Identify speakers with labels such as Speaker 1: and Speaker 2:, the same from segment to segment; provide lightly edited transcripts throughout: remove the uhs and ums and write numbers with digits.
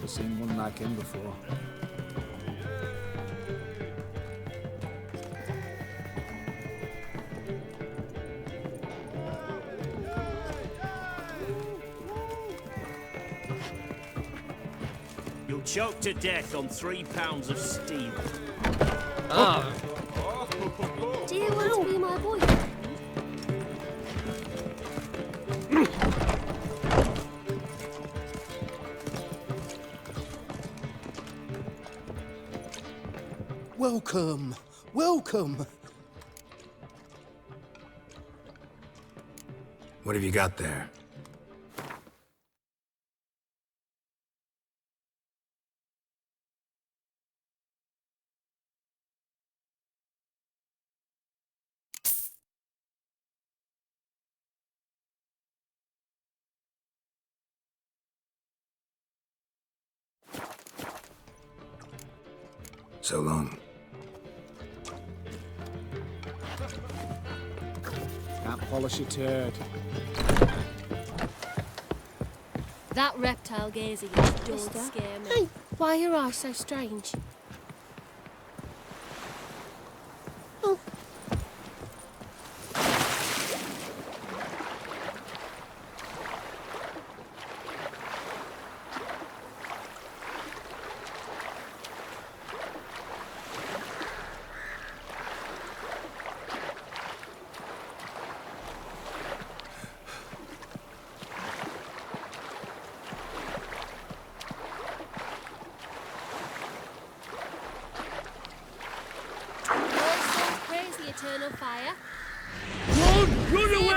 Speaker 1: seen one like him before.
Speaker 2: You'll choke to death on 3 pounds of steel.
Speaker 3: Oh.
Speaker 4: Do you want to be my boyfriend?
Speaker 5: Welcome, welcome.
Speaker 6: What have you got there? So long.
Speaker 1: Can't polish a turd.
Speaker 4: That reptile gazing at you don't scare me.
Speaker 7: Hey, why are your eyes so strange? Oh.
Speaker 4: Crazy eternal fire.
Speaker 2: Run away!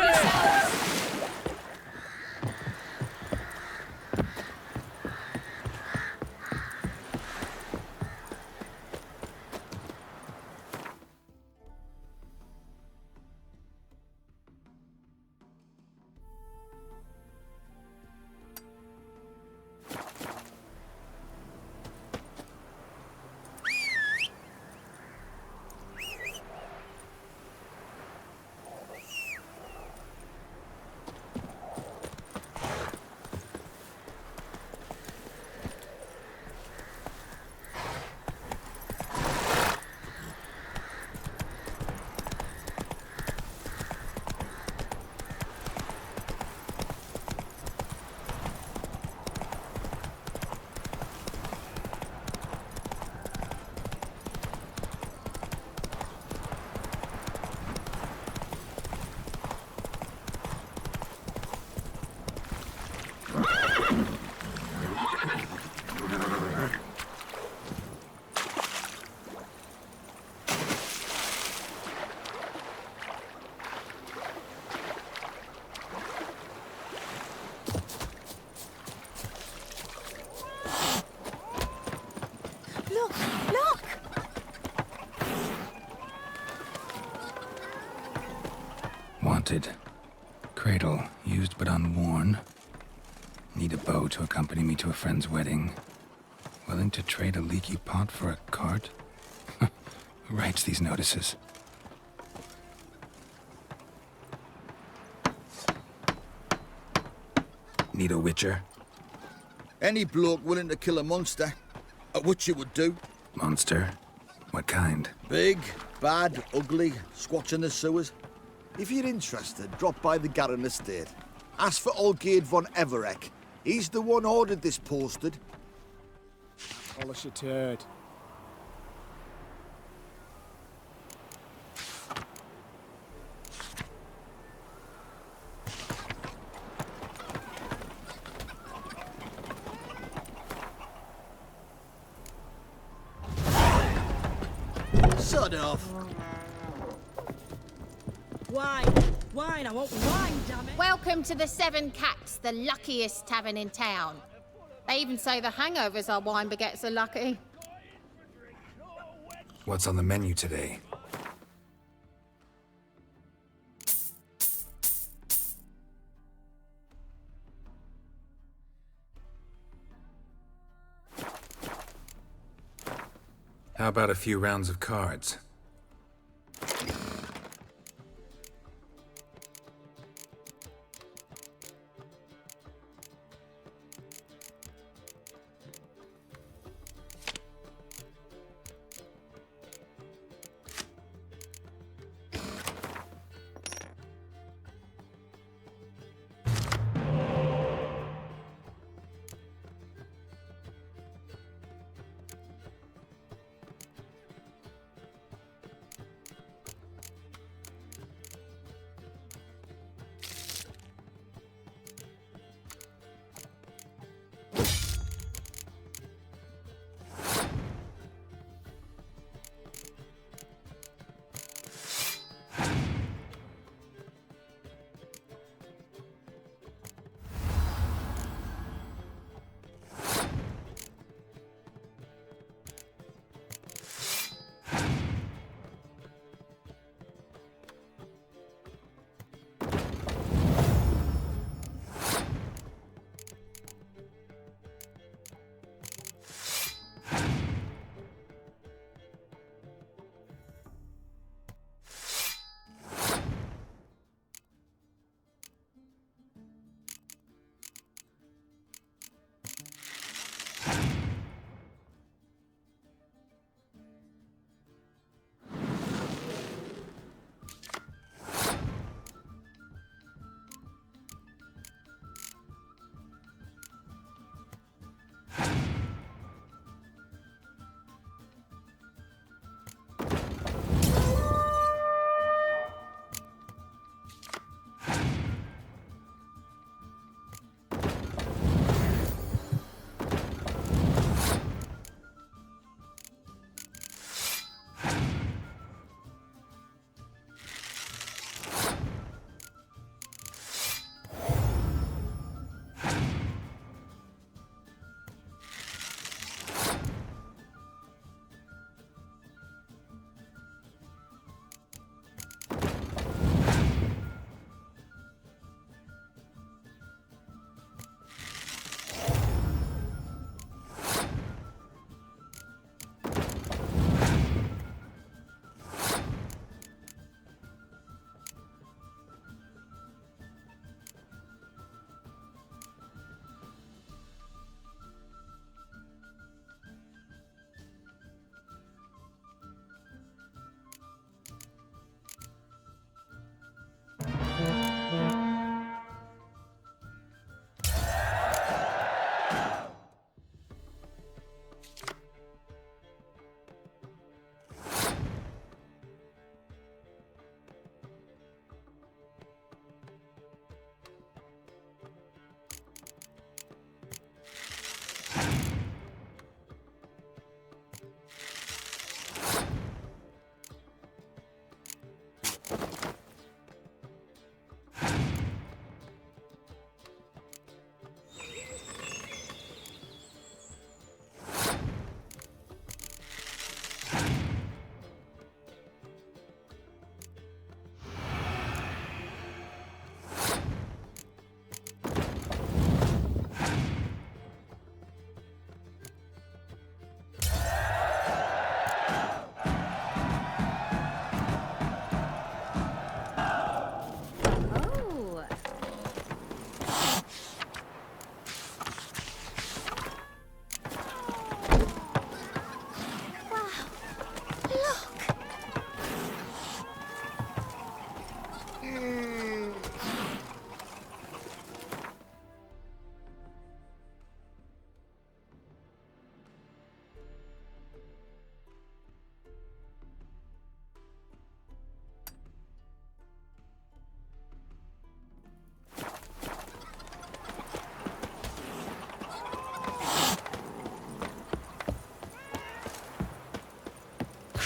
Speaker 7: Look, look!
Speaker 6: Wanted. Cradle, used but unworn. Need a bow to accompany me to a friend's wedding. Willing to trade a leaky pot for a cart? Who writes these notices? Need a witcher?
Speaker 5: Any bloke willing to kill a monster, a witcher would do.
Speaker 6: Monster? What kind?
Speaker 5: Big, bad, ugly, squatch in the sewers. If you're interested, drop by the Garren estate. Ask for Olgierd von Evereck. He's the one ordered this posted.
Speaker 1: Polish a turd.
Speaker 5: Sod off.
Speaker 8: Wine, I want wine, damn it!
Speaker 9: Welcome to the Seven Cats, the luckiest tavern in town. They even say the hangovers our wine baguettes are lucky.
Speaker 6: What's on the menu today? How about a few rounds of cards?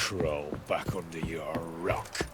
Speaker 10: crawl back under your rock.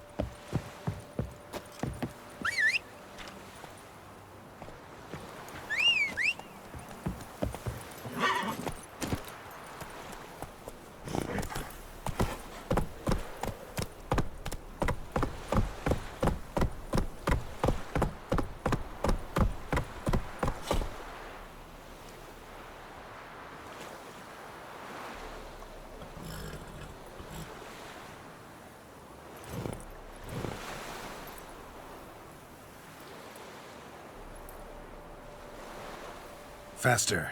Speaker 6: Faster.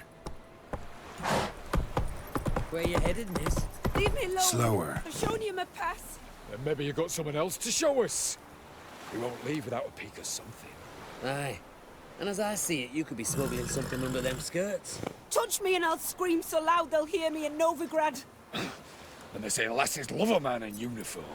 Speaker 3: Where you headed, miss?
Speaker 8: Leave me alone.
Speaker 6: Slower.
Speaker 8: I've shown you my pass.
Speaker 10: Then maybe you got someone else to show us. We won't leave without a peek of something.
Speaker 3: Aye. And as I see it, you could be smuggling something under them skirts.
Speaker 8: Touch me and I'll scream so loud they'll hear me in Novigrad.
Speaker 10: And they say lasses love a man in uniform.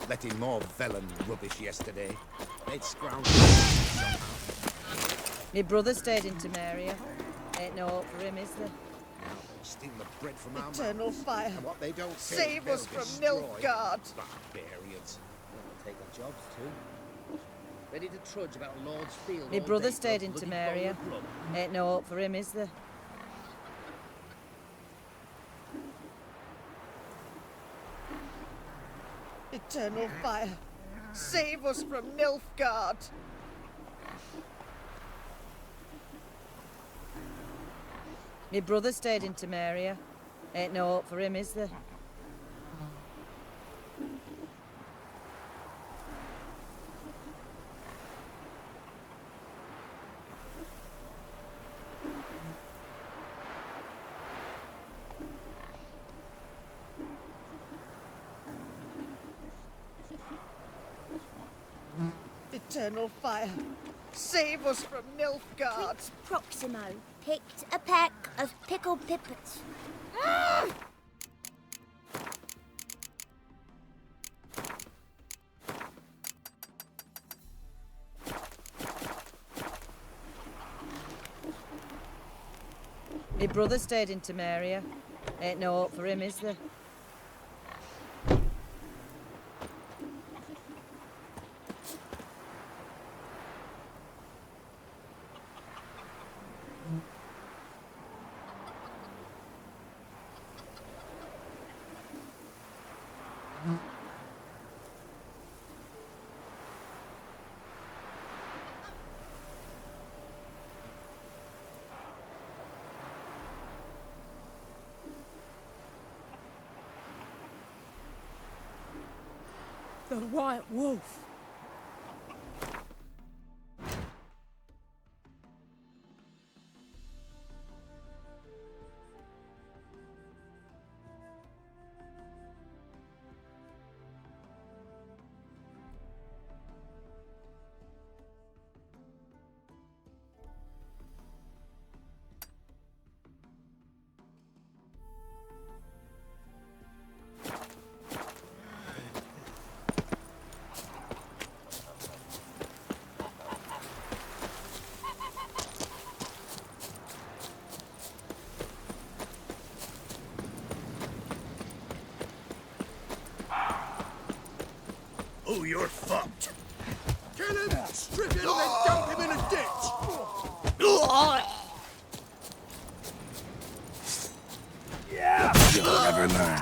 Speaker 11: Let in more vellum rubbish yesterday. They'd scrounge.
Speaker 8: My brother stayed in Temeria. Ain't no hope for him, is there?
Speaker 11: Now they'll steal the bread from our
Speaker 8: Eternal
Speaker 11: mouths.
Speaker 8: fire.
Speaker 11: And what they don't take,
Speaker 8: Save us
Speaker 11: they'll
Speaker 8: from
Speaker 11: destroy.
Speaker 8: Nilfgaard.
Speaker 11: Barbarians.
Speaker 3: They'll take our jobs too. Ready to trudge about Lord's Field.
Speaker 8: My
Speaker 3: all
Speaker 8: brother
Speaker 3: day
Speaker 8: stayed
Speaker 3: for a
Speaker 8: in
Speaker 3: bloody
Speaker 8: Temeria.
Speaker 3: bowl of blood.
Speaker 8: Ain't no hope for him, is there? Eternal fire. Save us from Nilfgaard. My brother stayed in Temeria. Ain't no hope for him, is there? Eternal fire. Save us from Nilfgaard.
Speaker 7: Prince Proximo picked a peck of pickled pippets.
Speaker 8: My brother stayed in Temeria. Ain't no hope for him, is there? The White Wolf.
Speaker 11: Oh, you're fucked. Kill him, strip him, and then dump him in a ditch.
Speaker 6: You'll never learn.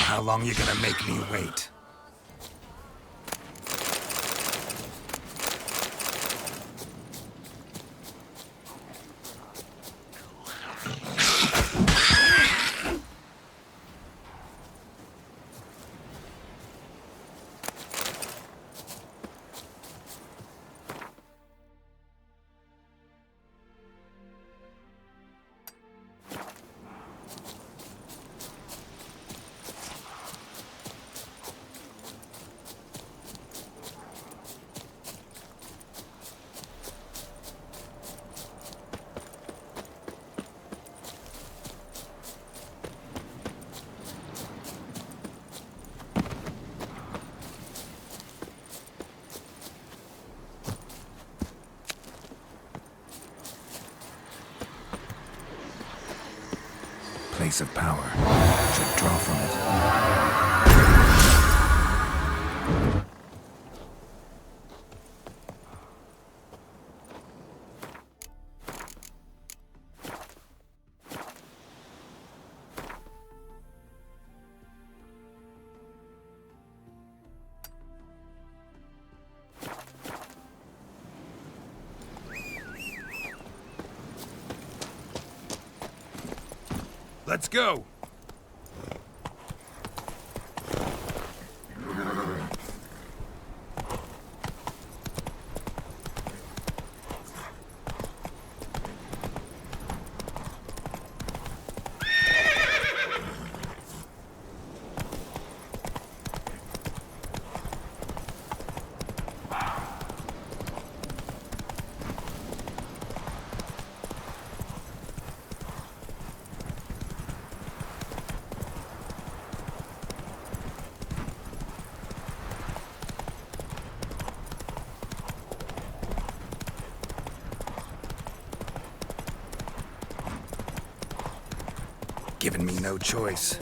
Speaker 6: How long you gonna make me wait? Place of power. Should draw from it. Let's go! Given me no choice.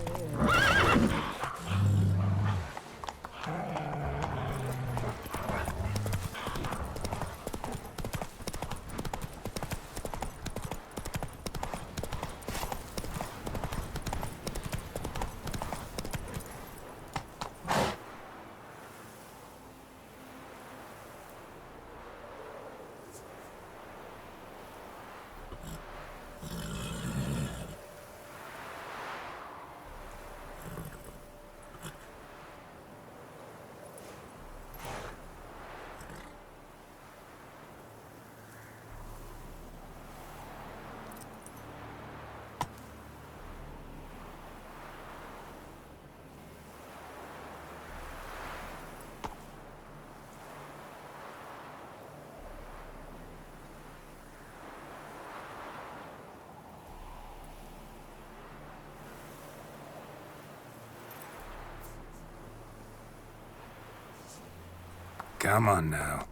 Speaker 6: Come on now.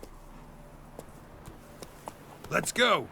Speaker 6: Let's go!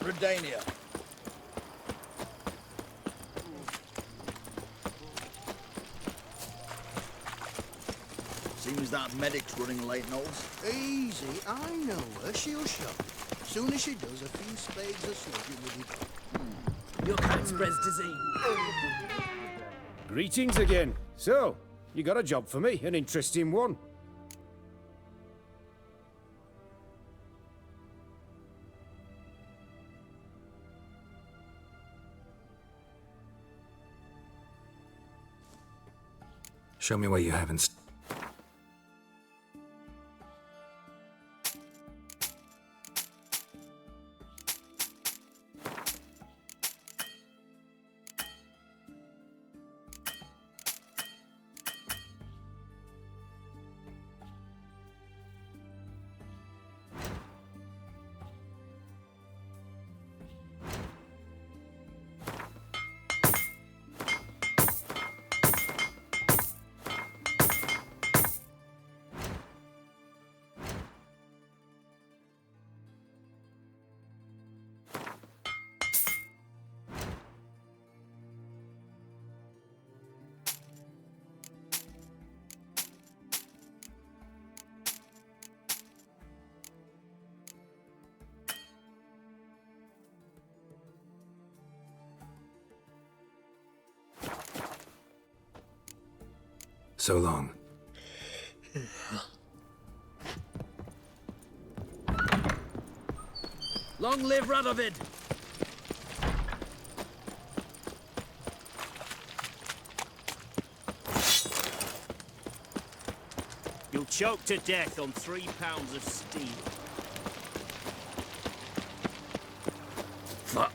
Speaker 5: Redania. Seems that medic's running late, Knowles.
Speaker 11: Easy, I know her. She'll show. Soon as she does, a few spades of slugging will be done.
Speaker 3: Your cat spreads disease.
Speaker 10: Greetings again. So, you got a job for me, an interesting one.
Speaker 6: Show me what you haven't. So long.
Speaker 3: Long live Radovid!
Speaker 2: You'll choke to death on 3 pounds of steel.
Speaker 3: Fuck.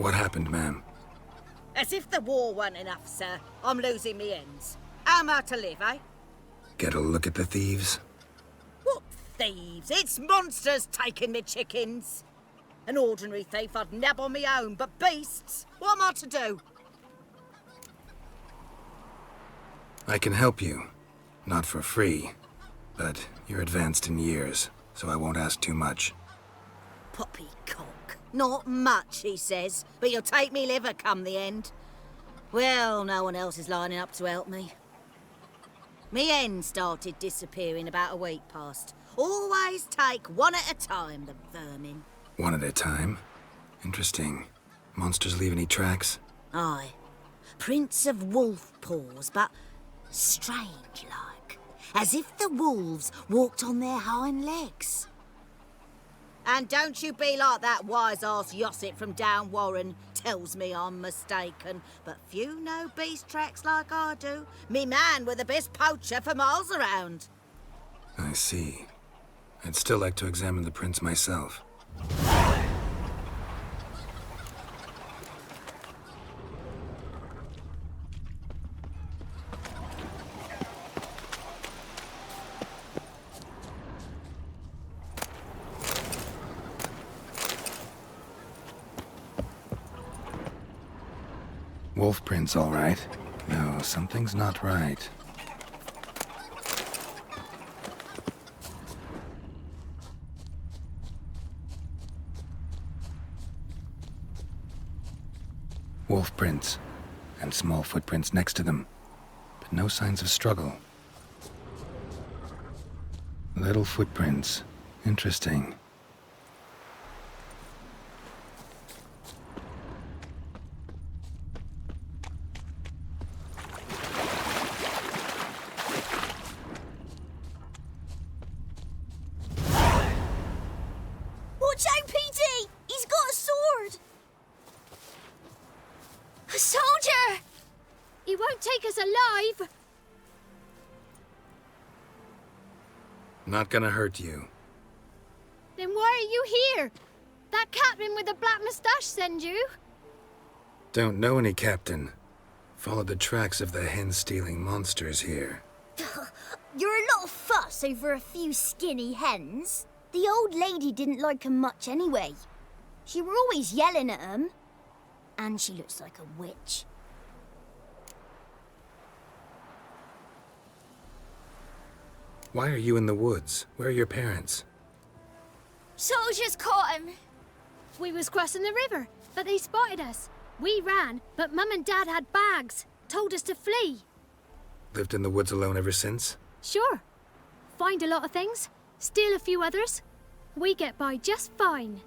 Speaker 6: What happened, ma'am?
Speaker 8: As if the war weren't enough, sir. I'm losing me ends. How am I to live, eh?
Speaker 6: Get a look at the thieves?
Speaker 8: What thieves? It's monsters taking me chickens. An ordinary thief I'd nab on me own, but beasts? What am I to do?
Speaker 6: I can help you. Not for free. But you're advanced in years, so I won't ask too much.
Speaker 8: Poppycock. Not much, he says, but you'll take me liver come the end. Well, no one else is lining up to help me. Me hen started disappearing about a week past. Always take one at a time, the vermin.
Speaker 6: One at a time? Interesting. Monsters leave any tracks?
Speaker 8: Aye. Prints of wolf paws, but strange-like. As if the wolves walked on their hind legs. And don't you be like that wise-ass Yossit from down Warren tells me I'm mistaken. But few know beast tracks like I do. Me man were the best poacher for miles around.
Speaker 6: I see. I'd still like to examine the prints myself. Wolf prints, all right. No, something's not right. Wolf prints, and small footprints next to them, but no signs of struggle. Little footprints. Interesting.
Speaker 7: Watch out, Petey! He's got a sword! A soldier!
Speaker 4: He won't take us alive.
Speaker 6: Not gonna hurt you.
Speaker 4: Then why are you here? That captain with the black moustache send you?
Speaker 6: Don't know any captain. Followed the tracks of the hen-stealing monsters here.
Speaker 7: You're a lot of fuss over a few skinny hens. The old lady didn't like 'em much anyway. She were always yelling at 'em. And she looks like a witch.
Speaker 6: Why are you in the woods? Where are your parents?
Speaker 7: Soldiers caught him.
Speaker 4: We was crossing the river, but they spotted us. We ran, but Mum and Dad had bags. Told us to flee.
Speaker 6: Lived in the woods alone ever since?
Speaker 4: Sure. Find a lot of things, steal a few others. We get by just fine.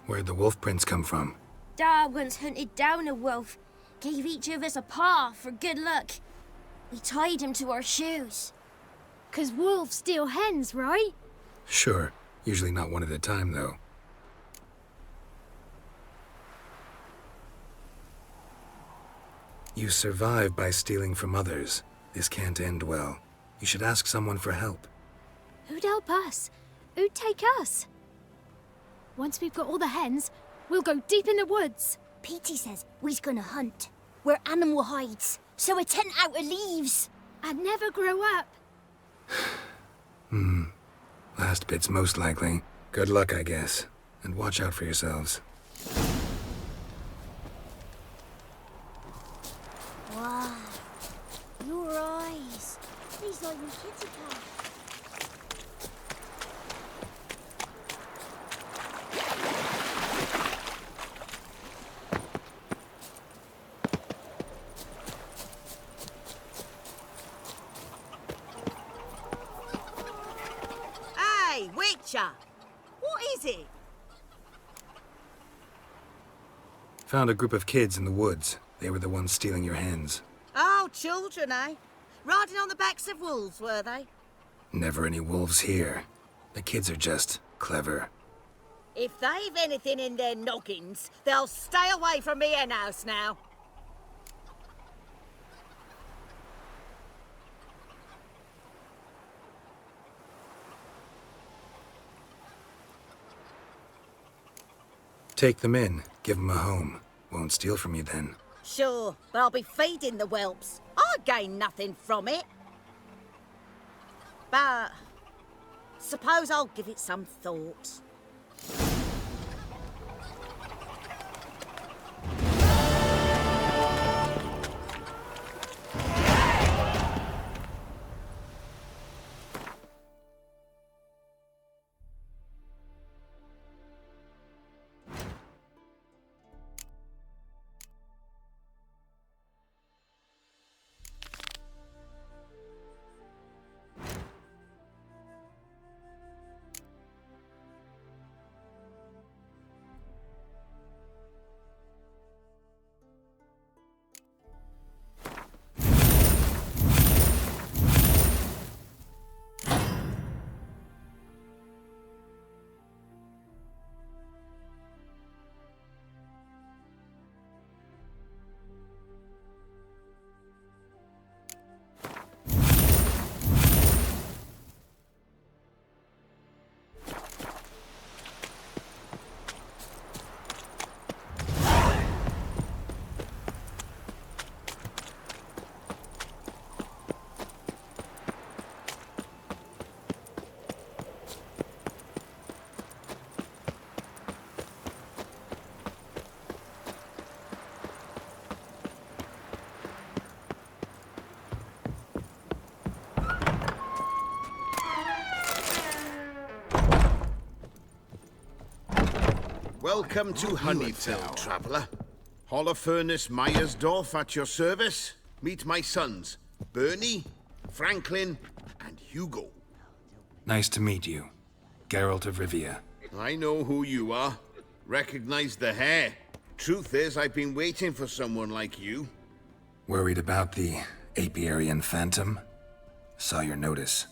Speaker 6: Where'd the wolf prints come from?
Speaker 7: Dad once hunted down a wolf. Gave each of us a paw for good luck. We tied him to our shoes.
Speaker 4: 'Cause wolves steal hens, right?
Speaker 6: Sure. Usually not one at a time, though. You survive by stealing from others. This can't end well. You should ask someone for help.
Speaker 4: Who'd help us? Who'd take us? Once we've got all the hens, we'll go deep in the woods.
Speaker 7: Petey says we's gonna hunt. We're animal hides, so a tent out of leaves.
Speaker 4: I'd never grow up.
Speaker 6: Last bit's most likely. Good luck, I guess. And watch out for yourselves.
Speaker 7: Wow. Your eyes. These are your kitty cat.
Speaker 8: Hey, Witcher! What is it?
Speaker 6: Found a group of kids in the woods. They were the ones stealing your hens.
Speaker 8: Oh, children, eh? Riding on the backs of wolves, were they?
Speaker 6: Never any wolves here. The kids are just clever.
Speaker 8: If they've anything in their noggins, they'll stay away from me hen house now.
Speaker 6: Take them in, give them a home. Won't steal from you then.
Speaker 8: Sure, but I'll be feeding the whelps. I gain nothing from it. But suppose I'll give it some thought.
Speaker 12: Welcome to Honeyfield, traveller. Holofernes Myersdorf at your service. Meet my sons, Bernie, Franklin, and Hugo.
Speaker 6: Nice to meet you. Geralt of Rivia.
Speaker 12: I know who you are. Recognize the hair. Truth is, I've been waiting for someone like you.
Speaker 6: Worried about the apiarian phantom? Saw your notice.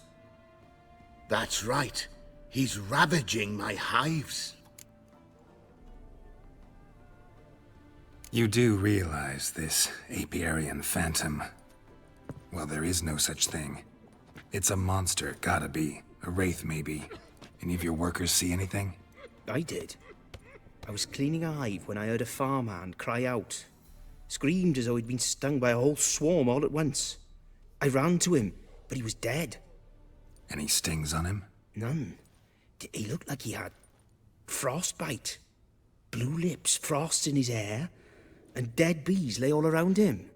Speaker 12: That's right. He's ravaging my hives.
Speaker 6: You do realize this apiarian phantom? Well, there is no such thing. It's a monster, gotta be. A wraith, maybe. Any of your workers see anything?
Speaker 13: I did. I was cleaning a hive when I heard a farmhand cry out. Screamed as though he'd been stung by a whole swarm all at once. I ran to him, but he was dead.
Speaker 6: Any stings on him?
Speaker 13: None. He looked like he had frostbite. Blue lips, frost in his hair, and dead bees lay all around him.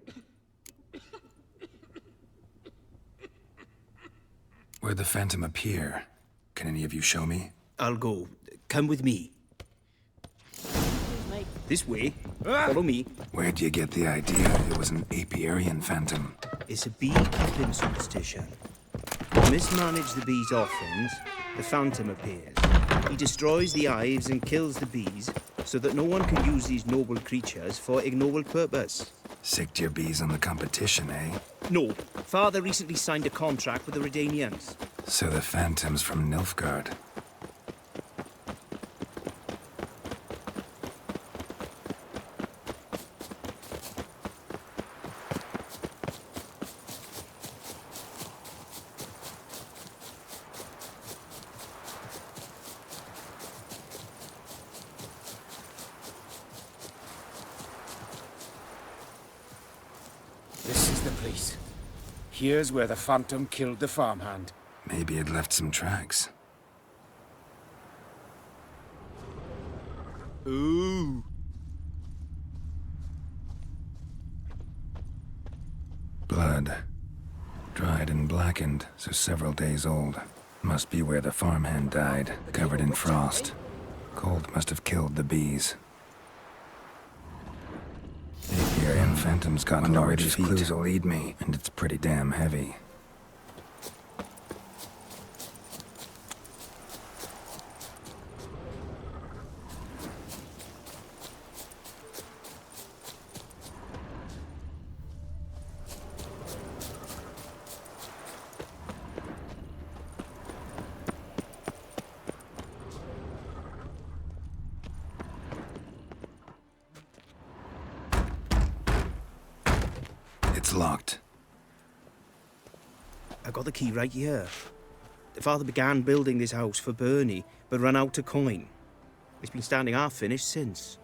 Speaker 6: Where'd the phantom appear? Can any of you show me?
Speaker 13: I'll go. Come with me. This way. Follow me.
Speaker 6: Where'd you get the idea it was an apiarian phantom?
Speaker 13: It's a beekeeping superstition. Mismanage the bees' offerings, the phantom appears. He destroys the hives and kills the bees, so that no one can use these noble creatures for ignoble purpose.
Speaker 6: Sicked your bees on the competition, eh?
Speaker 13: No. Father recently signed a contract with the Redanians.
Speaker 6: So the phantom's from Nilfgaard.
Speaker 1: This is the place. Here's where the phantom killed the farmhand.
Speaker 6: Maybe it left some tracks.
Speaker 1: Ooh.
Speaker 6: Blood. Dried and blackened, so several days old. Must be where the farmhand died, covered in frost. Cold must have killed the bees. The apiarian phantom's got large feet. Clues will lead me, and it's pretty damn heavy. It's locked.
Speaker 13: I got the key right here. The father began building this house for Bernie, but ran out of coin. It's been standing half finished since.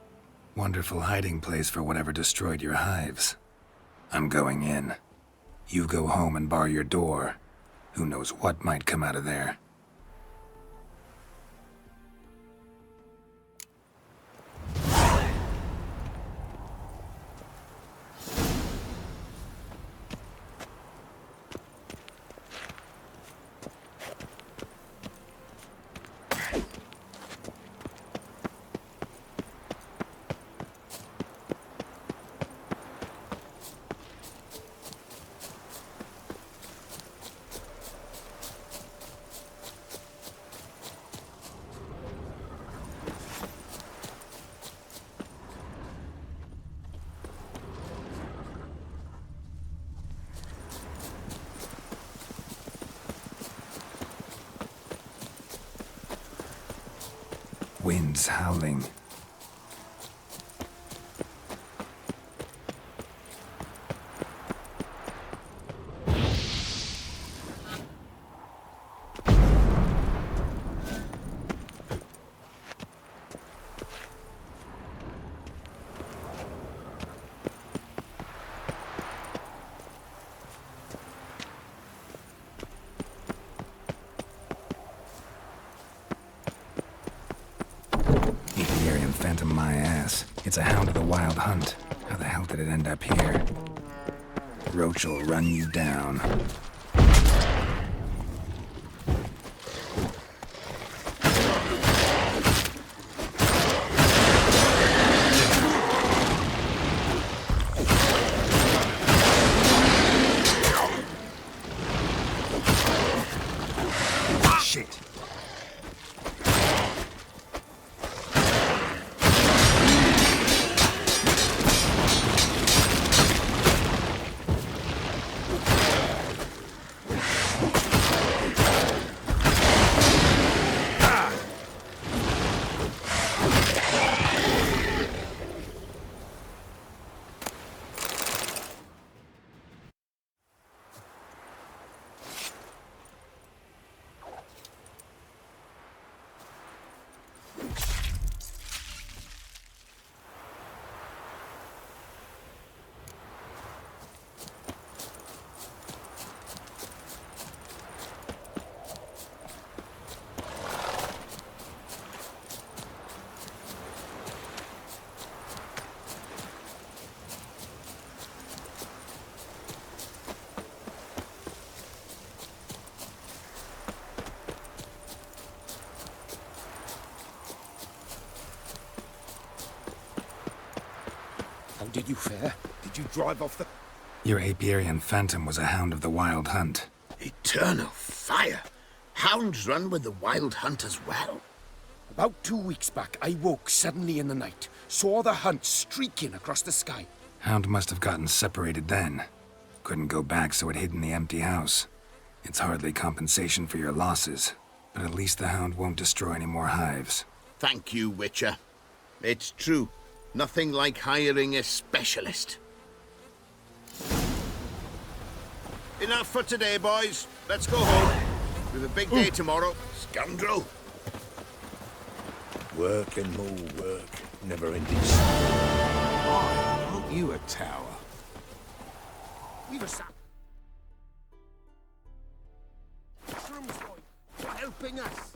Speaker 6: Wonderful hiding place for whatever destroyed your hives. I'm going in. You go home and bar your door. Who knows what might come out of there. Winds howling. Phantom my ass. It's a hound of the wild hunt. How the hell did it end up here? Roach'll run you down. Shit.
Speaker 1: How did you fare? Did you drive off the...
Speaker 6: Your Apiarian Phantom was a hound of the wild hunt.
Speaker 12: Eternal fire! Hounds run with the wild hunt as well.
Speaker 1: About 2 weeks back, I woke suddenly in the night, saw the hunt streaking across the sky.
Speaker 6: Hound must have gotten separated then. Couldn't go back, so it hid in the empty house. It's hardly compensation for your losses, but at least the hound won't destroy any more hives.
Speaker 12: Thank you, Witcher. It's true. Nothing like hiring a specialist. Enough for today, boys. Let's go home. We've a big day tomorrow, scoundrel.
Speaker 14: Work and more work. Never ending. Aren't you a tower?
Speaker 1: We've a sap. Shrooms boy, for helping us.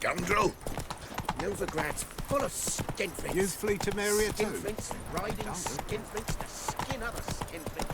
Speaker 12: Scoundrel!
Speaker 1: Novigrad's full of skinflints.
Speaker 14: You flee to Maria too?
Speaker 1: Skinflints riding skinflints to skin other skinflints.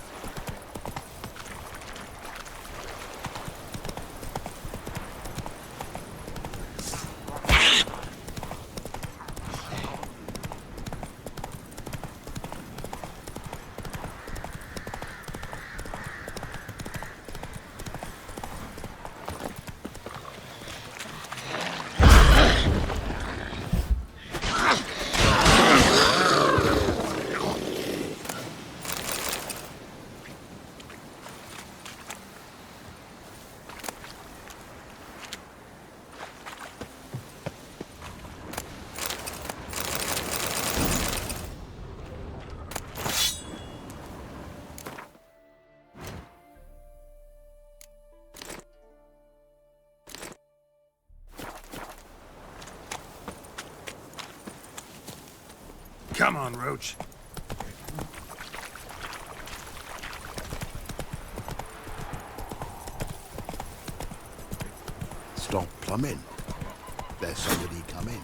Speaker 6: Come on, Roach.
Speaker 14: Stop plumbing. There's somebody coming.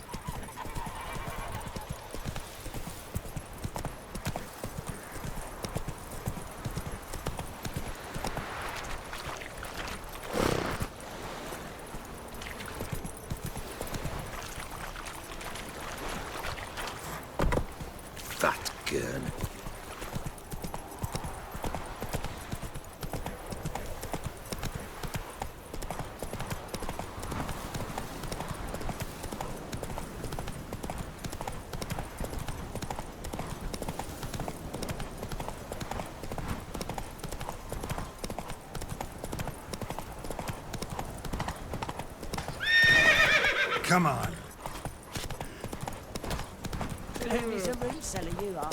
Speaker 5: That girl.
Speaker 6: Come on.
Speaker 3: Who's a reseller, you are?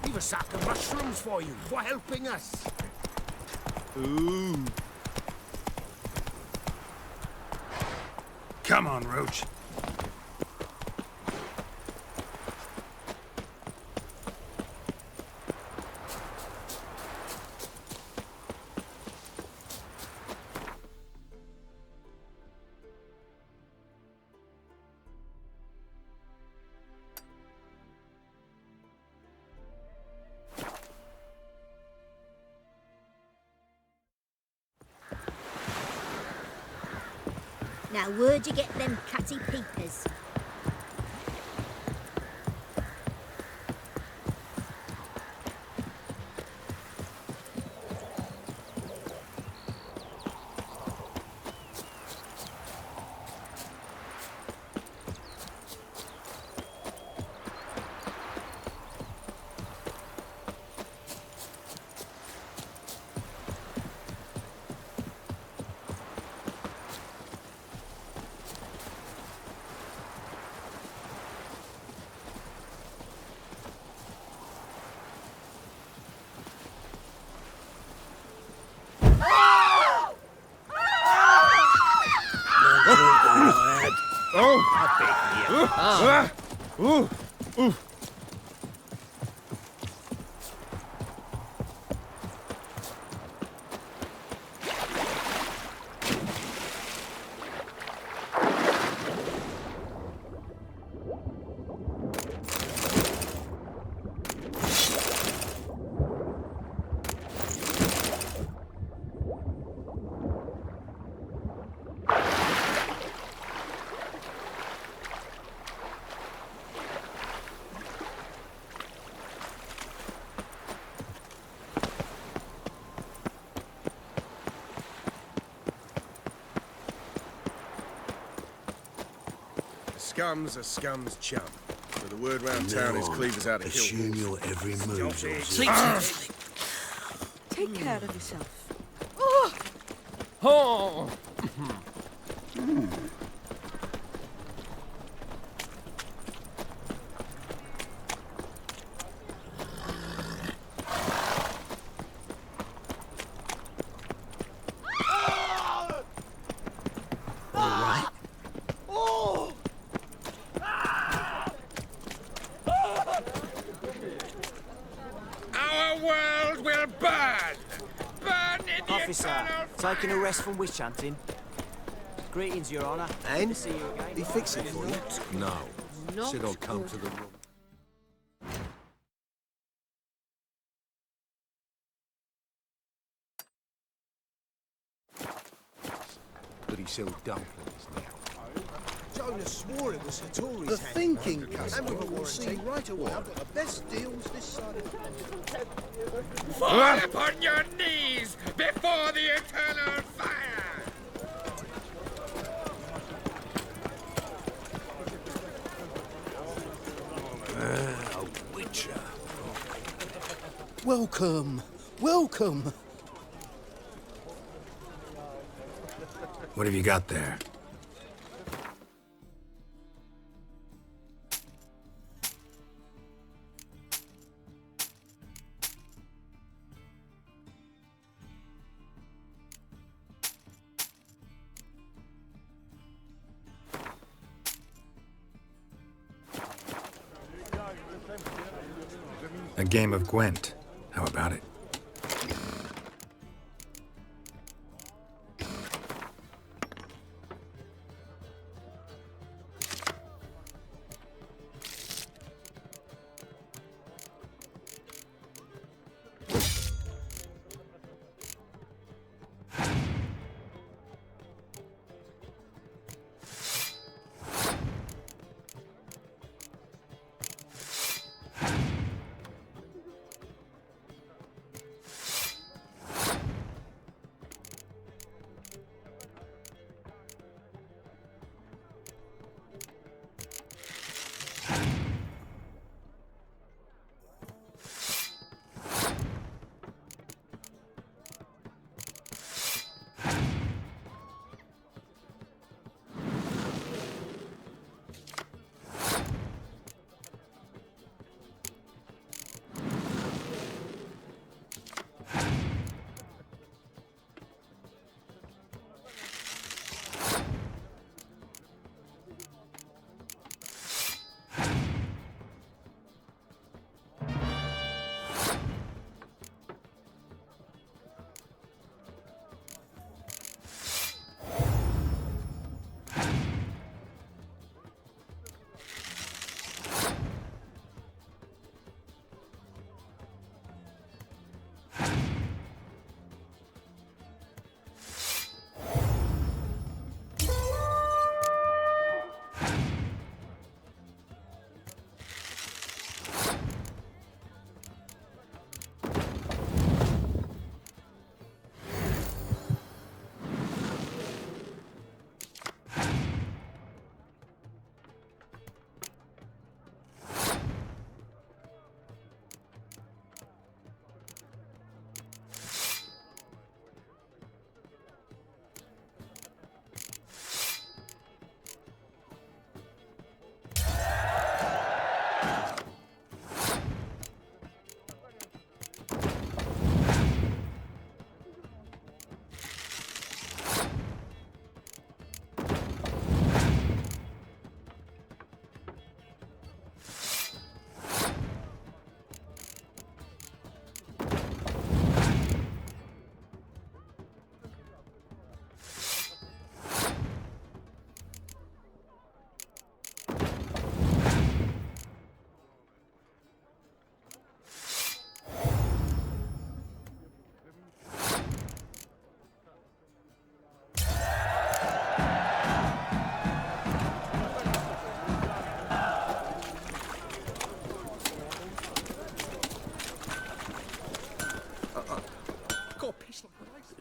Speaker 2: We've a sack of mushrooms for you for helping us.
Speaker 6: Ooh. Come on, Roach.
Speaker 7: Now, where'd you get them catty peepers?
Speaker 15: Scum's a scum's chum. So the word round town is Cleaver's out of
Speaker 14: Assume your every move.
Speaker 16: Take care of yourself.
Speaker 10: Oh!
Speaker 3: Taking a rest from witch hunting. Greetings, Your Honour.
Speaker 14: And?
Speaker 3: Good to see you again.
Speaker 14: He fix it for you? No.
Speaker 16: Not
Speaker 14: Said I'll come
Speaker 16: good.
Speaker 14: to the room. But he sold dumplings now.
Speaker 11: Jonah swore it was Hattori's
Speaker 5: The
Speaker 11: hand.
Speaker 5: thinking
Speaker 11: And
Speaker 5: customer
Speaker 11: we will
Speaker 5: will
Speaker 11: see
Speaker 5: see
Speaker 11: right away. I've got the best deals this side of the
Speaker 10: Fall upon your knees before the eternal fire!
Speaker 14: A witcher.
Speaker 11: Welcome, welcome.
Speaker 6: What have you got there? A game of Gwent. How about it?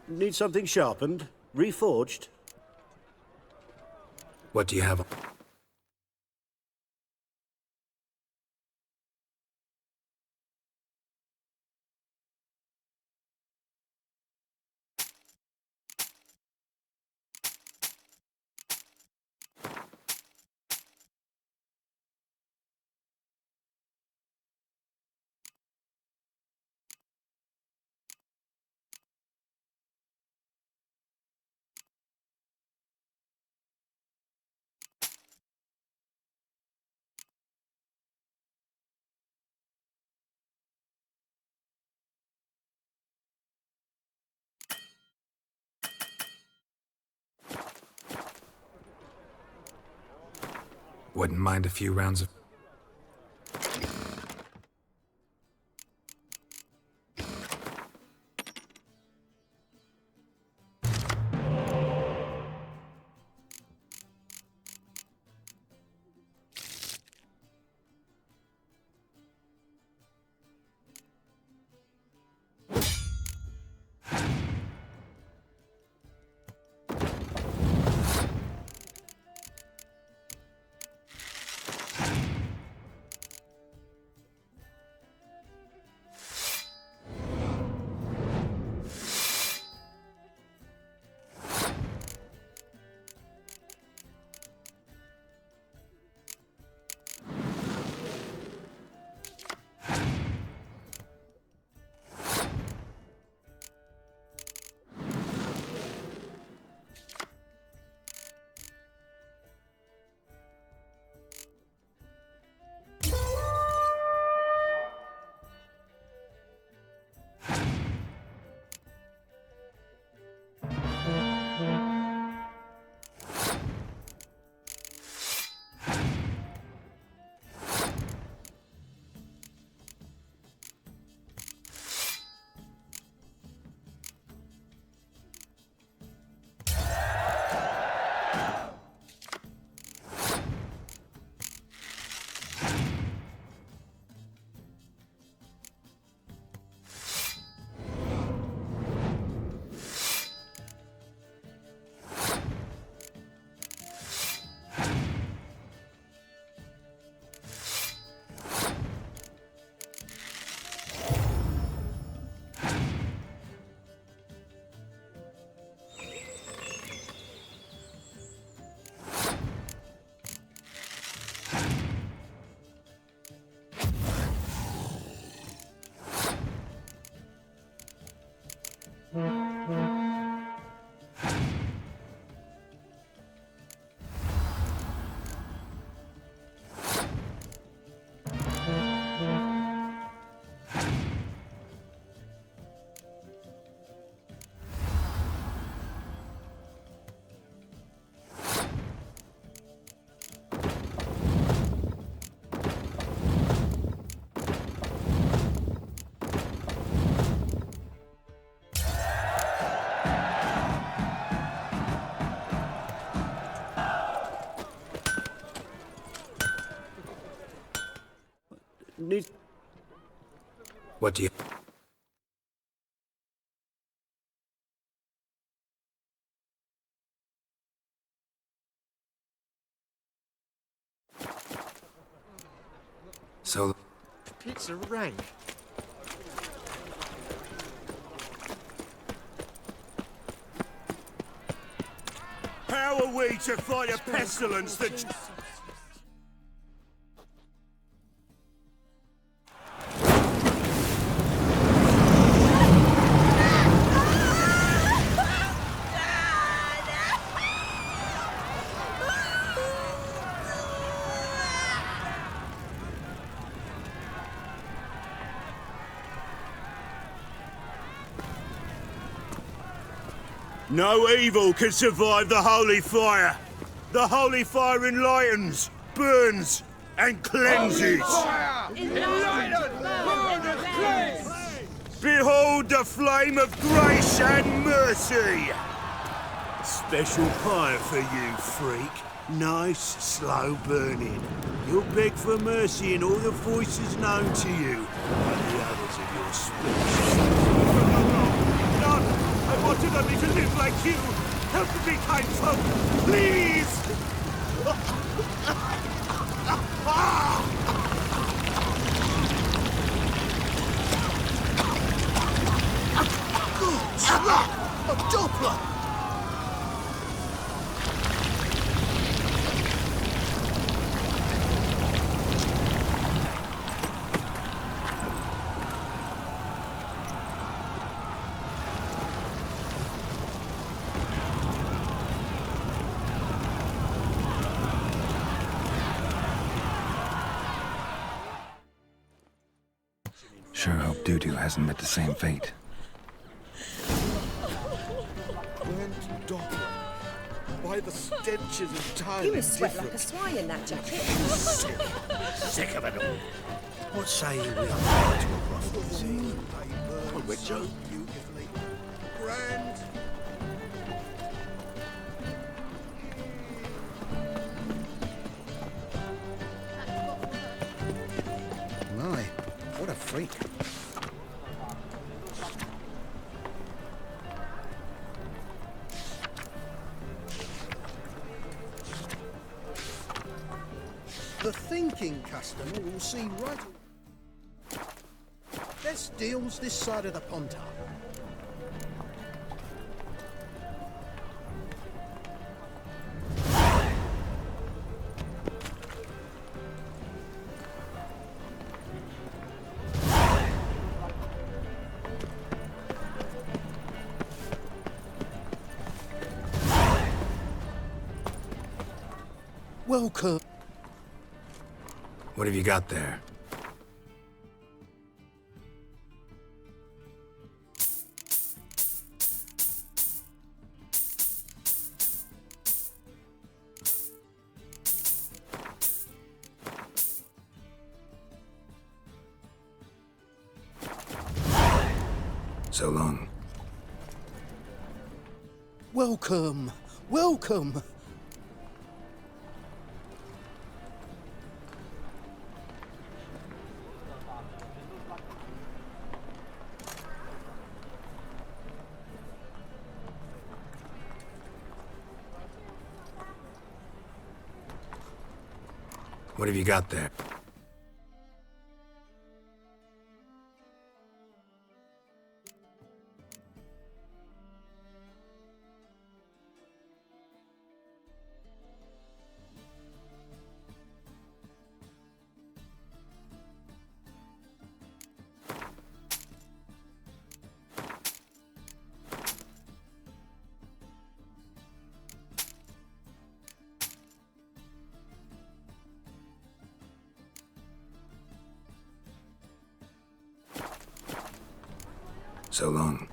Speaker 17: Need something sharpened? Reforged?
Speaker 6: What do you have? Wouldn't mind a few rounds of...
Speaker 17: need...
Speaker 6: What do you... So...
Speaker 11: Pizza rank.
Speaker 18: How are we to fight a pestilence that... No evil can survive the holy fire. The holy fire enlightens, burns, and cleanses. Behold the flame of grace and mercy. Special fire for you, freak. Nice, slow burning. You'll beg for mercy in all the voices known to you, and the others of your species. I wanted only to live like you. Help me, kind folk, please!
Speaker 5: Good slap! A Doppler!
Speaker 6: Sure hope Doo-Doo hasn't met the same fate.
Speaker 15: Burnt Doppler. By the stench is entirely
Speaker 16: You must sweat
Speaker 15: different.
Speaker 16: like a swine in that jacket.
Speaker 15: Sick. Sick of it all.
Speaker 11: What say you we are to a prophecy?
Speaker 15: On which Joe?
Speaker 11: Beautifully. Grand.
Speaker 5: My, what a freak.
Speaker 11: The thinking customer will see right... There's deals this side of the Pontar. Welcome.
Speaker 6: What have you got there? So long.
Speaker 11: Welcome. Welcome.
Speaker 6: What have you got there? So long.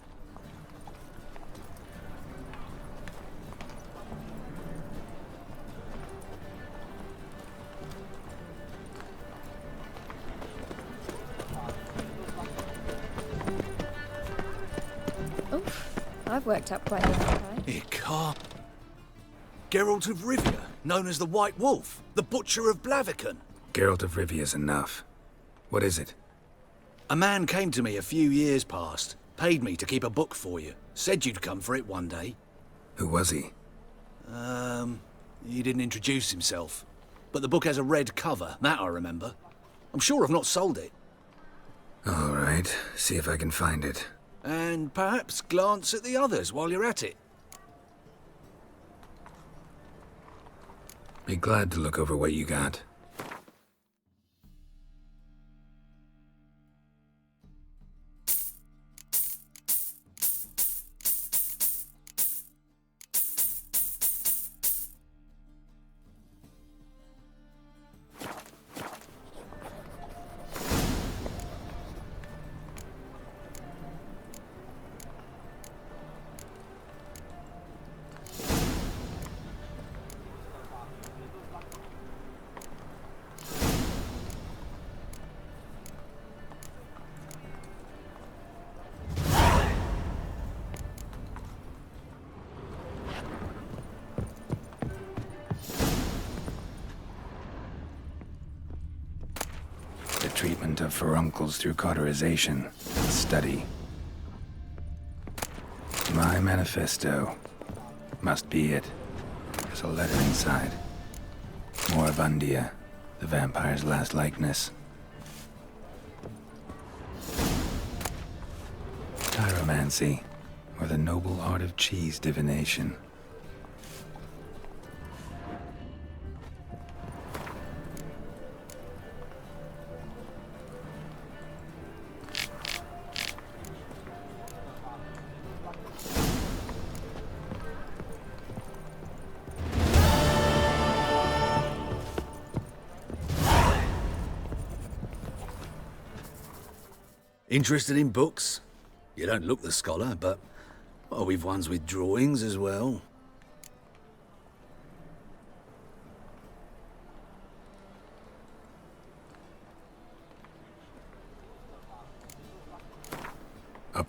Speaker 19: Oof, I've worked up quite a appetite.
Speaker 20: It can't. Geralt of Rivia, known as the White Wolf, the Butcher of Blaviken.
Speaker 6: Geralt of Rivia's enough. What is it?
Speaker 20: A man came to me a few years past, paid me to keep a book for you, said you'd come for it one day.
Speaker 6: Who was he?
Speaker 20: He didn't introduce himself. But the book has a red cover, that I remember. I'm sure I've not sold it.
Speaker 6: All right, see if I can find it.
Speaker 20: And perhaps glance at the others while you're at it.
Speaker 6: Be glad to look over what you got. The treatment of furuncles through cauterization. A study. My manifesto. Must be it. There's a letter inside. Moribundia, the vampire's last likeness. Chiromancy, or the noble art of cheese divination.
Speaker 20: Interested in books? You don't look the scholar, but well, we've ones with drawings as well.
Speaker 6: Up.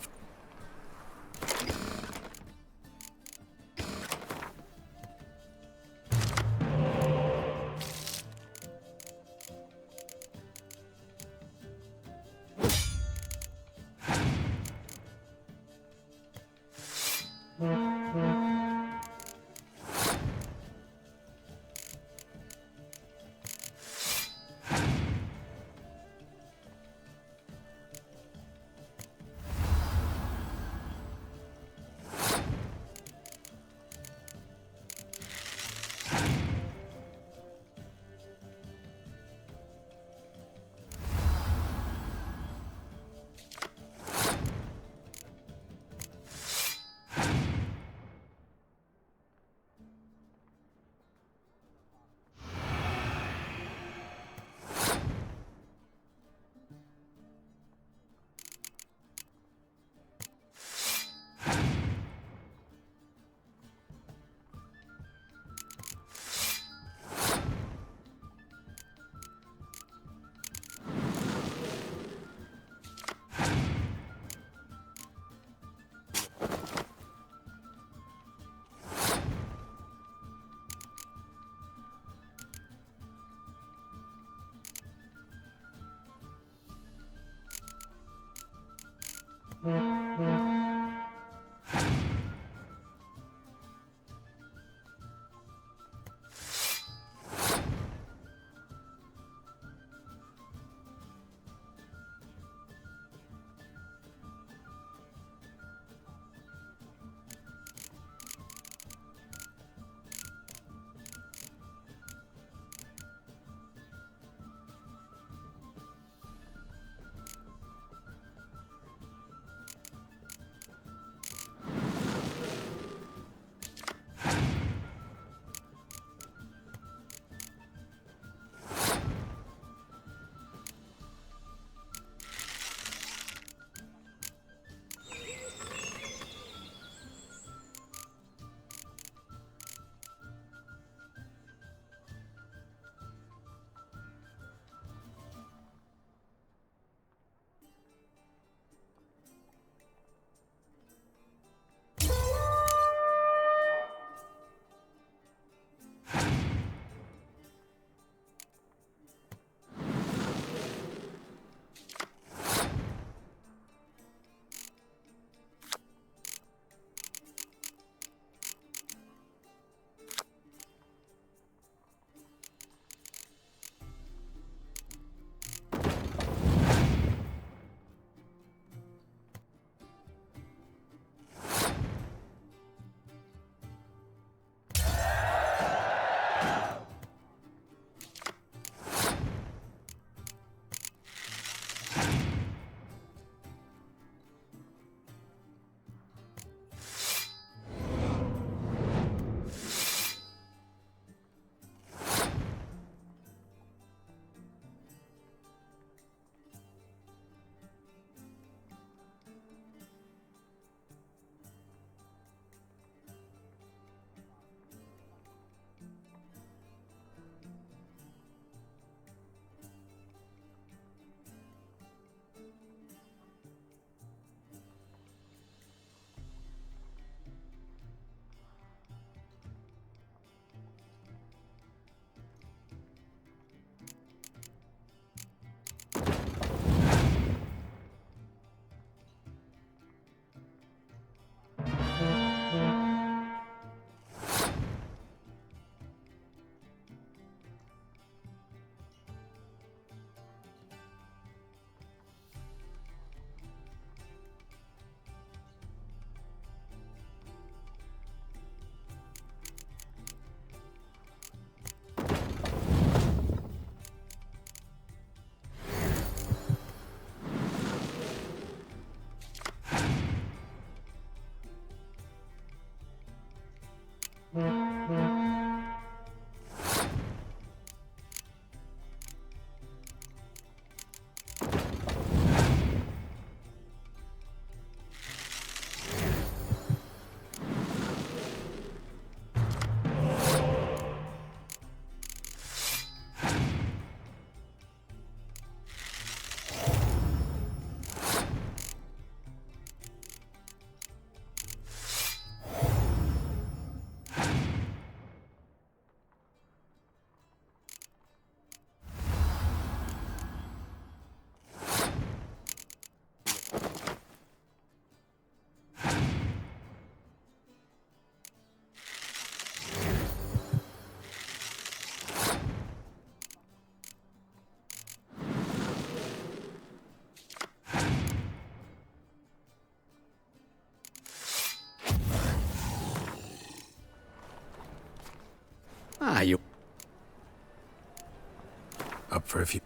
Speaker 20: Ah, you...
Speaker 6: Up for a few...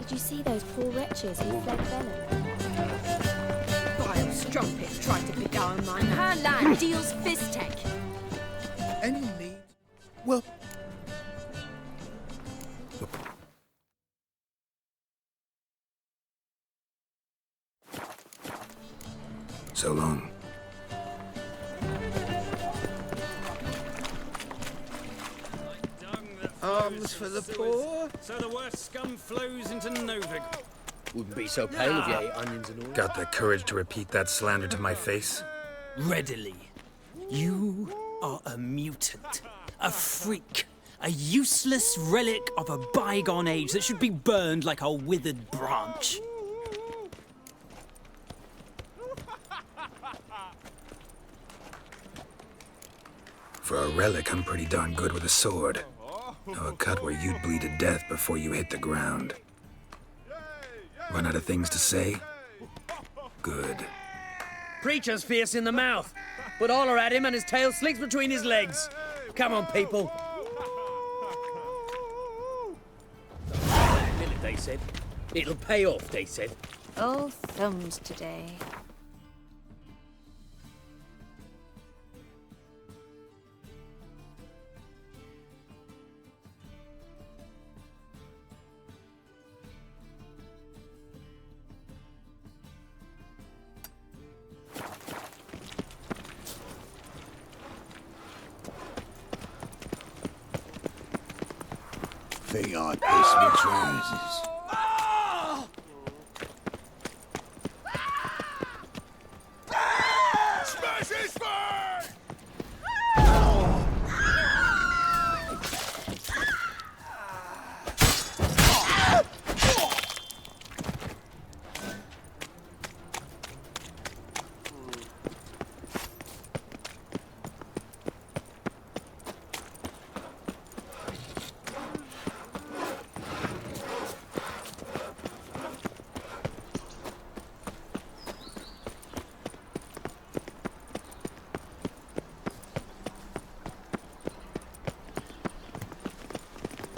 Speaker 4: Did you see those poor wretches who fled venom?
Speaker 16: Vile strumpet tried to beguile mine. Her land deals fizz-tech.
Speaker 15: Any need? Well...
Speaker 6: So long.
Speaker 21: Arms for the poor, so the worst scum flows into Novig.
Speaker 3: Wouldn't be so pale if you ate onions and all.
Speaker 6: Got the courage to repeat that slander to my face?
Speaker 21: Readily. You are a mutant, a freak, a useless relic of a bygone age that should be burned like a withered branch.
Speaker 6: For a relic, I'm pretty darn good with a sword. Now a cut where you'd bleed to death before you hit the ground. Run out of things to say? Good.
Speaker 3: Preacher's fierce in the mouth, but holler at him and his tail slicks between his legs. Come on, people. They said. It'll pay off, they said.
Speaker 16: All thumbs today.
Speaker 14: They are piss trousers.
Speaker 2: Smash his face!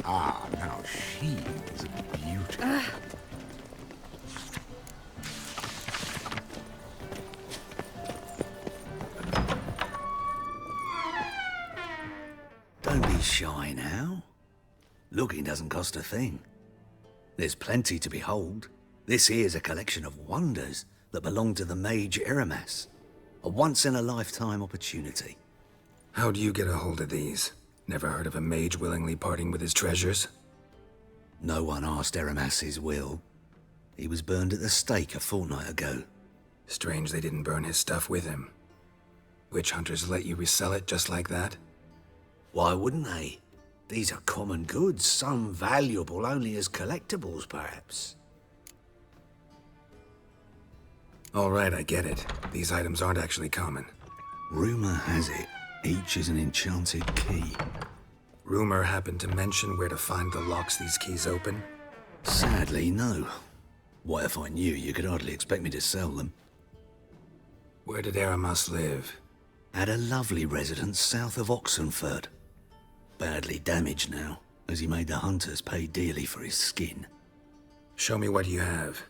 Speaker 14: Ah, now she is a beauty.
Speaker 20: Don't be shy now. Looking doesn't cost a thing. There's plenty to behold. This here's a collection of wonders that belong to the mage Eramas. A once-in-a-lifetime opportunity.
Speaker 6: How do you get a hold of these? Never heard of a mage willingly parting with his treasures?
Speaker 20: No one asked Eramas his will. He was burned at the stake a fortnight ago.
Speaker 6: Strange they didn't burn his stuff with him. Witch hunters let you resell it just like that?
Speaker 20: Why wouldn't they? These are common goods, some valuable only as collectibles, perhaps.
Speaker 6: All right, I get it. These items aren't actually common.
Speaker 20: Rumor has it, each is an enchanted key.
Speaker 6: Rumor happened to mention where to find the locks these keys open?
Speaker 20: Sadly, no. What if I knew? You could hardly expect me to sell them.
Speaker 6: Where did Eramas live?
Speaker 20: At a lovely residence south of Oxenford. Badly damaged now, as he made the hunters pay dearly for his skin.
Speaker 6: Show me what you have.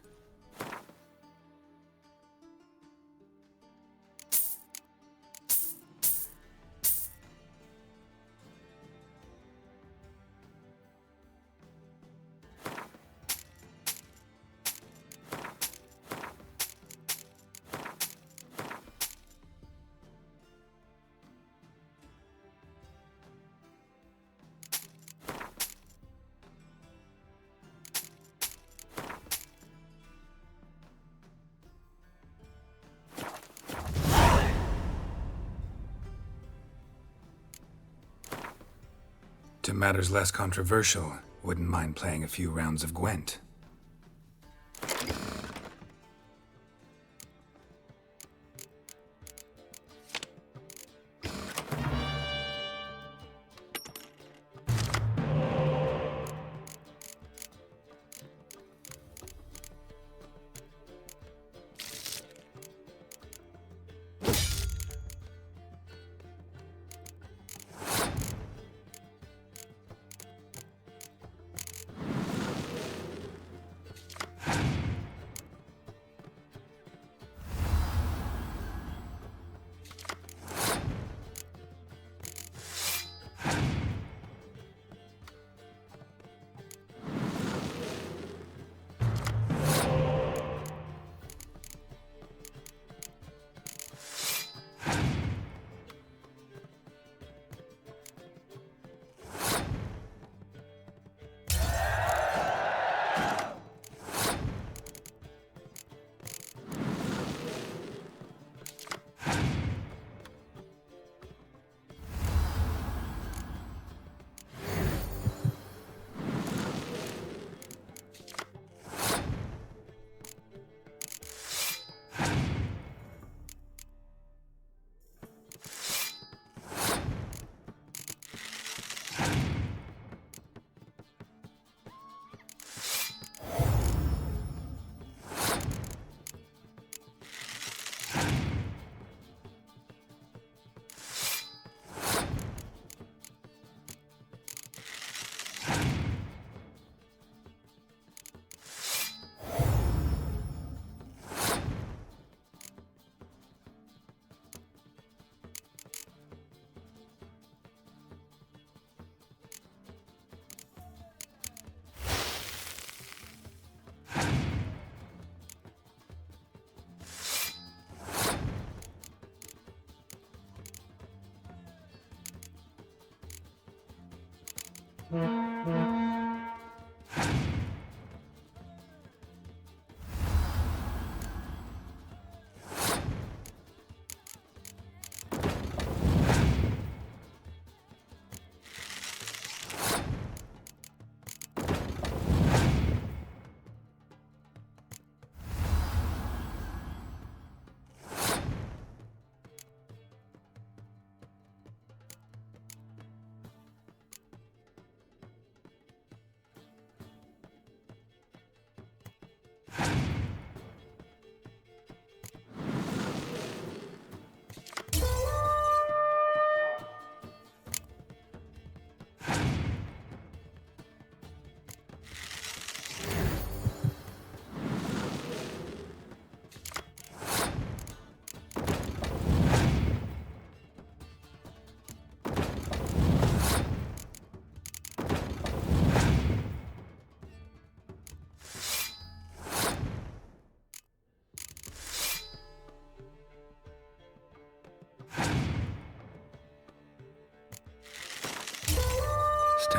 Speaker 6: To matters less controversial, wouldn't mind playing a few rounds of Gwent.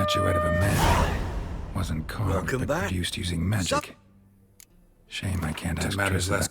Speaker 6: statuette of a man. Wasn't carved,
Speaker 20: Welcome
Speaker 6: but
Speaker 20: back.
Speaker 6: produced using magic. Shame I can't ask
Speaker 20: matters
Speaker 6: Trissa.
Speaker 20: less.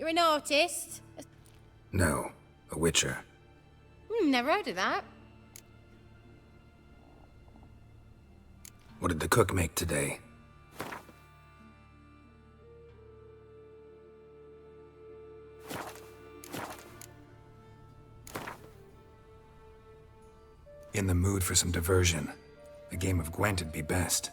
Speaker 16: You're an artist?
Speaker 6: No, a witcher.
Speaker 16: Never heard of that.
Speaker 6: What did the cook make today? In the mood for some diversion. A game of Gwent'd be best.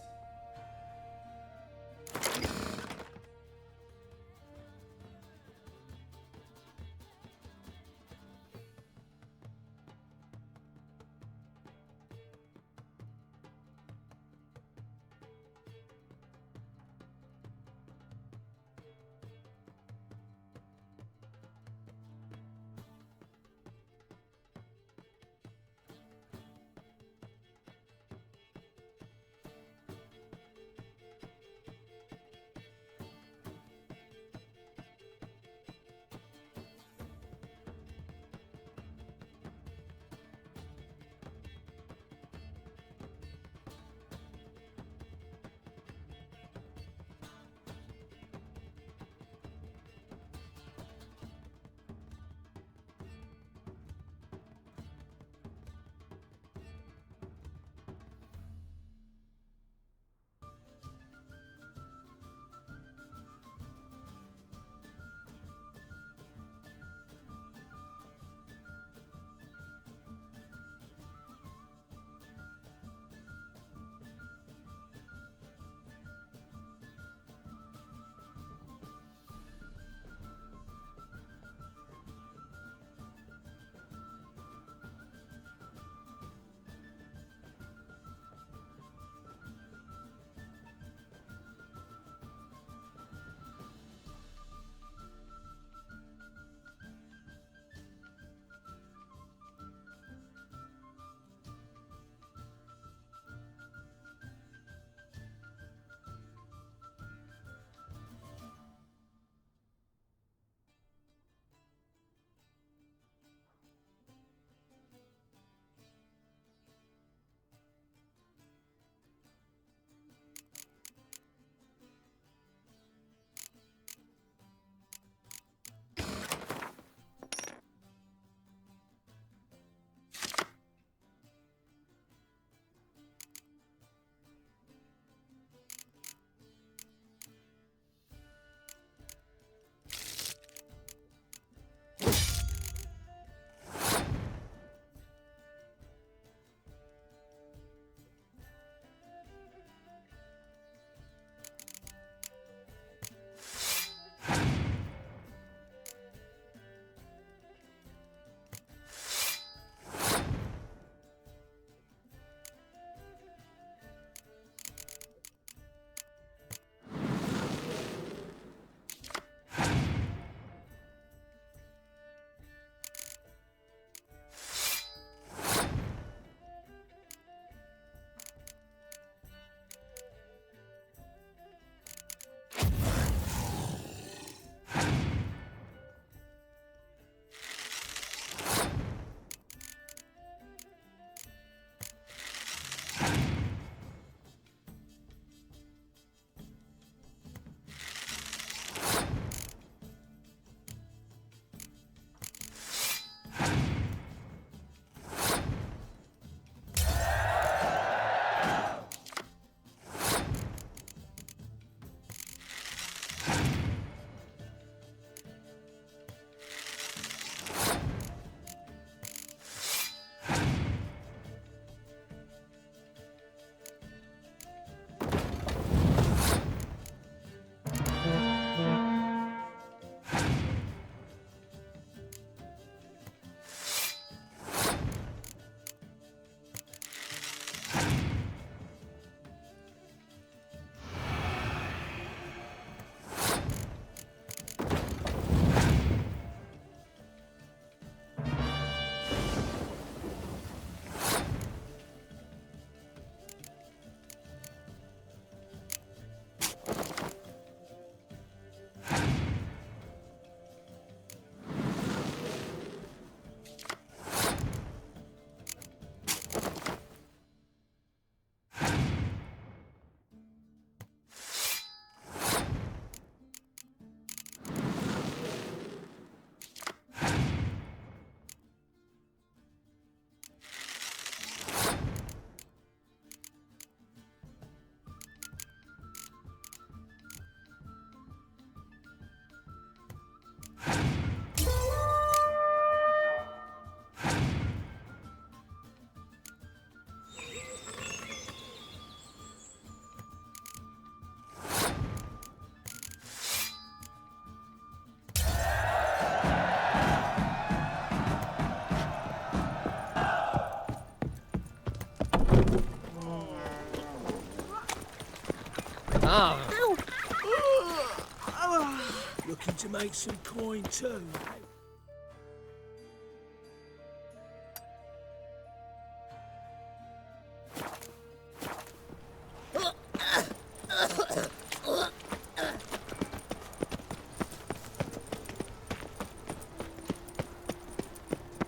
Speaker 2: Looking to make some coin too.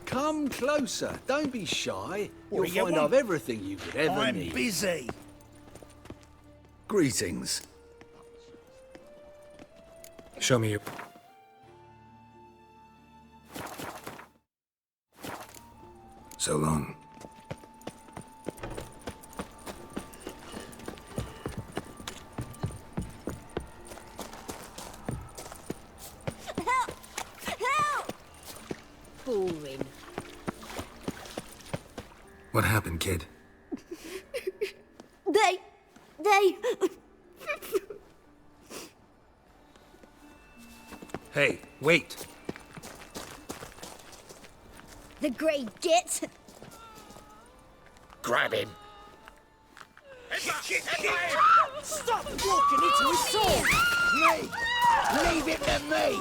Speaker 20: Come closer. Don't be shy.
Speaker 2: What
Speaker 20: You'll
Speaker 2: do you
Speaker 20: find
Speaker 2: want?
Speaker 20: I've everything you could ever
Speaker 2: I'm
Speaker 20: need.
Speaker 2: busy.
Speaker 20: Greetings.
Speaker 6: Show me your... So long.
Speaker 8: Boring.
Speaker 6: What happened, kid?
Speaker 7: They...
Speaker 6: Hey, wait.
Speaker 7: The great git.
Speaker 1: Grab him.
Speaker 2: Stop walking into his sword! Me! Leave it to me!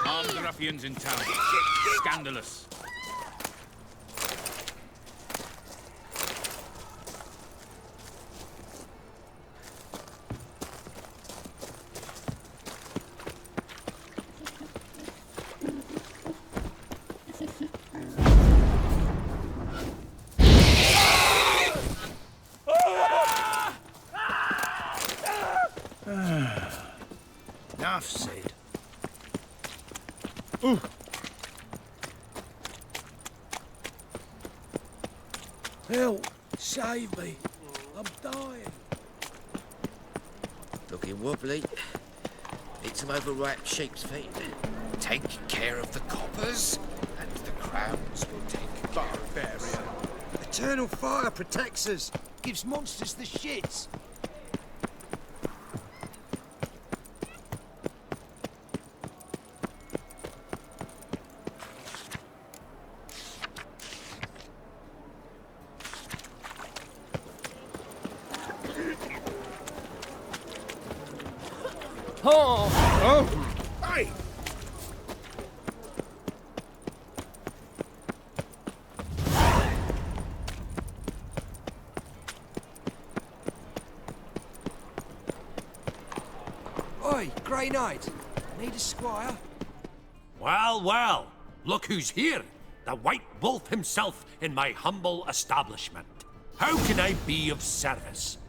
Speaker 9: Armed ruffians in town. Scandalous.
Speaker 2: Enough said. Help! Save me! I'm dying!
Speaker 1: Looking wobbly. Need some overripe sheep's feet. Take care of the coppers, and the crowns will take barbarian.
Speaker 11: Eternal fire protects us. Gives monsters the shits.
Speaker 2: Hey!
Speaker 11: Oi, Grey Knight. Need a squire?
Speaker 22: Well, well, look who's here. The White Wolf himself in my humble establishment. How can I be of service?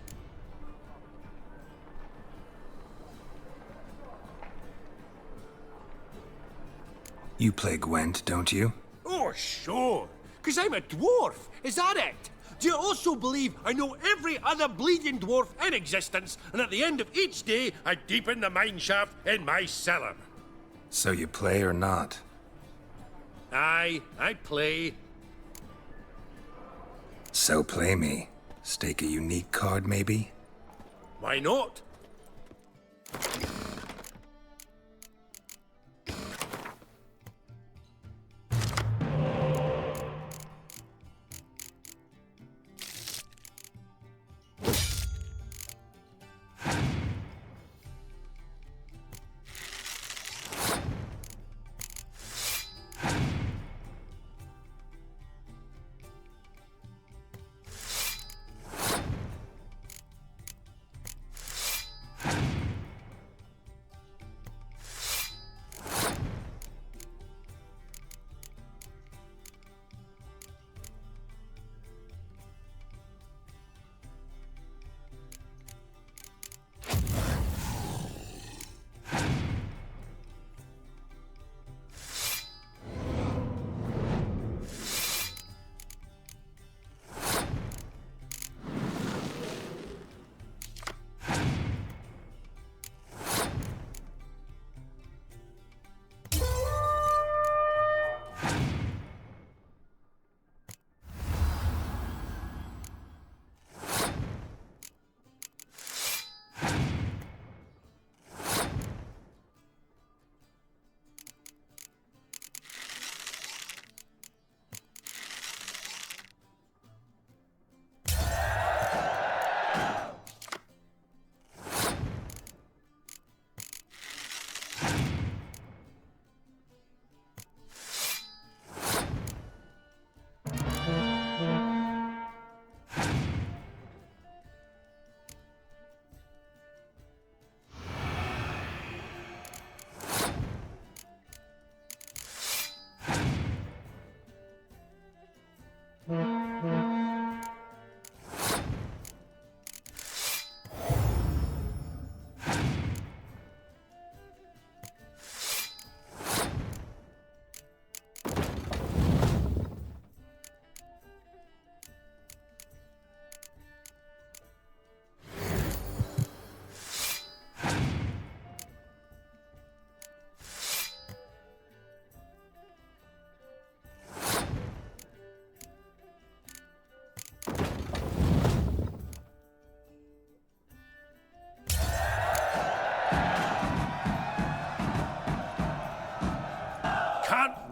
Speaker 6: You play Gwent, don't you?
Speaker 22: Oh, sure. 'Cause I'm a dwarf, is that it? Do you also believe I know every other bleeding dwarf in existence, and at the end of each day, I deepen the mine shaft in my cellar?
Speaker 6: So you play or not?
Speaker 22: Aye, I play.
Speaker 6: So play me. Stake a unique card, maybe?
Speaker 22: Why not?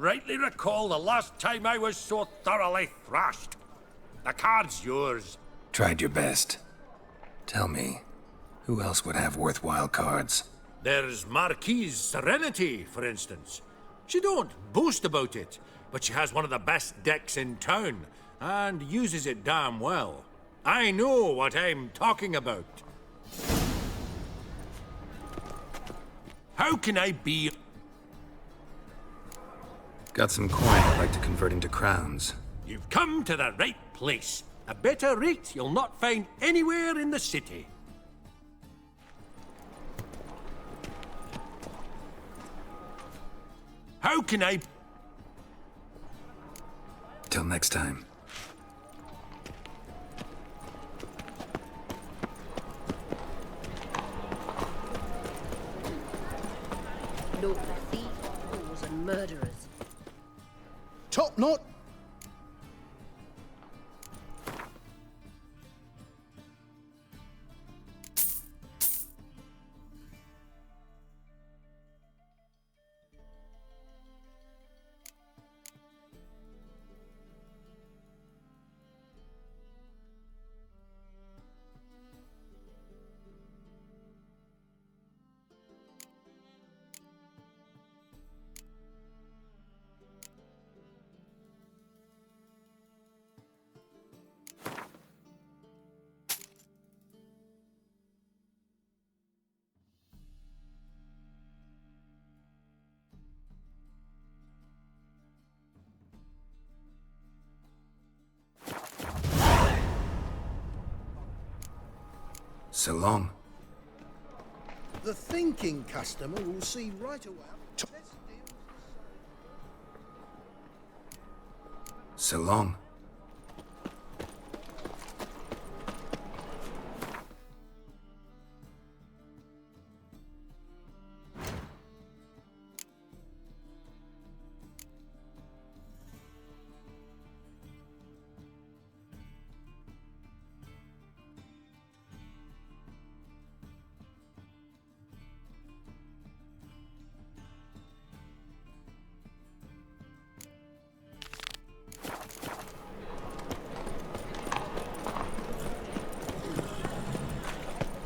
Speaker 22: rightly recall the last time I was so thoroughly thrashed. The card's yours.
Speaker 6: Tried your best. Tell me, who else would have worthwhile cards?
Speaker 22: There's Marquise Serenity, for instance. She don't boast about it, but she has one of the best decks in town, and uses it damn well. I know what I'm talking about. How can I be...
Speaker 6: Got some coin I'd like to convert into crowns.
Speaker 22: You've come to the right place. A better rate you'll not find anywhere in the city. How can I...
Speaker 6: Till next time.
Speaker 12: Look, the thief, fools and murderers.
Speaker 11: Top knot.
Speaker 6: So long.
Speaker 11: The thinking customer will see right away.
Speaker 6: So long.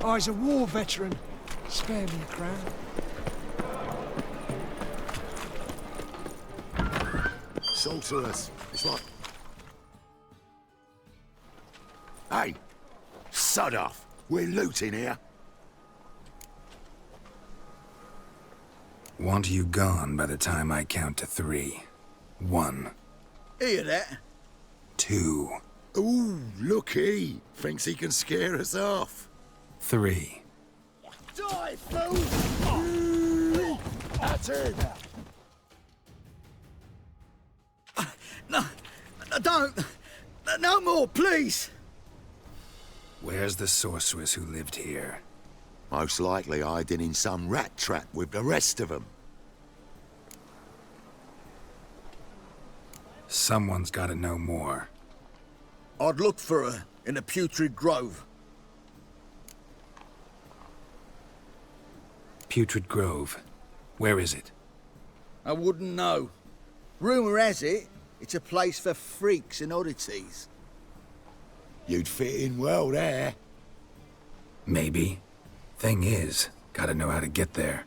Speaker 2: I's a war veteran. Spare me a crown.
Speaker 14: Sorceress. It's like... Hey! Sod off! We're looting here.
Speaker 6: Want you gone by the time I count to 3. 1.
Speaker 5: Hear that?
Speaker 6: 2.
Speaker 14: Ooh, look he! Thinks he can scare us off.
Speaker 6: 3.
Speaker 5: Die, fool!
Speaker 14: That's it.
Speaker 5: No, don't. No more, please.
Speaker 6: Where's the sorceress who lived here?
Speaker 14: Most likely hiding in some rat trap with the rest of them.
Speaker 6: Someone's got to know more.
Speaker 5: I'd look for her in the Putrid Grove.
Speaker 6: Putrid Grove. Where is it?
Speaker 5: I wouldn't know. Rumour has it, it's a place for freaks and oddities.
Speaker 14: You'd fit in well there.
Speaker 6: Maybe. Thing is, gotta know how to get there.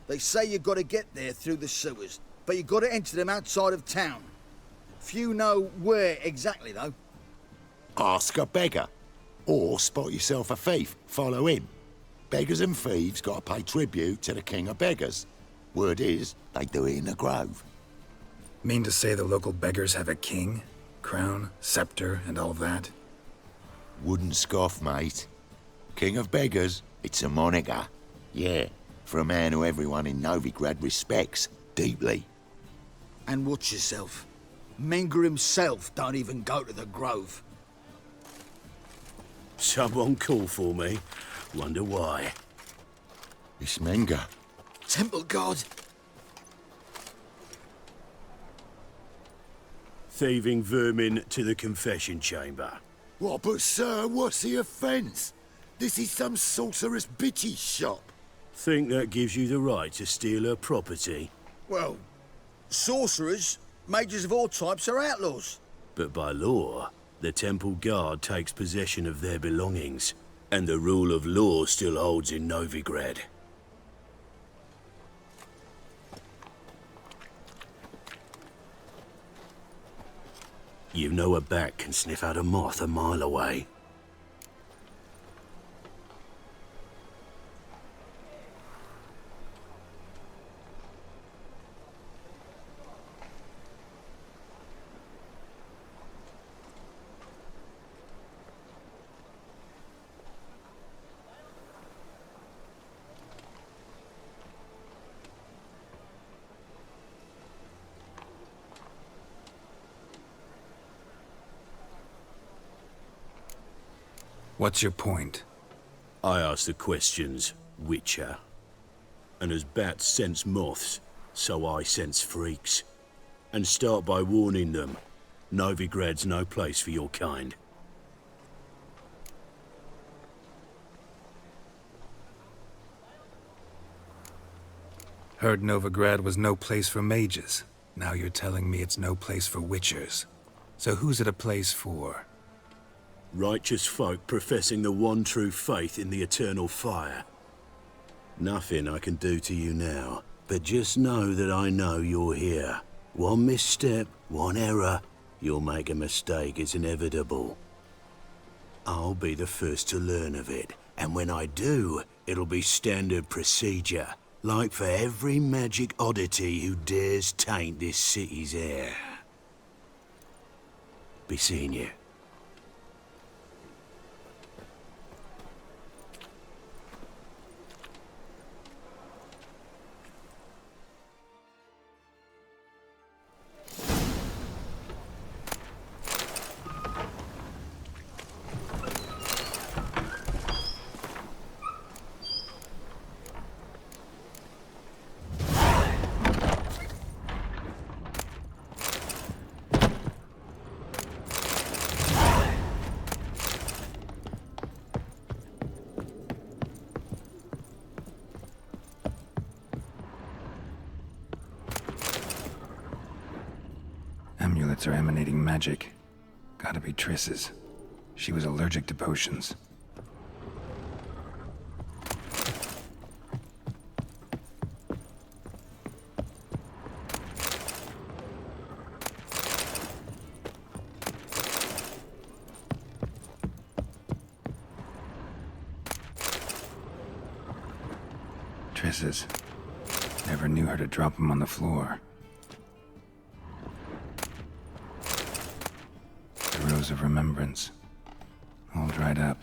Speaker 5: They say you gotta get there through the sewers, but you gotta enter them outside of town. Few know where exactly, though.
Speaker 14: Ask a beggar. Or spot yourself a thief, follow him. Beggars and thieves gotta pay tribute to the king of beggars. Word is, they do it in the grove.
Speaker 6: Mean to say the local beggars have a king? Crown, scepter, and all that?
Speaker 14: Wouldn't scoff, mate. King of beggars, it's a moniker. Yeah, for a man who everyone in Novigrad respects deeply.
Speaker 5: And watch yourself. Menger himself don't even go to the grove.
Speaker 18: Someone call for me. Wonder why.
Speaker 14: It's Menger.
Speaker 5: Temple God.
Speaker 18: Thieving vermin to the confession chamber.
Speaker 14: What, but sir, what's the offence? This is some sorceress bitch's shop.
Speaker 18: Think that gives you the right to steal her property?
Speaker 5: Well, Sorcerers, mages of all types are outlaws.
Speaker 18: But by law, the temple guard takes possession of their belongings, and the rule of law still holds in Novigrad. You know a bat can sniff out a moth a mile away.
Speaker 6: What's your point?
Speaker 18: I ask the questions, Witcher. And as bats sense moths, so I sense freaks. And start by warning them, Novigrad's no place for your kind.
Speaker 6: Heard Novigrad was no place for mages. Now you're telling me it's no place for witchers. So who's it a place for?
Speaker 18: Righteous folk professing the one true faith in the eternal fire. Nothing I can do to you now, but just know that I know you're here. One misstep, one error, you'll make a mistake, it's inevitable. I'll be the first to learn of it, and when I do, it'll be standard procedure, like for every magic oddity who dares taint this city's air. Be seeing you.
Speaker 6: Amulets are emanating magic. Gotta be Triss's. She was allergic to potions. Triss's. Never knew her to drop them on the floor. The Rose of Remembrance. All dried up.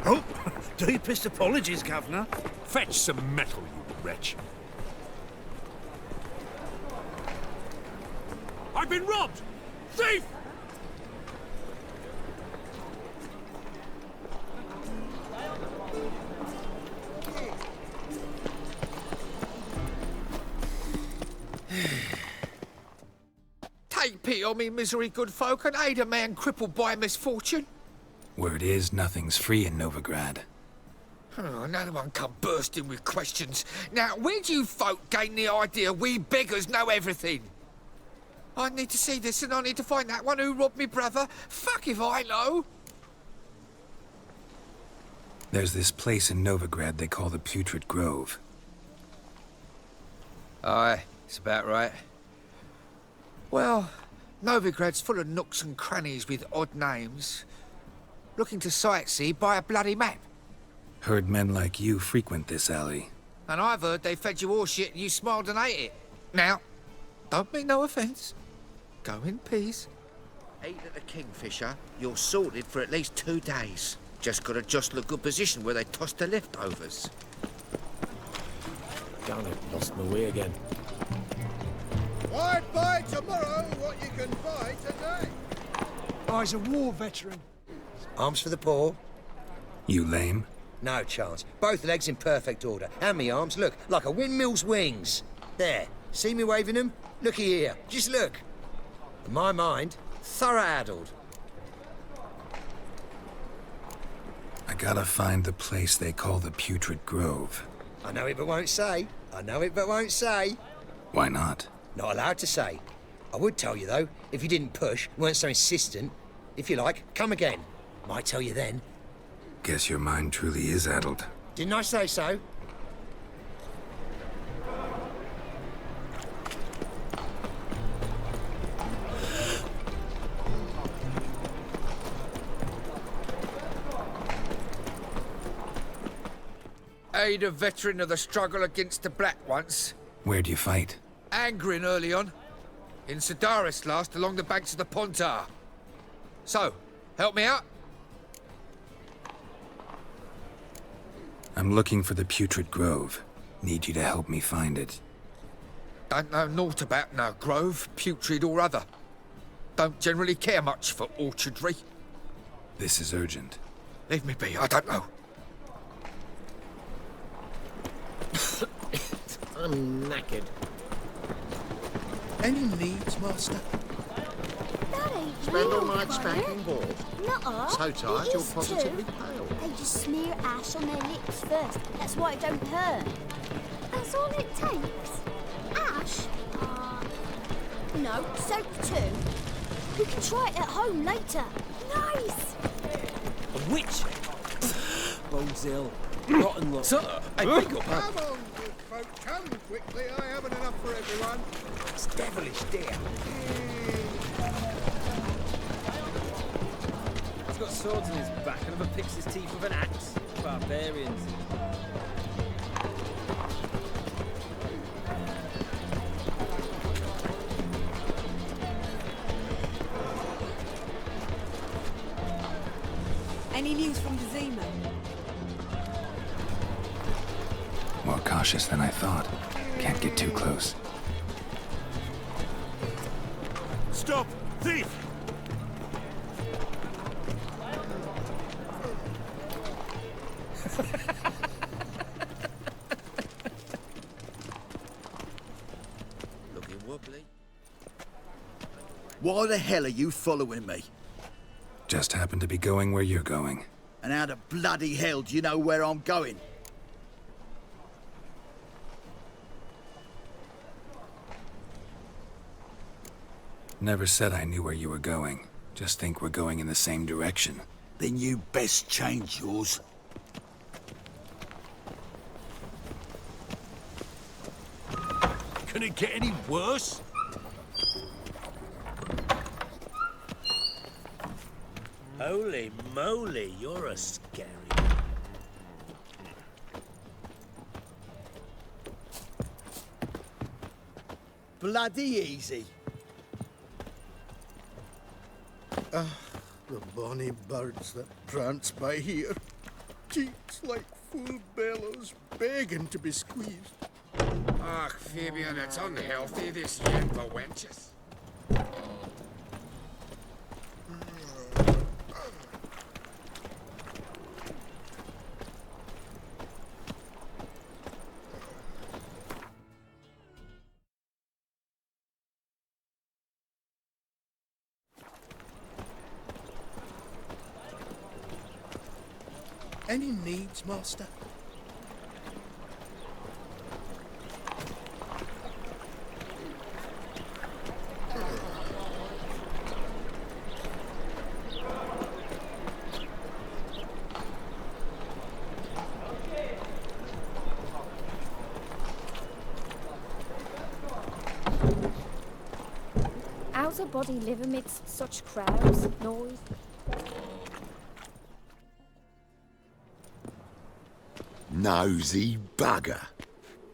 Speaker 22: Oh, deepest apologies, Governor. Fetch some metal, you wretch. I've been robbed! Thief!
Speaker 1: Take pity on me, misery, good folk, and aid a man crippled by misfortune.
Speaker 6: Word is, nothing's free in Novigrad.
Speaker 1: Oh, another one come bursting with questions. Now, where do you folk gain the idea we beggars know everything? I need to see this, and I need to find that one who robbed me brother. Fuck if I know.
Speaker 6: There's this place in Novigrad they call the Putrid Grove.
Speaker 1: Aye, it's about right. Well, Novigrad's full of nooks and crannies with odd names. Looking to sightsee, buy a bloody map.
Speaker 6: Heard men like you frequent this alley.
Speaker 1: And I've heard they fed you horseshit and you smiled and ate it. Now, don't mean no offence. Go in peace. Eat at the Kingfisher, you're sorted for at least 2 days. Just gotta jostle a good position where they toss the leftovers.
Speaker 10: Damn it, lost my way again.
Speaker 2: Why buy tomorrow what you can buy today? I's a war veteran.
Speaker 10: Arms for the poor?
Speaker 6: You lame?
Speaker 10: No chance. Both legs in perfect order. And me arms, look, like a windmill's wings. There. See me waving them? Looky here. Just look. In my mind, thorough-addled.
Speaker 6: I gotta find the place they call the Putrid Grove.
Speaker 10: I know it but won't say. I know it but won't say.
Speaker 6: Why not?
Speaker 10: Not allowed to say. I would tell you, though, if you didn't push, weren't so insistent. If you like, come again. Might tell you then.
Speaker 6: Guess your mind truly is addled.
Speaker 10: Didn't I say so?
Speaker 1: Aid a veteran of the struggle against the Black once.
Speaker 6: Where'd you fight?
Speaker 1: Angrin early on. In Sedaris last, along the banks of the Pontar. So, help me out?
Speaker 6: I'm looking for the Putrid Grove. Need you to help me find it.
Speaker 1: Don't know naught about no grove, putrid or other. Don't generally care much for orchardry.
Speaker 6: This is urgent.
Speaker 1: Leave me be, I don't know.
Speaker 2: I'm knackered. Any needs, Master?
Speaker 7: That ain't
Speaker 5: Spend all
Speaker 7: real,
Speaker 5: night
Speaker 7: Brother.
Speaker 5: spanking balls.
Speaker 7: Nuh-uh.
Speaker 5: So tired
Speaker 7: They
Speaker 5: you're
Speaker 7: used
Speaker 5: positively
Speaker 7: to.
Speaker 5: pale.
Speaker 7: They just smear ash on their lips first. That's why it don't hurt. That's all it takes. Ash? No, soap too. We can try it at home later. Nice!
Speaker 21: A witch? Bones ill. Rotten luck.
Speaker 1: I beg your
Speaker 5: Come on, good folk, come quickly. I haven't enough for everyone.
Speaker 10: It's devilish, dear.
Speaker 21: He's got swords in his back and never picks his teeth with an axe. Barbarians.
Speaker 16: Any news from the Zima?
Speaker 6: More cautious than I thought. Can't get too close.
Speaker 18: Stop! Thief!
Speaker 1: Looking wobbly.
Speaker 5: Why the hell are you following me?
Speaker 6: Just happen to be going where you're going.
Speaker 5: And how the bloody hell do you know where I'm going?
Speaker 6: Never said I knew where you were going. Just think we're going in the same direction.
Speaker 5: Then you best change yours.
Speaker 22: Can it get any worse?
Speaker 13: Holy moly, you're a scary.
Speaker 5: Bloody easy.
Speaker 11: The bonny birds that prance by here. Cheeks like full bellows, begging to be squeezed.
Speaker 1: Ach, Fabian, it's unhealthy, this yen for wenches.
Speaker 2: Any needs, Master?
Speaker 19: How's a body live amidst such crowds, noise?
Speaker 14: Nosy bugger.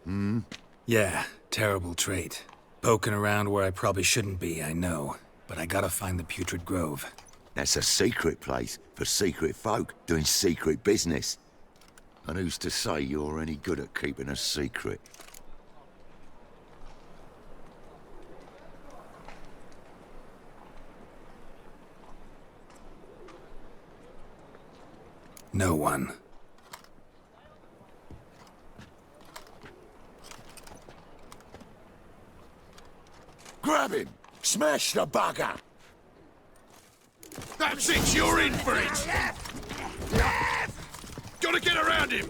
Speaker 14: Hmm?
Speaker 6: Yeah, terrible trait. Poking around where I probably shouldn't be, I know. But I gotta find the Putrid Grove.
Speaker 14: That's a secret place for secret folk doing secret business. And who's to say you're any good at keeping a secret?
Speaker 6: No one.
Speaker 14: Grab him! Smash the bugger!
Speaker 15: That's it, you're in for it! Gotta get around him!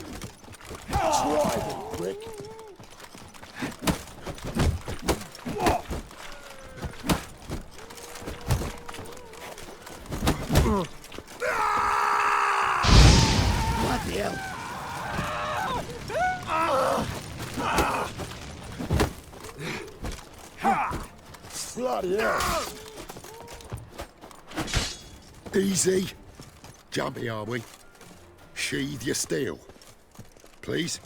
Speaker 14: Try them, prick!
Speaker 2: Bloody hell!
Speaker 14: Bloody hell! Easy. Jumpy, are we? Sheathe your steel. Please?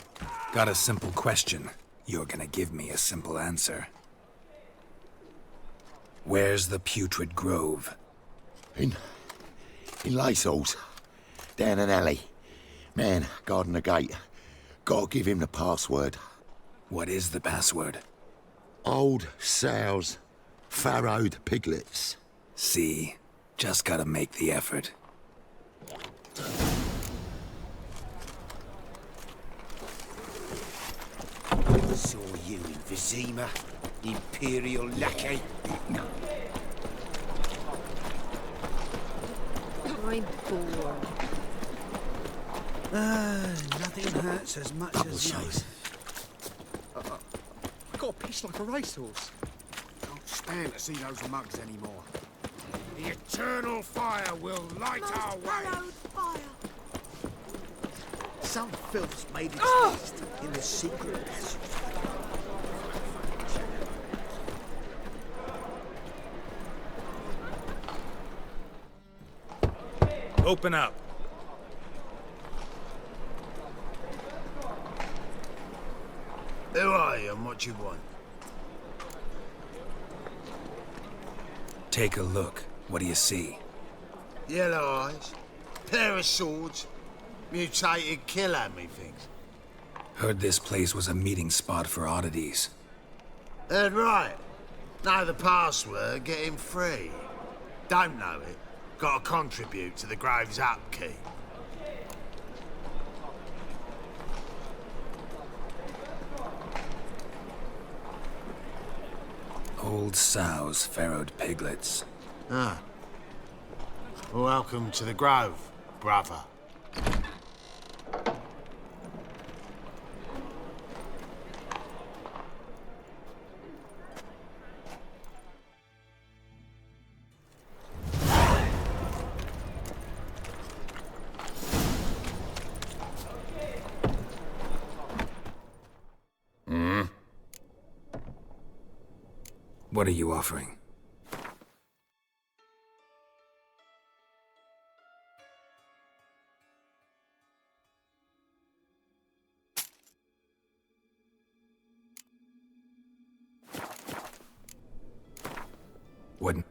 Speaker 6: Got a simple question. You're gonna give me a simple answer. Where's the putrid grove?
Speaker 14: In Lacehalls. Down an alley. Man, guarding the gate. Gotta give him the password.
Speaker 6: What is the password?
Speaker 14: Old sows. Farrowed piglets.
Speaker 6: See? Just gotta make the effort.
Speaker 2: Saw you in Vizima, Imperial lackey.
Speaker 16: I'm bored.
Speaker 21: Nothing hurts as much as nice.
Speaker 11: I got a piece like a racehorse. Can't stand to see those mugs anymore.
Speaker 15: The eternal fire will light our way.
Speaker 2: Some filth's made its nest in the secret passage.
Speaker 15: Open up.
Speaker 18: Who are you and what you want?
Speaker 6: Take a look. What do you see?
Speaker 18: Yellow eyes, pair of swords, mutated killer, methinks.
Speaker 6: Heard this place was a meeting spot for oddities.
Speaker 18: Heard right. Know the password, get him free. Don't know it, gotta contribute to the Grove's upkeep.
Speaker 6: Old sows, farrowed piglets.
Speaker 18: Ah. Welcome to the Grove, brother.
Speaker 6: What are you offering? Wouldn't.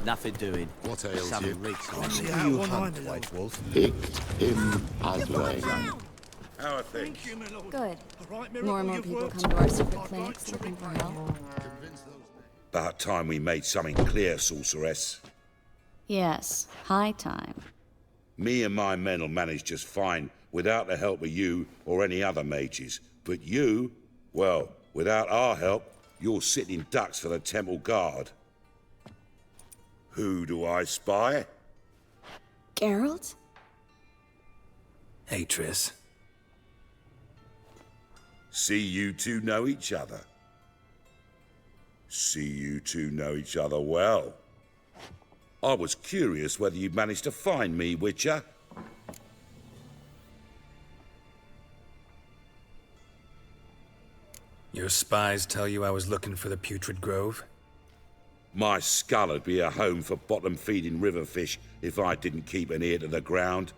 Speaker 4: Nothing doing.
Speaker 14: What ails
Speaker 4: Some
Speaker 14: you?
Speaker 4: reeks on
Speaker 14: What's
Speaker 4: me.
Speaker 14: that you hunt, White Wolf? Picked him as lame.
Speaker 15: How are things?
Speaker 19: Good. More and more people come to our secret clinics looking for help.
Speaker 17: About time we made something clear, sorceress.
Speaker 19: Yes, high time.
Speaker 17: Me and my men'll manage just fine without the help of you or any other mages. But you, well, without our help, you're sitting ducks for the temple guard. Who do I spy?
Speaker 19: Geralt?
Speaker 6: Hey, Triss.
Speaker 17: See you two know each other. See you two know each other well. I was curious whether you'd managed to find me, Witcher.
Speaker 6: Your spies tell you I was looking for the Putrid Grove?
Speaker 17: My skull'd be a home for bottom-feeding river fish if I didn't keep an ear to the ground.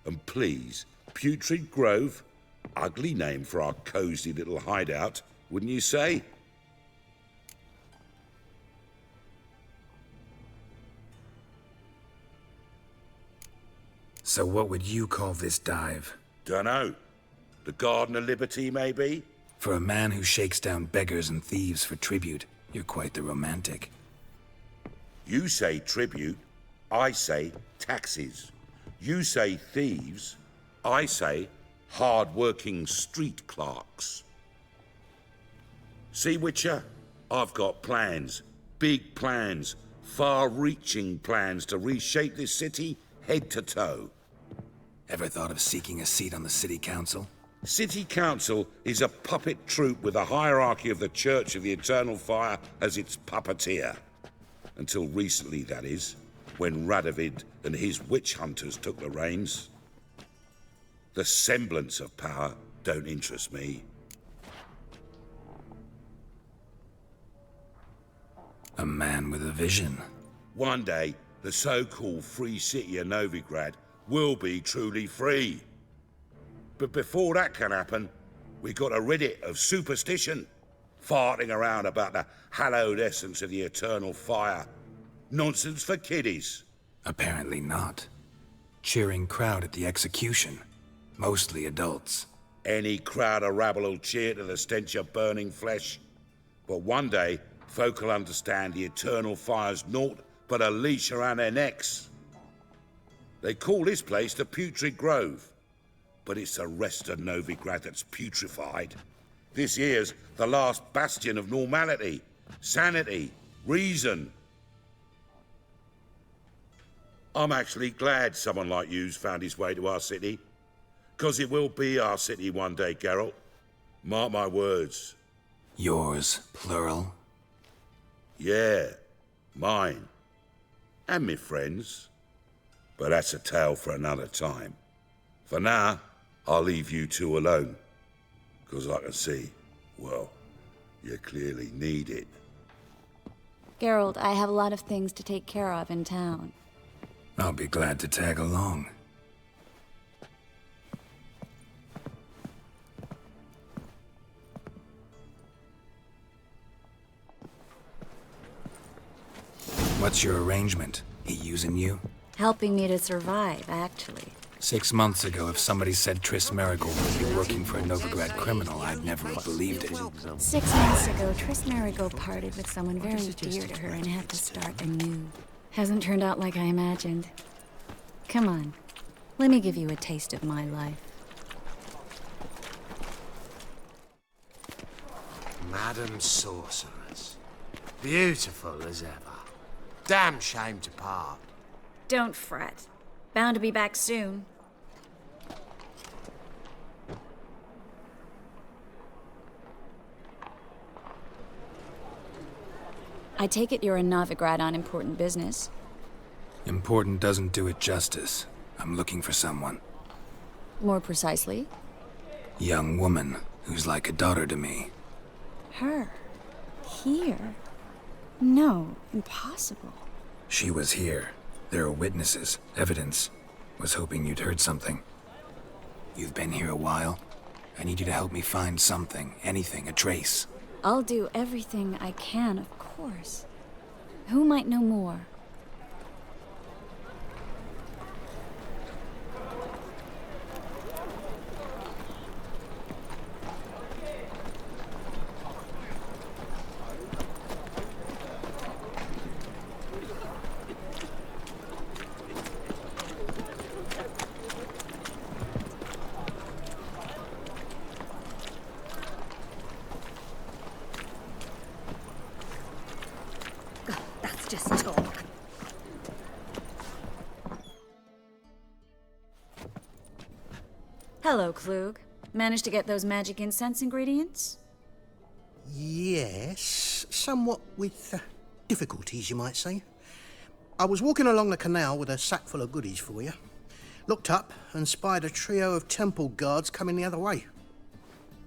Speaker 17: And please, Putrid Grove? Ugly name for our cosy little hideout, wouldn't you say?
Speaker 6: So what would you call this dive?
Speaker 17: Dunno. The Garden of Liberty, maybe?
Speaker 6: For a man who shakes down beggars and thieves for tribute, you're quite the romantic.
Speaker 17: You say tribute, I say taxes. You say thieves, I say hard-working street clerks. See, Witcher? I've got plans. Big plans. Far-reaching plans to reshape this city head to toe.
Speaker 6: Ever thought of seeking a seat on the city council?
Speaker 17: City Council is a puppet troupe with the hierarchy of the Church of the Eternal Fire as its puppeteer. Until recently, that is, when Radovid and his witch hunters took the reins. The semblance of power don't interest me.
Speaker 6: A man with a vision.
Speaker 17: One day, the so-called free city of Novigrad will be truly free. But before that can happen, we got to rid it of superstition, farting around about the hallowed essence of the eternal fire. Nonsense for kiddies.
Speaker 6: Apparently not. Cheering crowd at the execution. Mostly adults.
Speaker 17: Any crowd of rabble will cheer to the stench of burning flesh. But one day, folk will understand the eternal fire's naught but a leash around their necks. They call this place the Putrid Grove. But it's the rest of Novigrad that's putrefied. This here's the last bastion of normality, sanity, reason. I'm actually glad someone like you's found his way to our city. 'Cause it will be our city one day, Geralt. Mark my words.
Speaker 6: Yours, plural?
Speaker 17: Yeah, mine. And me friends. But that's a tale for another time. For now, I'll leave you two alone. 'Cause I can see, well, you clearly need it.
Speaker 19: Geralt, I have a lot of things to take care of in town.
Speaker 6: I'll be glad to tag along. What's your arrangement? He using you?
Speaker 19: Helping me to survive, actually.
Speaker 6: 6 months ago, if somebody said Triss Marigold would be working for a Novigrad criminal, I'd never have believed it.
Speaker 19: 6 months ago, Triss Marigold parted with someone very dear to her and had to start anew. Hasn't turned out like I imagined. Come on, let me give you a taste of my life.
Speaker 2: Madam Sorceress. Beautiful as ever. Damn shame to part.
Speaker 19: Don't fret. Bound to be back soon. I take it you're in Novigrad on important business.
Speaker 6: Important doesn't do it justice. I'm looking for someone.
Speaker 19: More precisely?
Speaker 6: Young woman who's like a daughter to me.
Speaker 19: Her? Here? No, impossible.
Speaker 6: She was here. There are witnesses, evidence. Was hoping you'd heard something. You've been here a while. I need you to help me find something, anything, a trace.
Speaker 19: I'll do everything I can, of course. Who might know more? Hello, Klug. Managed to get those magic incense ingredients?
Speaker 11: Yes, somewhat with difficulties, you might say. I was walking along the canal with a sack full of goodies for you. Looked up and spied a trio of temple guards coming the other way.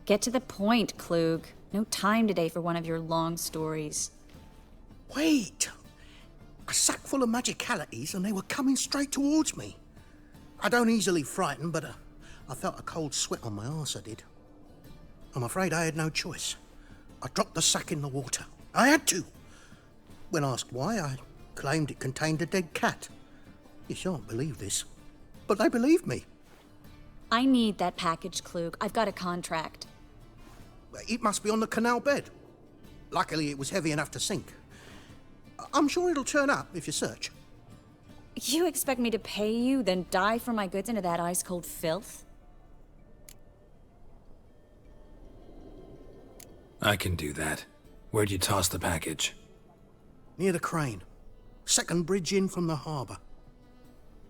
Speaker 19: Get to the point, Klug. No time today for one of your long stories.
Speaker 11: Wait! A sack full of magicalities and they were coming straight towards me. I don't easily frighten, but I felt a cold sweat on my arse, I did. I'm afraid I had no choice. I dropped the sack in the water. I had to. When asked why, I claimed it contained a dead cat. You shan't believe this, but they believed me.
Speaker 19: I need that package, Klug. I've got a contract.
Speaker 11: It must be on the canal bed. Luckily, it was heavy enough to sink. I'm sure it'll turn up if you search.
Speaker 19: You expect me to pay you, then dive for my goods into that ice-cold filth?
Speaker 6: I can do that. Where'd you toss the package?
Speaker 11: Near the crane. Second bridge in from the harbour.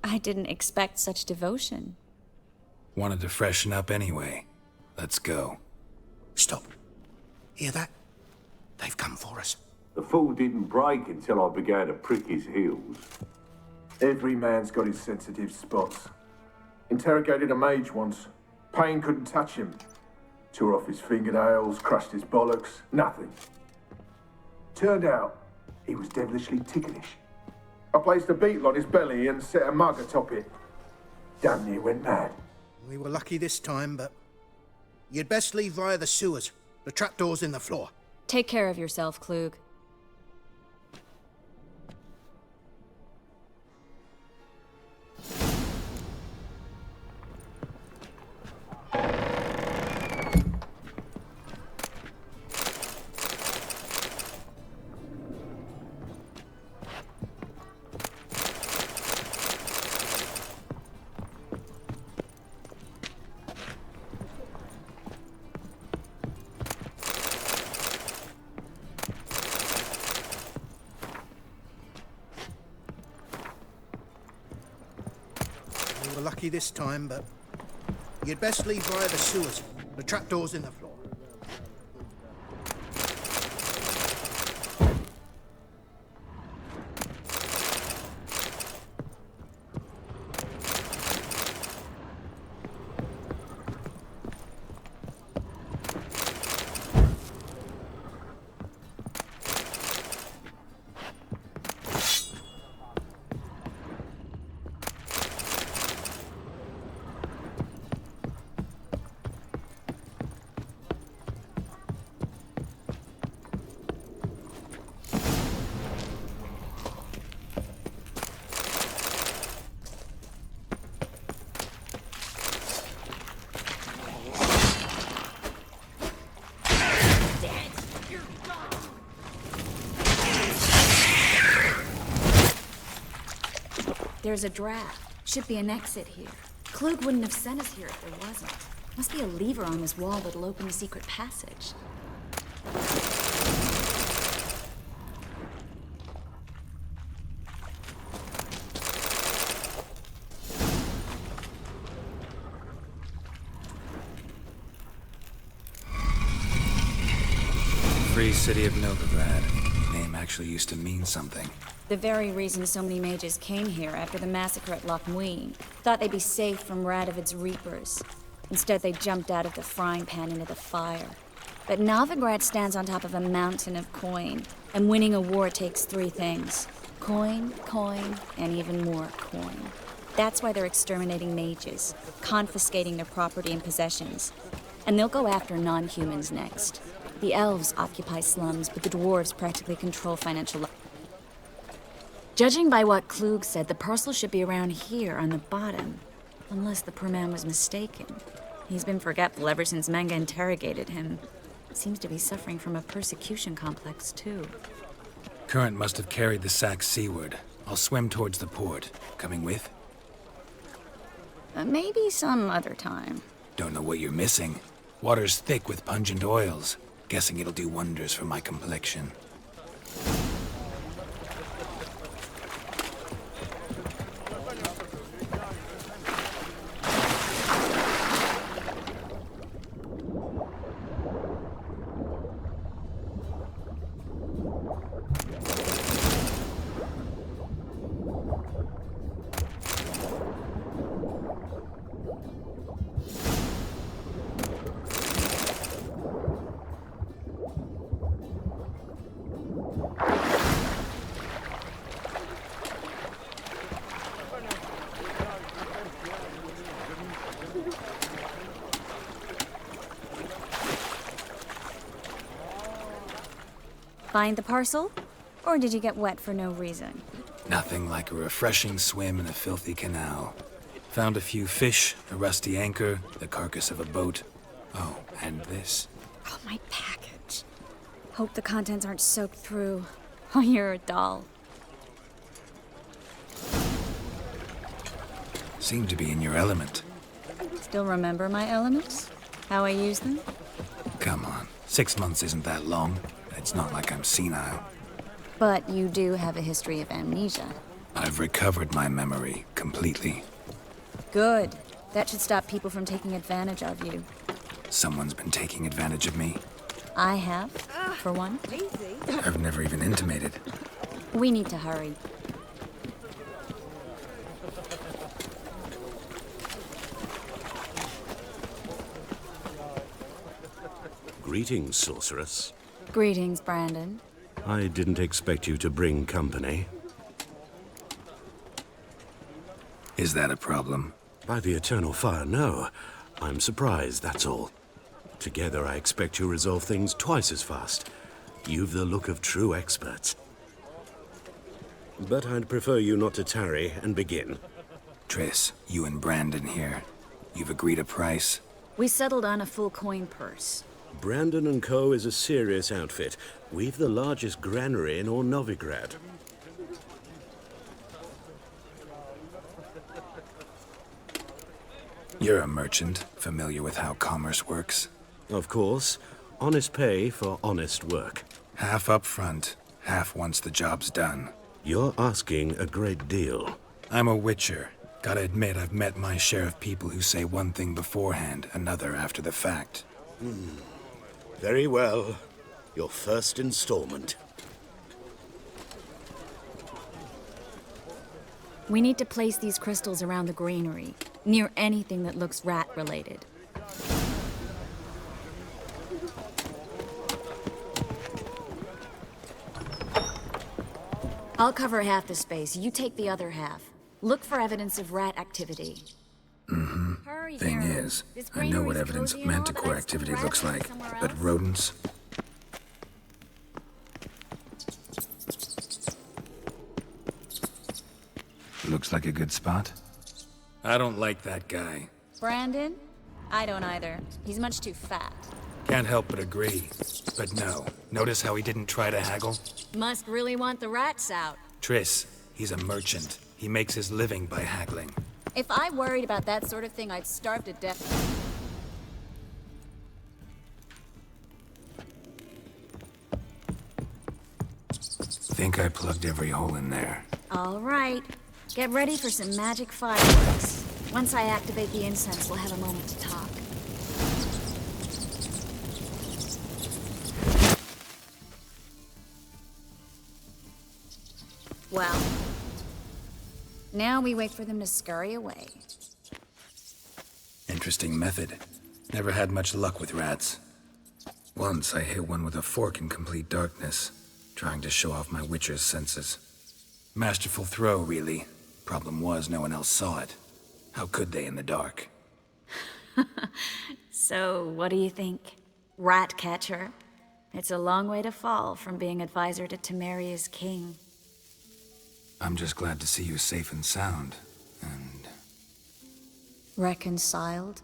Speaker 19: I didn't expect such devotion.
Speaker 6: Wanted to freshen up anyway. Let's go.
Speaker 11: Stop. Hear that? They've come for us.
Speaker 3: The fall didn't break until I began to prick his heels.
Speaker 4: Every man's got his sensitive spots. Interrogated a mage once. Pain couldn't touch him. Tore off his fingernails, crushed his bollocks, nothing. Turned out, he was devilishly ticklish. I placed a beetle on his belly and set a mug atop it. Damn near went mad.
Speaker 11: We were lucky this time, but you'd best leave via the sewers. The trapdoor's in the floor.
Speaker 19: Take care of yourself, Klug.
Speaker 11: We were lucky this time, but you'd best leave via the sewers. The trapdoor's in the floor.
Speaker 19: There's a draft. Should be an exit here. Klug wouldn't have sent us here if there wasn't. Must be a lever on this wall that'll open a secret passage.
Speaker 6: Free City of Novigrad. Name actually used to mean something.
Speaker 19: The very reason so many mages came here after the massacre at Loch Muin. Thought they'd be safe from Radovid's reapers. Instead, they jumped out of the frying pan into the fire. But Novigrad stands on top of a mountain of coin. And winning a war takes three things. Coin, coin, and even more coin. That's why they're exterminating mages, confiscating their property and possessions. And they'll go after non-humans next. The elves occupy slums, but the dwarves practically control financial life. Judging by what Klug said, the parcel should be around here on the bottom. Unless the poor man was mistaken. He's been forgetful ever since Manga interrogated him. Seems to be suffering from a persecution complex, too.
Speaker 6: Current must have carried the sack seaward. I'll swim towards the port. Coming with?
Speaker 19: Maybe some other time.
Speaker 6: Don't know what you're missing. Water's thick with pungent oils. Guessing it'll do wonders for my complexion.
Speaker 19: Find the parcel? Or did you get wet for no reason?
Speaker 6: Nothing like a refreshing swim in a filthy canal. Found a few fish, a rusty anchor, the carcass of a boat. Oh, and this.
Speaker 19: Oh, my package. Hope the contents aren't soaked through. Oh, you're a doll.
Speaker 6: Seem to be in your element.
Speaker 19: Still remember my elements? How I use them?
Speaker 6: Come on, 6 months isn't that long. It's not like I'm senile.
Speaker 19: But you do have a history of amnesia.
Speaker 6: I've recovered my memory completely.
Speaker 19: Good. That should stop people from taking advantage of you.
Speaker 6: Someone's been taking advantage of me.
Speaker 19: I have, for one.
Speaker 6: I've never even intimated.
Speaker 19: We need to hurry.
Speaker 8: Greetings, sorceress.
Speaker 19: Greetings, Brandon.
Speaker 8: I didn't expect you to bring company.
Speaker 6: Is that a problem?
Speaker 8: By the eternal fire, no. I'm surprised, that's all. Together, I expect you resolve things twice as fast. You've the look of true experts. But I'd prefer you not to tarry and begin.
Speaker 6: Triss, you and Brandon here. You've agreed a price?
Speaker 19: We settled on a full coin purse.
Speaker 8: Brandon & Co. is a serious outfit. We've the largest granary in all Novigrad.
Speaker 6: You're a merchant, familiar with how commerce works?
Speaker 8: Of course. Honest pay for honest work.
Speaker 6: Half up front, half once the job's done.
Speaker 8: You're asking a great deal.
Speaker 6: I'm a witcher. Gotta admit, I've met my share of people who say one thing beforehand, another after the fact.
Speaker 14: Very well. Your first installment.
Speaker 19: We need to place these crystals around the granary, near anything that looks rat-related. I'll cover half the space, you take the other half. Look for evidence of rat activity.
Speaker 6: Thing is, I know what evidence of manticore activity looks like, but rodents? Looks like a good spot. I don't like that guy.
Speaker 19: Brandon? I don't either. He's much too fat.
Speaker 6: Can't help but agree. But no, notice how he didn't try to haggle?
Speaker 19: Must really want the rats out.
Speaker 6: Triss, he's a merchant. He makes his living by haggling.
Speaker 19: If I worried about that sort of thing, I'd starve to death.
Speaker 6: Think I plugged every hole in there.
Speaker 19: All right. Get ready for some magic fireworks. Once I activate the incense, we'll have a moment to talk. Well, now we wait for them to scurry away.
Speaker 6: Interesting method. Never had much luck with rats. Once I hit one with a fork in complete darkness, trying to show off my witcher's senses. Masterful throw, really. Problem was, no one else saw it. How could they in the dark?
Speaker 19: So, what do you think? Rat catcher? It's a long way to fall from being advisor to Temeria's king.
Speaker 6: I'm just glad to see you safe and sound, and...
Speaker 19: Reconciled?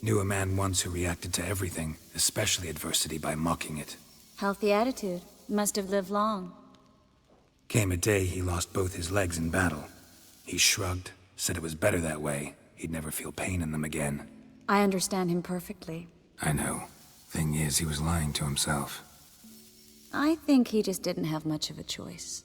Speaker 6: Knew a man once who reacted to everything, especially adversity, by mocking it.
Speaker 19: Healthy attitude. Must have lived long.
Speaker 6: Came a day he lost both his legs in battle. He shrugged, said it was better that way. He'd never feel pain in them again.
Speaker 19: I understand him perfectly.
Speaker 6: I know. Thing is, he was lying to himself.
Speaker 19: I think he just didn't have much of a choice.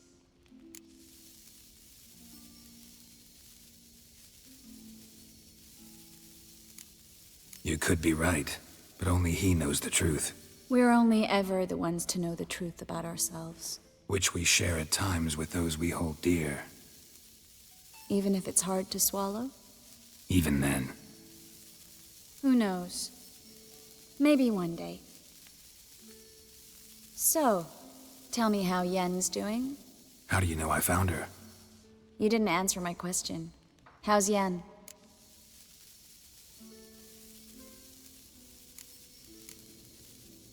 Speaker 6: You could be right, but only he knows the truth.
Speaker 19: We're only ever the ones to know the truth about ourselves.
Speaker 6: Which we share at times with those we hold dear.
Speaker 19: Even if it's hard to swallow?
Speaker 6: Even then.
Speaker 19: Who knows? Maybe one day. So, tell me how Yen's doing?
Speaker 6: How do you know I found her?
Speaker 19: You didn't answer my question. How's Yen?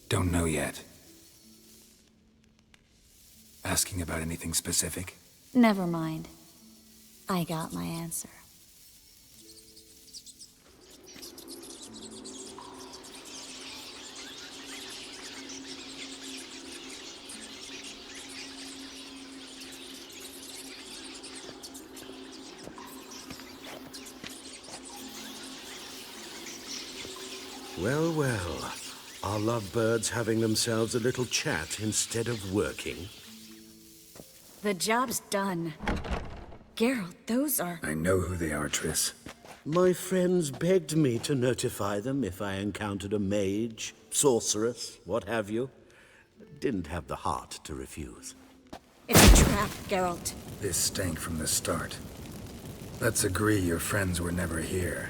Speaker 6: Don't know yet. Asking about anything specific?
Speaker 19: Never mind. I got my answer.
Speaker 8: Well, well. Are lovebirds having themselves a little chat instead of working?
Speaker 19: The job's done. Geralt, those are...
Speaker 6: I know who they are, Triss.
Speaker 8: My friends begged me to notify them if I encountered a mage, sorceress, what have you. Didn't have the heart to refuse.
Speaker 19: It's a trap, Geralt.
Speaker 6: This stank from the start. Let's agree your friends were never here.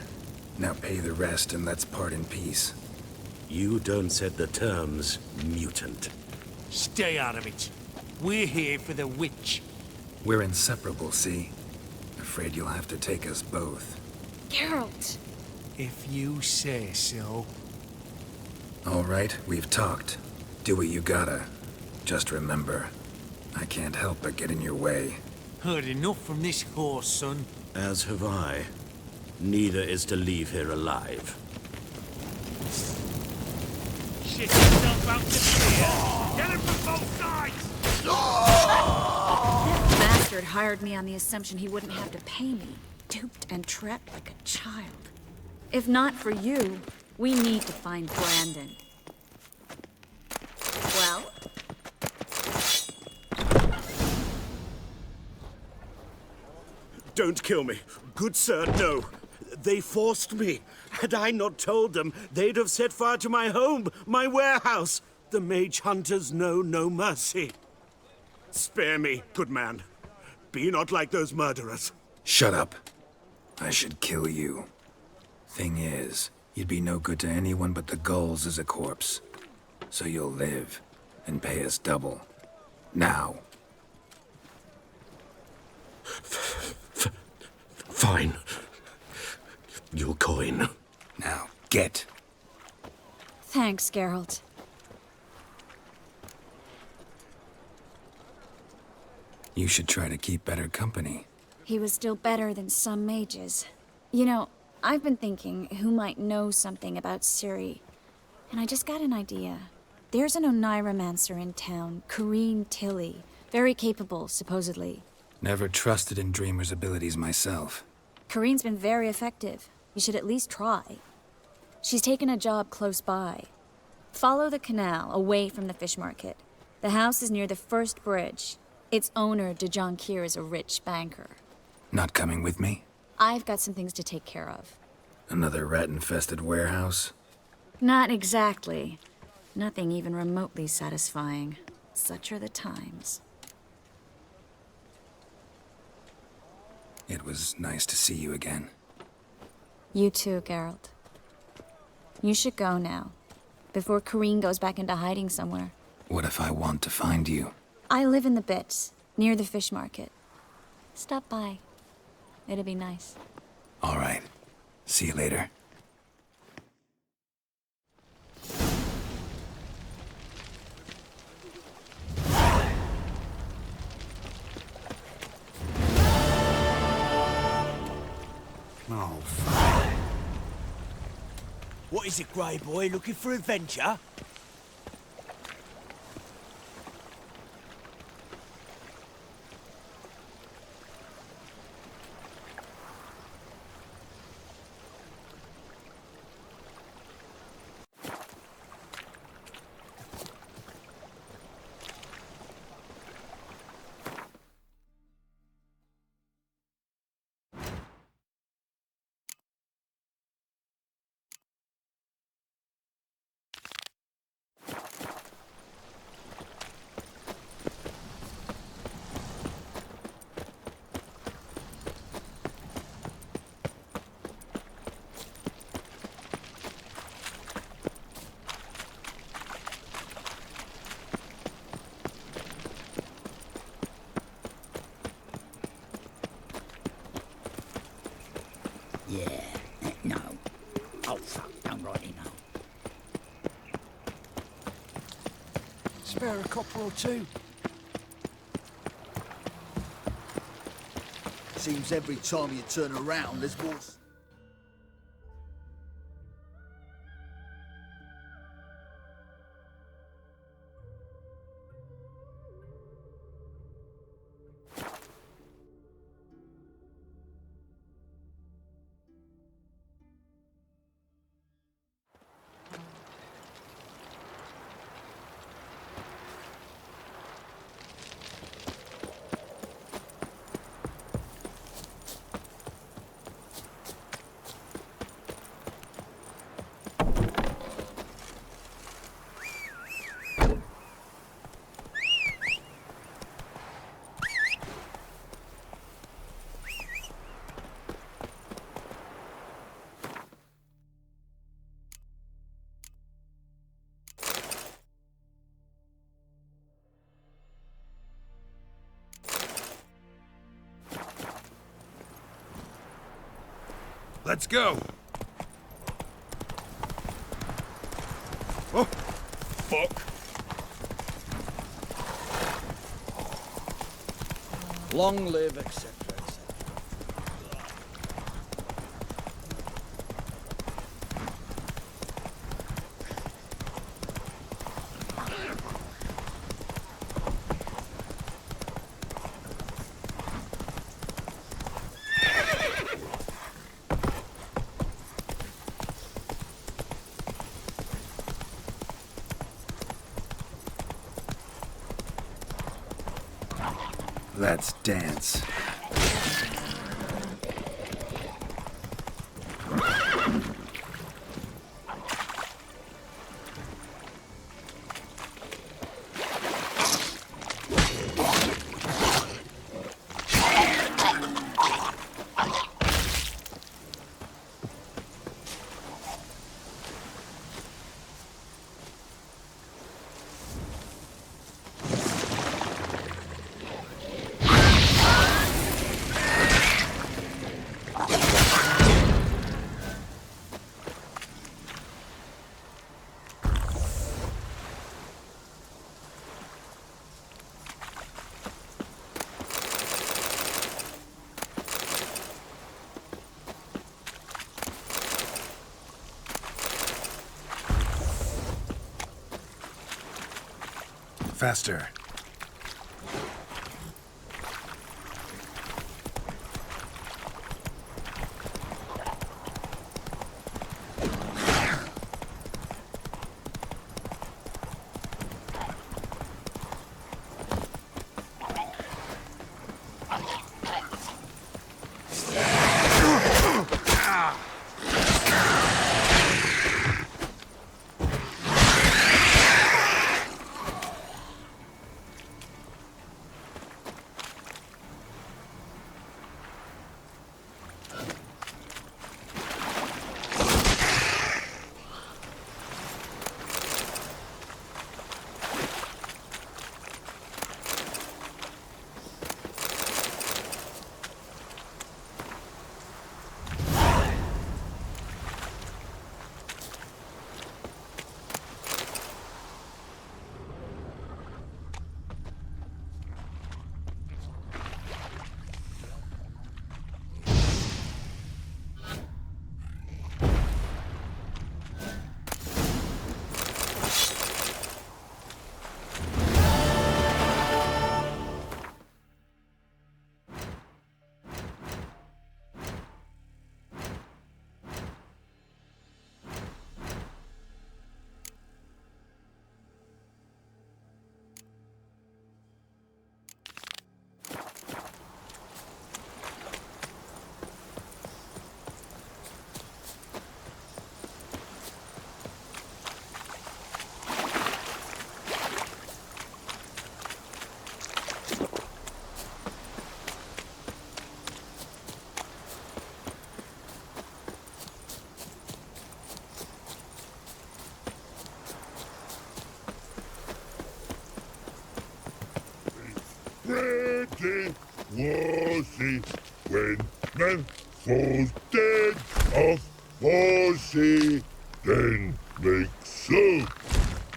Speaker 6: Now pay the rest and let's part in peace.
Speaker 8: You don't set the terms, mutant.
Speaker 22: Stay out of it. We're here for the witch.
Speaker 6: We're inseparable, see? Afraid you'll have to take us both.
Speaker 19: Geralt!
Speaker 22: If you say so.
Speaker 6: All right, we've talked. Do what you gotta. Just remember, I can't help but get in your way.
Speaker 22: Heard enough from this horse, son.
Speaker 8: As have I. Neither is to leave here alive.
Speaker 22: Shit yourself out to clear. Get him from both sides!
Speaker 19: That bastard hired me on the assumption he wouldn't have to pay me. Duped and trapped like a child. If not for you, we need to find Brandon. Well?
Speaker 18: Don't kill me. Good sir, no. They forced me. Had I not told them, they'd have set fire to my home, my warehouse. The mage hunters know no mercy. Spare me, good man. Be not like those murderers.
Speaker 6: Shut up. I should kill you. Thing is, you'd be no good to anyone but the gulls as a corpse. So you'll live, and pay us double. Now.
Speaker 8: Fine. Your coin.
Speaker 6: Now, get.
Speaker 19: Thanks, Geralt.
Speaker 6: You should try to keep better company.
Speaker 19: He was still better than some mages. You know, I've been thinking who might know something about Ciri. And I just got an idea. There's an Oneiromancer in town, Corrine Tilly. Very capable, supposedly.
Speaker 6: Never trusted in Dreamer's abilities myself.
Speaker 19: Corrine's been very effective. You should at least try. She's taken a job close by. Follow the canal, away from the fish market. The house is near the first bridge. Its owner, DeJohn Kier, is a rich banker.
Speaker 6: Not coming with me?
Speaker 19: I've got some things to take care of.
Speaker 6: Another rat-infested warehouse?
Speaker 19: Not exactly. Nothing even remotely satisfying. Such are the times.
Speaker 6: It was nice to see you again.
Speaker 19: You too, Geralt. You should go now, before Corrine goes back into hiding somewhere.
Speaker 6: What if I want to find you?
Speaker 19: I live in the Bits, near the fish market. Stop by. It'll be nice.
Speaker 6: All right. See you later.
Speaker 18: Oh, fuck. What is it, Grey Boy? Looking for adventure?
Speaker 5: spare a copper or two? Seems every time you turn around, there's more...
Speaker 15: Let's go. Oh, fuck.
Speaker 5: Long live, etc.
Speaker 6: Let's dance. Faster.
Speaker 9: Ready was it when man falls dead off horsey, then make so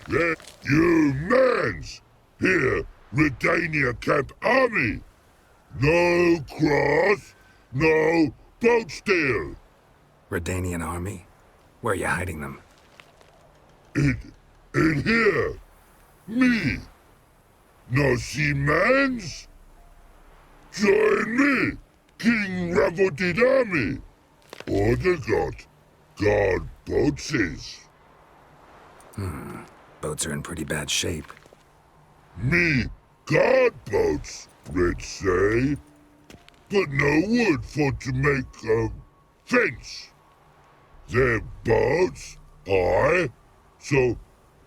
Speaker 9: let you mans Here, Redania Camp Army. No cross, no boat steal.
Speaker 6: Redanian army? Where are you hiding them?
Speaker 9: In here. Me. No see mans? Join me, King Ravodid Army. Order got guard boatses.
Speaker 6: Boats are in pretty bad shape.
Speaker 9: Me guard boats, Red say. But no wood for to make a fence. Their boats, so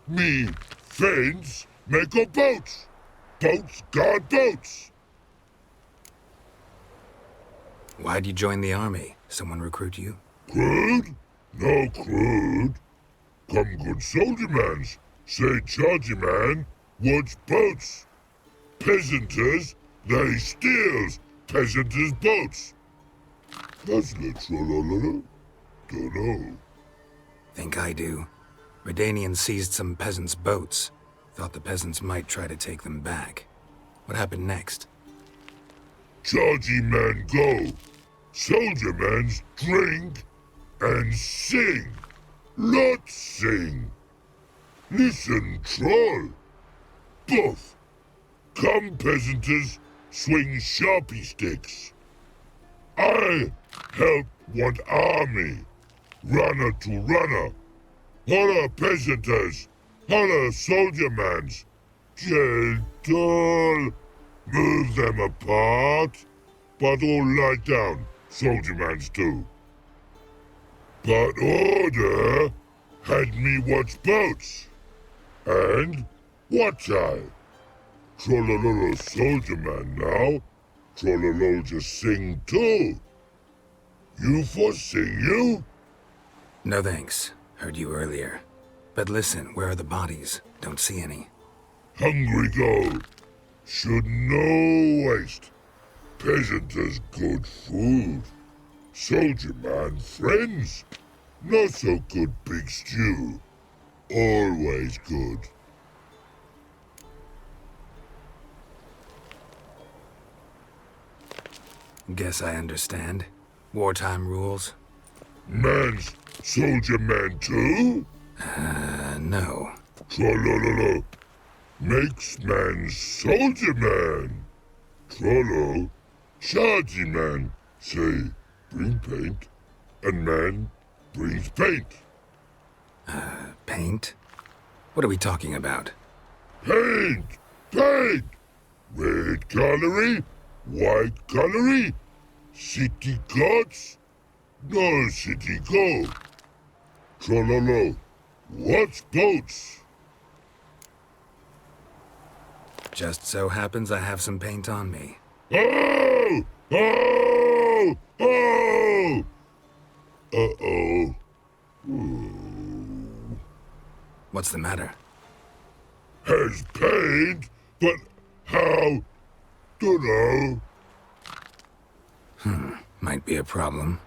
Speaker 9: me fence make a boats. Boats guard boats.
Speaker 6: Why'd you join the army? Someone recruit you?
Speaker 9: Crude? No crude. Come good soldier mans. Say chargy man, what's boats? Peasanters, they steals peasanters' boats. That's literal. Dunno.
Speaker 6: Think I do. Redanians seized some peasants' boats. Thought the peasants might try to take them back. What happened next?
Speaker 9: Chargy man go. Soldier mans drink and sing. Lot sing. Listen, troll. Buff. Come, peasanters, swing sharpie sticks. I help one army. Runner to runner. Holla, peasanters. Holla, soldier mans. Gentle. Move them apart. But all lie down, soldier mans too. But order had me watch boats. And watch I. Trollololo soldier man now. Trollolo just sing too. You for sing you?
Speaker 6: No thanks. Heard you earlier. But listen, where are the bodies? Don't see any.
Speaker 9: Hungry go. Should no waste. Peasanters good food. Soldier man friends. Not so good big stew. Always good.
Speaker 6: Guess I understand. Wartime rules?
Speaker 9: Man's soldier man too?
Speaker 6: No.
Speaker 9: Trollololo. Makes man soldier man. Trollo. Chargy man. Say, bring paint. And man brings paint.
Speaker 6: Paint? What are we talking about?
Speaker 9: Paint! Paint! Red colory, white colory, city gods, no city go. Trollolo, what's boats?
Speaker 6: Just so happens I have some paint on me.
Speaker 9: Oh! Oh! Oh! Uh-oh.
Speaker 6: What's the matter?
Speaker 9: Has paint, but how? Dunno.
Speaker 6: Might be a problem.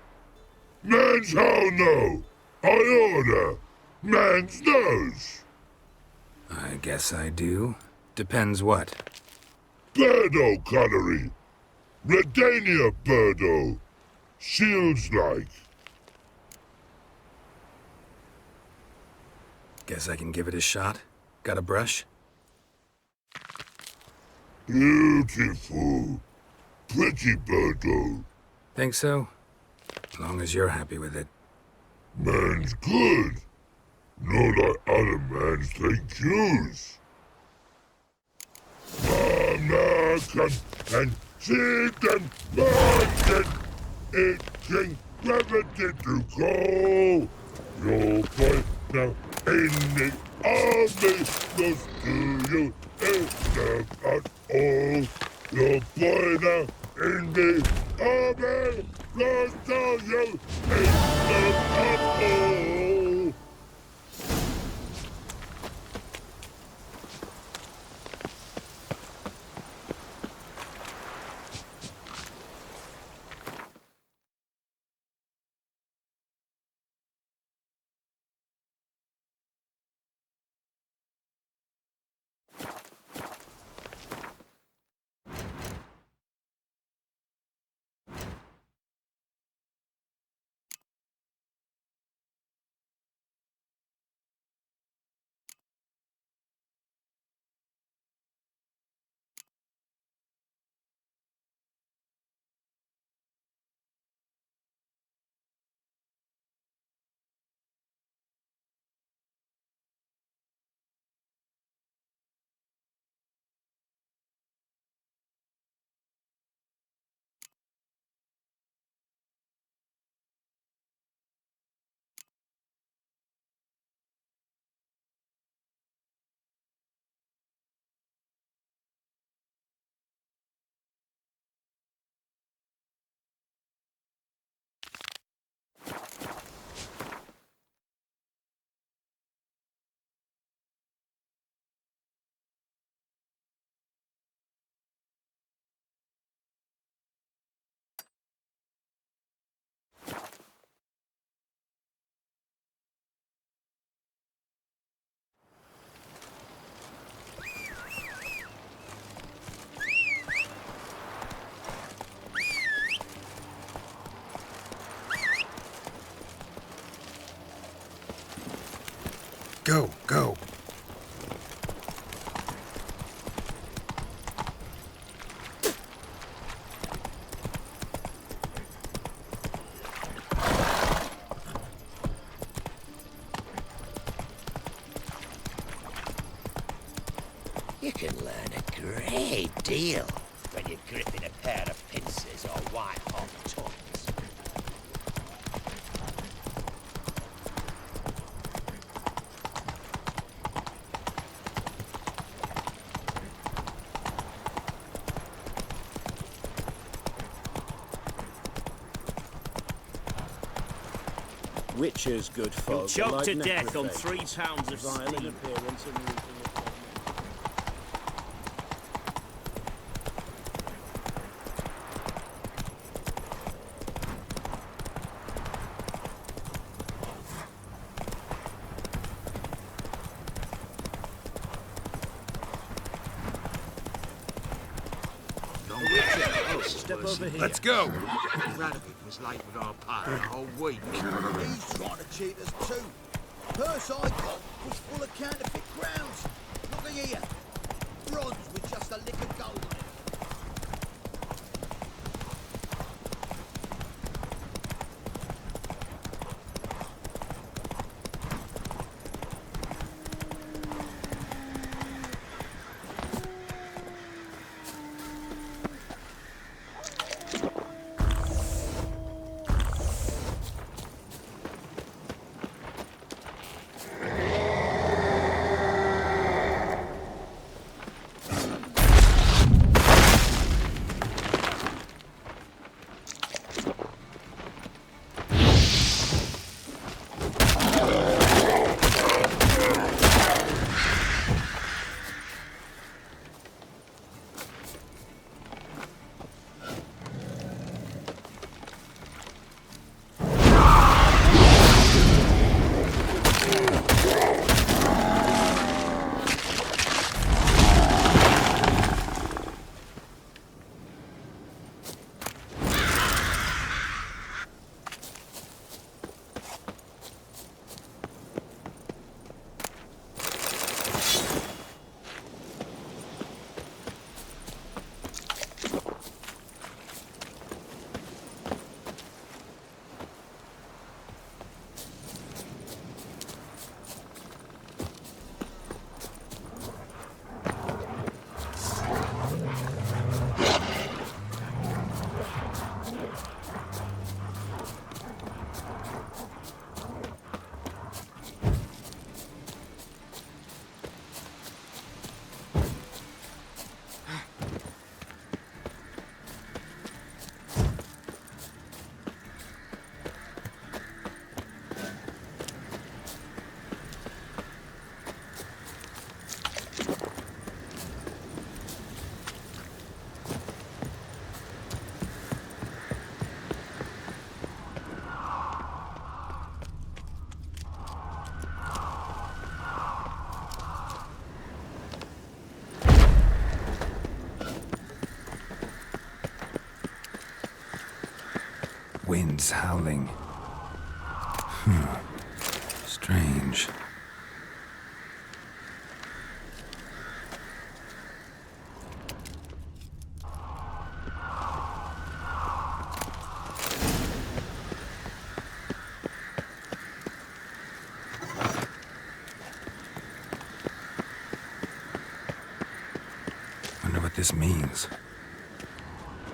Speaker 9: Man's how no. I order. Man's nose.
Speaker 6: I guess I do. Depends what.
Speaker 9: Birdo colory. Redania birdo. Shields like.
Speaker 6: Guess I can give it a shot. Got a brush?
Speaker 9: Beautiful. Pretty birdo.
Speaker 6: Think so? As long as you're happy with it.
Speaker 9: Man's good. Not like other mans take use. American and sit and market. It can gravity to go. Your boy now in the army goes to you in the at all. Your boy now in the army goes to you in the at all.
Speaker 6: Go, go.
Speaker 10: You can learn a great deal when you're gripping a pair of pincers or white-hot tongs.
Speaker 13: Witcher's good folk.
Speaker 21: Choked to death on 3 pounds of steam.
Speaker 13: appearance and step over here.
Speaker 6: Let's go.
Speaker 2: Radovich was late with our party a whole week.
Speaker 5: He's trying to cheat us too. Purse I got was full of counterfeit crowns. Look here. Bronze with just a lick of gold on it.
Speaker 6: Winds howling. Strange. Wonder what this means.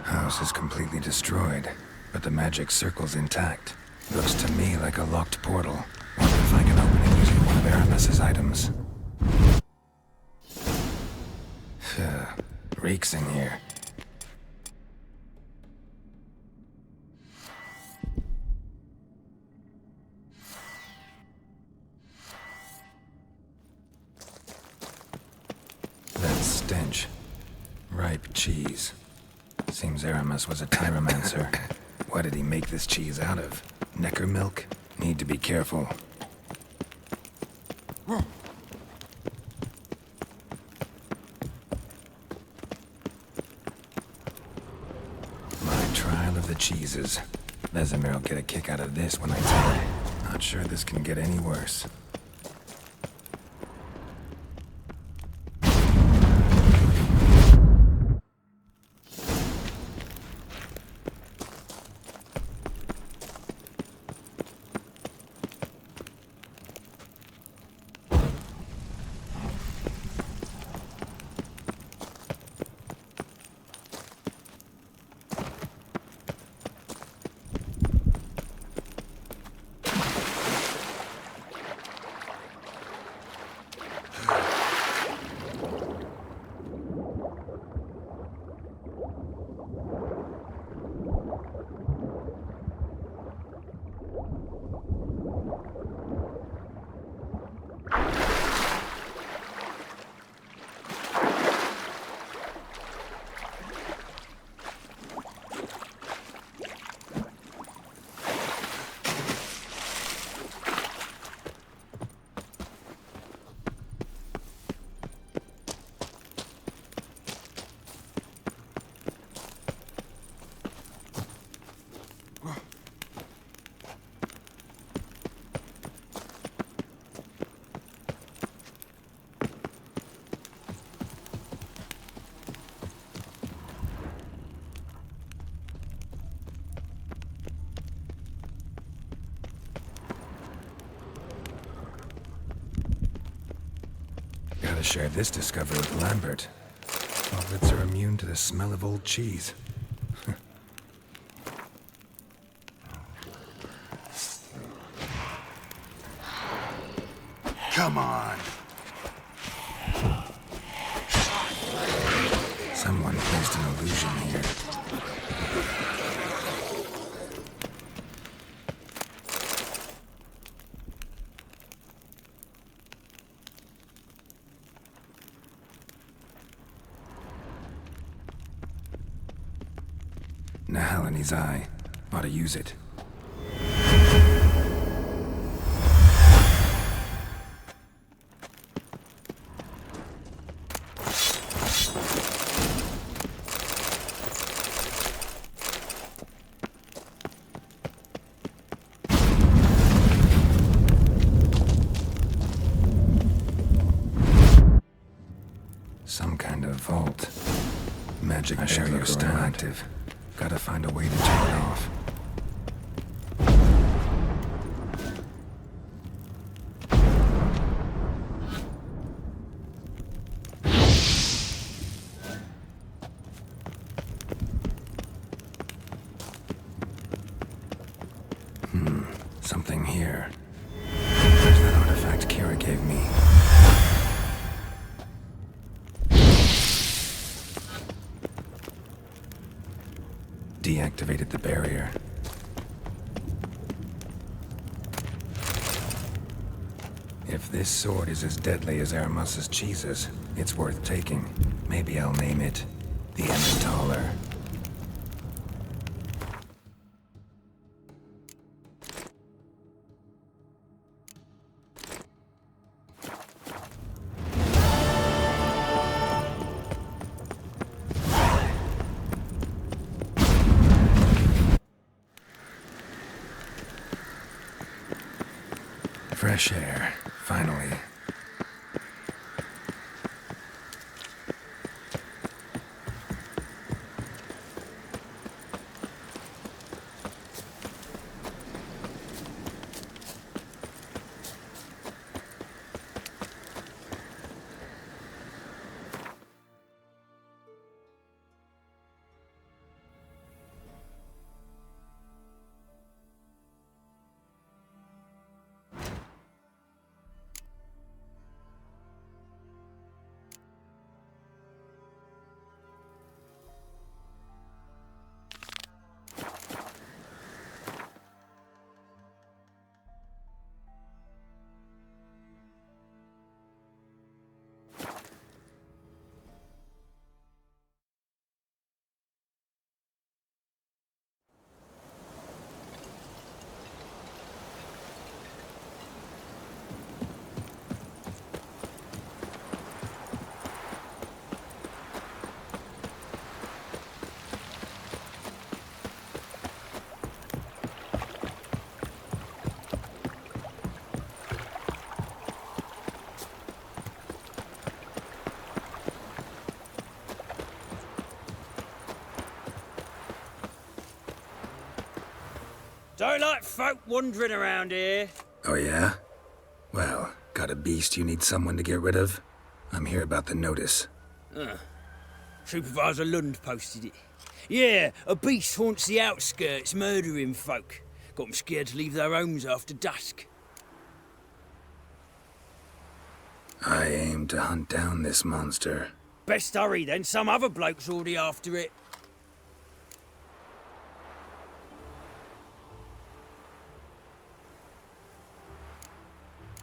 Speaker 6: House is completely destroyed, but the magic circle's intact. Looks to me like a locked portal. Wonder if I can open it using one of Aramis's items. Reeks in here. That stench. Ripe cheese. Seems Aramis was a tyromancer. What did he make this cheese out of? Necker milk? Need to be careful. My trial of the cheeses. Vesemir will get a kick out of this when I tell him. Not sure this can get any worse. Gotta share this discovery with Lambert. Hobbits are immune to the smell of old cheese.
Speaker 14: Come on.
Speaker 6: Someone placed an illusion here. Nahalani's eye. Ought to use it. Some kind of vault. Magic barrier still active. Gotta find a way to turn it off. Something here. Where's that artifact Kira gave me? Deactivated the barrier. If this sword is as deadly as Aramus's cheeses, it's worth taking. Maybe I'll name it the Emmentaler. Fresh air, finally.
Speaker 21: Don't like folk wandering around here.
Speaker 6: Oh yeah? Well, got a beast you need someone to get rid of? I'm here about the notice.
Speaker 21: Supervisor Lund posted it. Yeah, a beast haunts the outskirts, murdering folk. Got them scared to leave their homes after dusk.
Speaker 6: I aim to hunt down this monster.
Speaker 21: Best hurry then, some other bloke's already after it.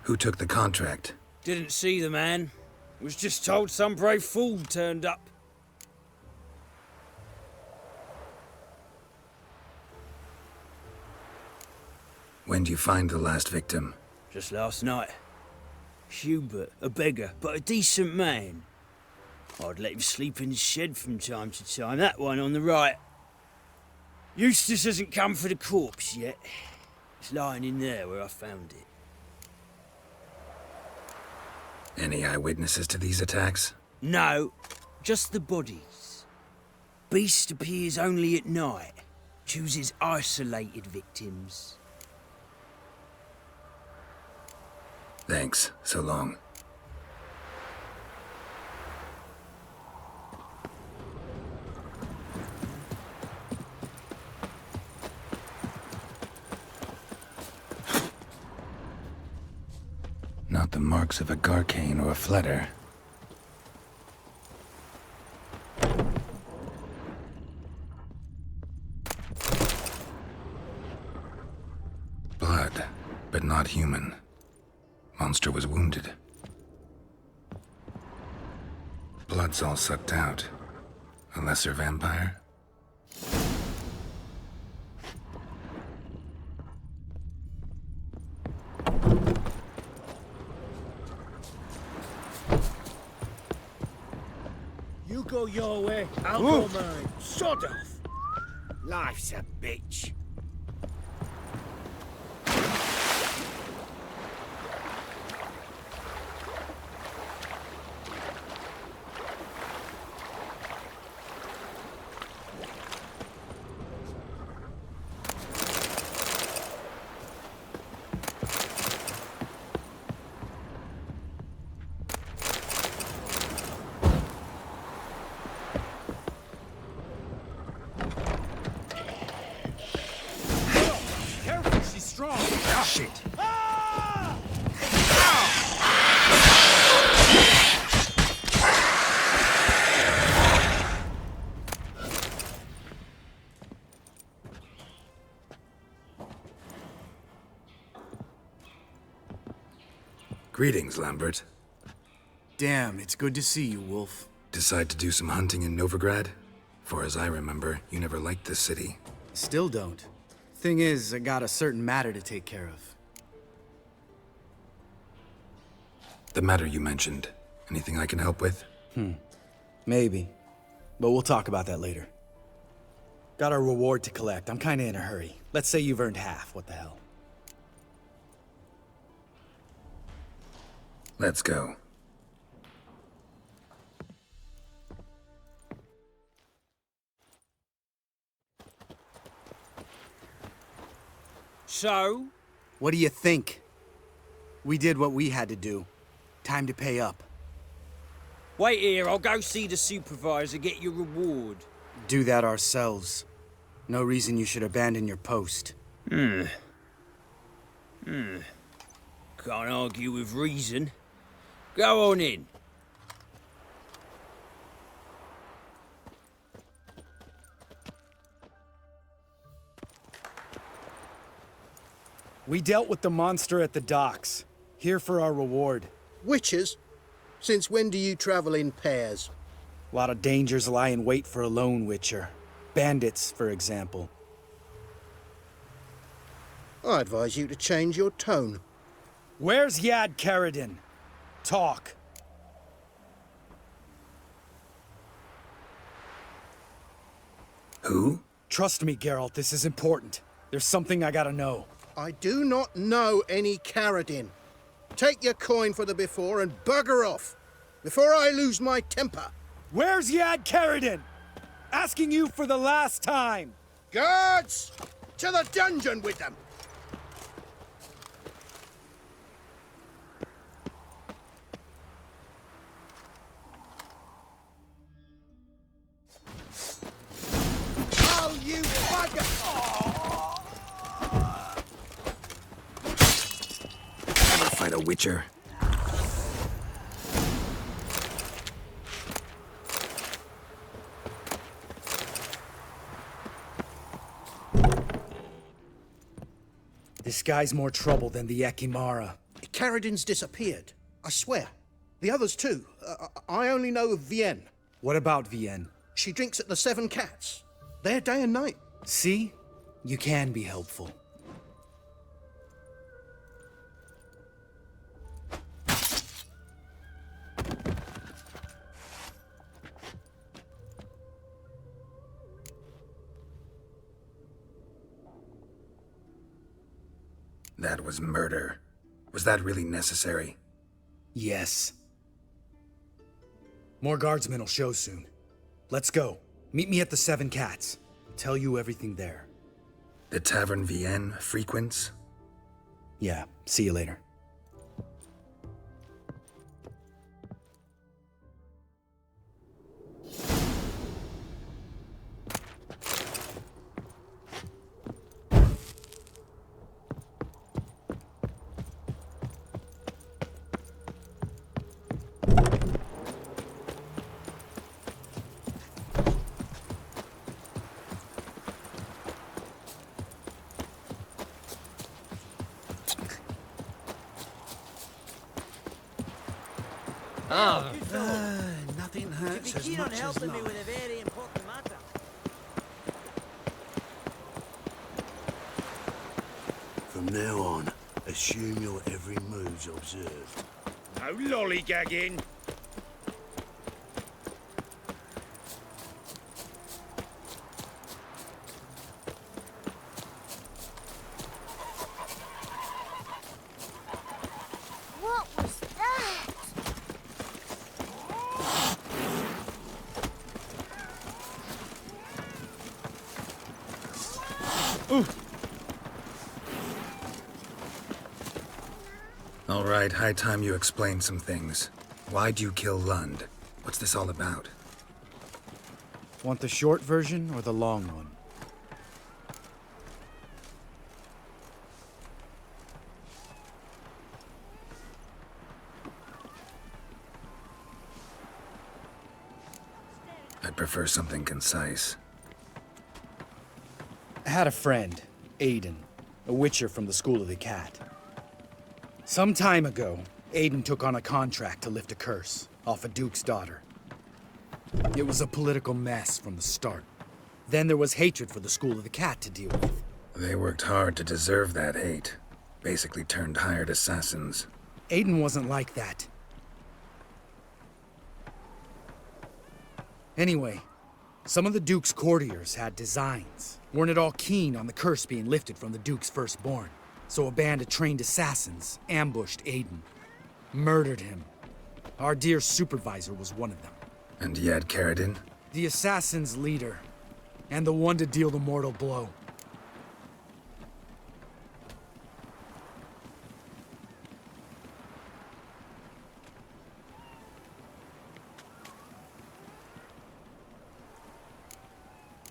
Speaker 6: Who took the contract?
Speaker 21: Didn't see the man. Was just told some brave fool turned up.
Speaker 6: When do you find the last victim?
Speaker 21: Just last night. Hubert, a beggar, but a decent man. I'd let him sleep in his shed from time to time, that one on the right. Eustace hasn't come for the corpse yet. It's lying in there where I found it.
Speaker 6: Any eyewitnesses to these attacks?
Speaker 21: No, just the bodies. Beast appears only at night. Chooses isolated victims.
Speaker 6: Thanks. So long. the marks of a garcane or a fletter. Blood, but not human. Monster was wounded. Blood's all sucked out. A lesser vampire?
Speaker 2: You go your way, I'll go mine. Sod off. Life's a bitch.
Speaker 6: Shit. Greetings, Lambert.
Speaker 12: Damn, it's good to see you, Wolf.
Speaker 6: Decide to do some hunting in Novigrad? For as I remember, you never liked this city.
Speaker 12: Still don't. Thing is, I got a certain matter to take care of.
Speaker 6: The matter you mentioned. Anything I can help with?
Speaker 12: Maybe. But we'll talk about that later. Got a reward to collect. I'm kinda in a hurry. Let's say you've earned half. What the hell?
Speaker 6: Let's go.
Speaker 21: So?
Speaker 12: What do you think? We did what we had to do. Time to pay up.
Speaker 21: Wait here, I'll go see the supervisor, get your reward.
Speaker 12: Do that ourselves. No reason you should abandon your post.
Speaker 21: Can't argue with reason. Go on in.
Speaker 12: We dealt with the monster at the docks. Here for our reward.
Speaker 11: Witches? Since when do you travel in pairs?
Speaker 12: A lot of dangers lie in wait for a lone witcher. Bandits, for example.
Speaker 11: I advise you to change your tone.
Speaker 12: Where's Yad Karadin? Talk.
Speaker 6: Who?
Speaker 12: Trust me, Geralt, this is important. There's something I gotta know.
Speaker 11: I do not know any Karadin. Take your coin for the before and bugger off, before I lose my temper.
Speaker 12: Where's Yad Karadin? Asking you for the last time.
Speaker 11: Guards! To the dungeon with them! Oh, you bugger!
Speaker 6: Never fight a witcher.
Speaker 12: This guy's more trouble than the Ekimara.
Speaker 11: Karadin's disappeared. I swear. The others too. I only know of Vienne.
Speaker 12: What about Vienne?
Speaker 11: She drinks at the Seven Cats. There day and night.
Speaker 12: See? You can be helpful.
Speaker 6: That was murder. Was that really necessary?
Speaker 12: Yes. More guardsmen will show soon. Let's go. Meet me at the Seven Cats. Tell you everything there.
Speaker 6: The Tavern Vienne frequents?
Speaker 12: Yeah, see you later.
Speaker 2: on helping me with a very important matter.
Speaker 8: From now on, assume your every move's observed.
Speaker 21: No lollygagging.
Speaker 16: What was that?
Speaker 6: All right, high time you explain some things. Why'd you kill Lund? What's this all about?
Speaker 12: Want the short version or the long one?
Speaker 6: I'd prefer something concise.
Speaker 12: I had a friend, Aiden, a witcher from the School of the Cat. Some time ago, Aiden took on a contract to lift a curse off a duke's daughter. It was a political mess from the start. Then there was hatred for the School of the Cat to deal with.
Speaker 6: They worked hard to deserve that hate. Basically turned hired assassins.
Speaker 12: Aiden wasn't like that. Anyway, some of the Duke's courtiers had designs. Weren't at all keen on the curse being lifted from the Duke's firstborn. So a band of trained assassins ambushed Aiden. Murdered him. Our dear supervisor was one of them.
Speaker 6: And you had Carradine?
Speaker 12: The assassin's leader. And the one to deal the mortal blow.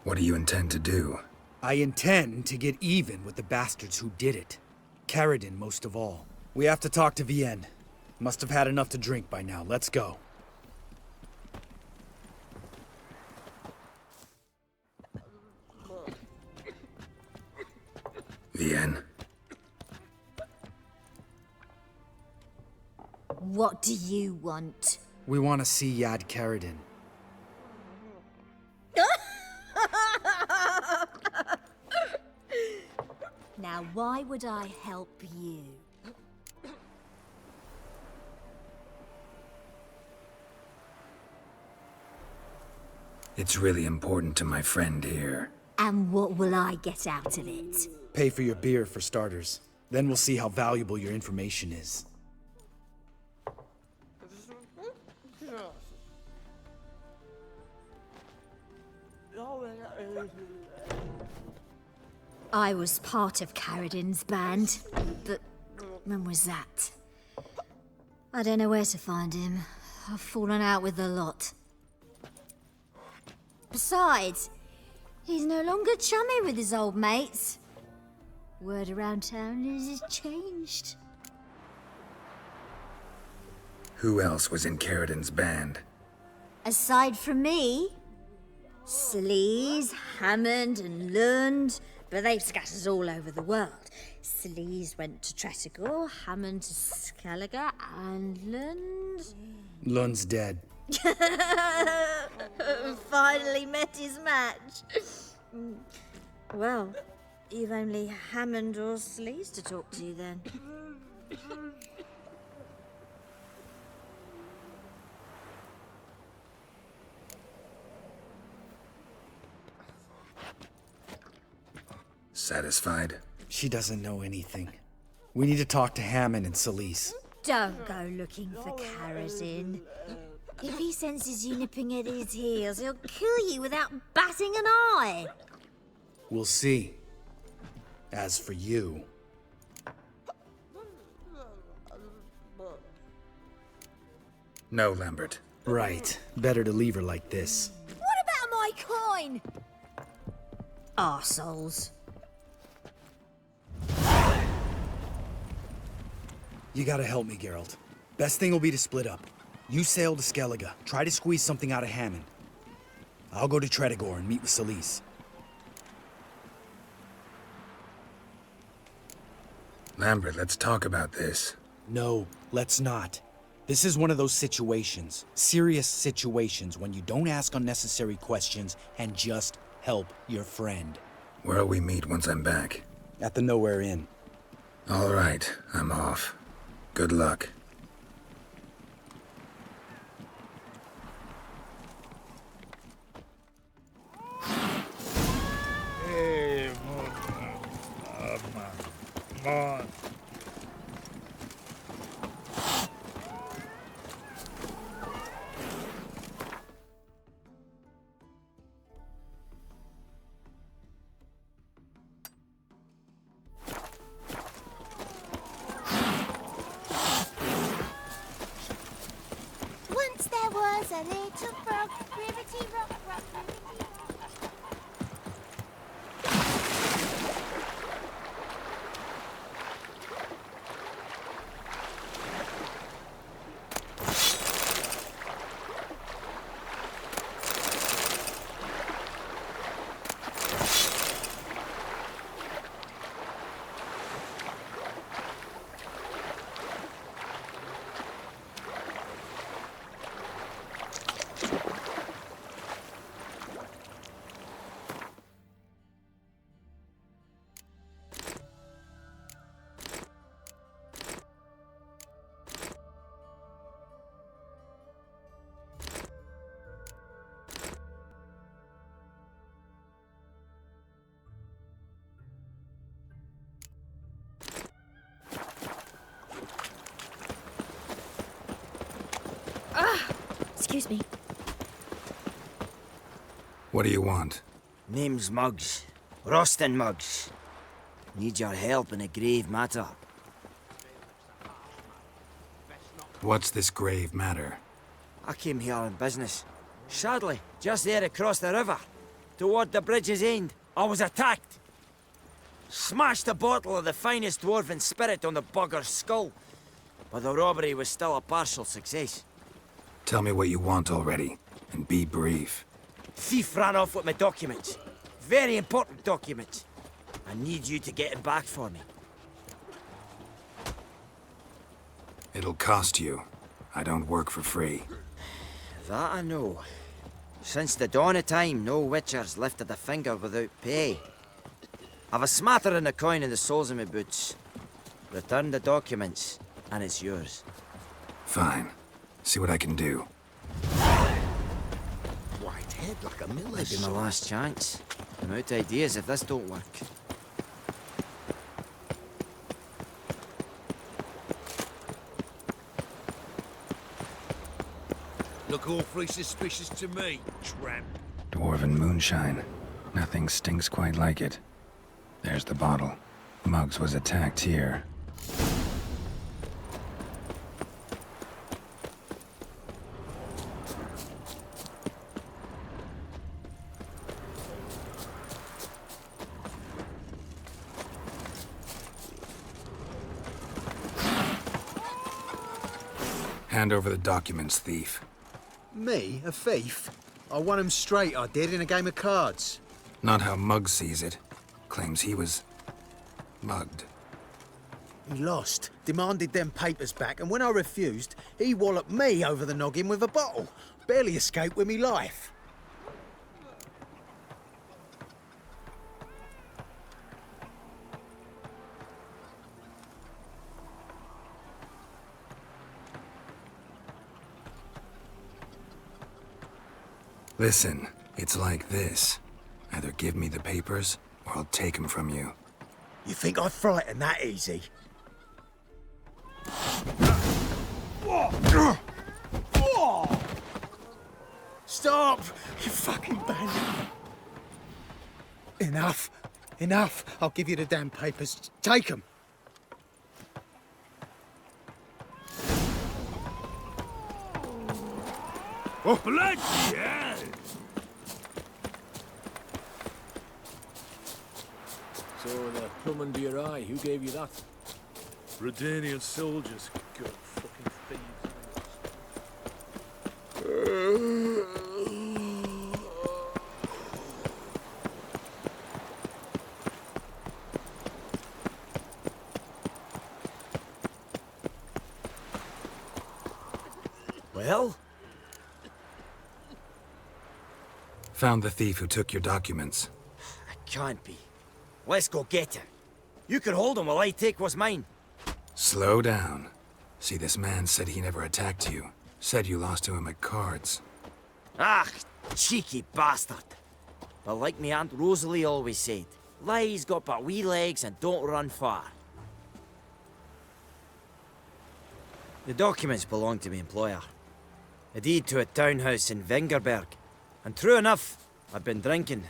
Speaker 6: What do you intend to do?
Speaker 12: I intend to get even with the bastards who did it. Carradine most of all. We have to talk to Vienne. Must have had enough to drink by now. Let's go.
Speaker 6: Vienne.
Speaker 16: What do you want?
Speaker 12: We want to see Yad Carradine.
Speaker 16: Now, why would I help you?
Speaker 6: It's really important to my friend here.
Speaker 16: And what will I get out of it?
Speaker 12: Pay for your beer, for starters. Then we'll see how valuable your information is.
Speaker 16: I was part of Carradine's band, but when was that? I don't know where to find him. I've fallen out with the lot. Besides, he's no longer chummy with his old mates. Word around town is he's changed.
Speaker 6: Who else was in Carradine's band?
Speaker 16: Aside from me, Sleaze, Hammond and Lund, but they've scattered all over the world. Sleaze went to Tretigor, Hammond to Skellige, and Lund...
Speaker 12: Lund's dead.
Speaker 16: Finally met his match. Well, you've only Hammond or Sleaze to talk to then.
Speaker 6: Satisfied?
Speaker 12: She doesn't know anything. We need to talk to Hammond and Sleaze.
Speaker 16: Don't go looking for Carradine. If he senses you nipping at his heels, he'll kill you without batting an eye.
Speaker 12: We'll see. As for you...
Speaker 6: No, Lambert.
Speaker 12: Right. Better to leave her like this.
Speaker 16: What about my coin? Arseholes.
Speaker 12: You gotta help me, Geralt. Best thing will be to split up. You sail to Skellige, try to squeeze something out of Hammond. I'll go to Tretigor and meet with Sleaze.
Speaker 6: Lambert, let's talk about this.
Speaker 12: No, let's not. This is one of those situations, serious situations, when you don't ask unnecessary questions and just help your friend.
Speaker 6: Where'll we meet once I'm back?
Speaker 12: At the Nowhere Inn.
Speaker 6: All right, I'm off. Good luck.
Speaker 9: Hey, man.
Speaker 7: Once there was a little frog, ribbity rock, rock, ribbity rock.
Speaker 16: Excuse me.
Speaker 6: What do you want?
Speaker 20: Name's Muggs. Rostin Muggs. Need your help in a grave matter.
Speaker 6: What's this grave matter?
Speaker 20: I came here on business. Sadly, just there across the river, toward the bridge's end, I was attacked. Smashed a bottle of the finest dwarven spirit on the bugger's skull, but the robbery was still a partial success.
Speaker 6: Tell me what you want already, and be brief.
Speaker 20: Thief ran off with my documents. Very important documents. I need you to get them back for me.
Speaker 6: It'll cost you. I don't work for free.
Speaker 20: That I know. Since the dawn of time, no witcher's lifted a finger without pay. I've a smattering of coin in the soles of my boots. Return the documents, and it's yours.
Speaker 6: Fine. See what I can do.
Speaker 20: White head like a mill. Might be my last chance. I'm out of ideas if this don't work.
Speaker 18: Look awfully suspicious to me, tramp.
Speaker 6: Dwarven moonshine. Nothing stinks quite like it. There's the bottle. Muggs was attacked here. Hand over the documents, thief.
Speaker 11: Me? A thief? I won him straight, I did, in a game of cards.
Speaker 6: Not how Muggs sees it. Claims he was mugged.
Speaker 11: He lost, demanded them papers back, and when I refused, he walloped me over the noggin with a bottle. Barely escaped with me life.
Speaker 6: Listen, it's like this. Either give me the papers, or I'll take them from you.
Speaker 11: You think I'd frighten that easy? Stop! You fucking bandit! Enough! Enough! I'll give you the damn papers. Take them!
Speaker 18: Oh, bloody hell!
Speaker 13: So the plum under your eye, who gave you that?
Speaker 15: Redanian soldiers. Good fucking thieves.
Speaker 20: Well?
Speaker 6: Found the thief who took your documents.
Speaker 20: It can't be. Let's go get him. You can hold him while I take what's mine.
Speaker 6: Slow down. See, this man said he never attacked you. Said you lost to him at cards.
Speaker 20: Ah, cheeky bastard. But like me Aunt Rosalie always said, lies got but wee legs and don't run far. The documents belong to my employer. A deed to a townhouse in Vingerberg. And true enough, I'd been drinking.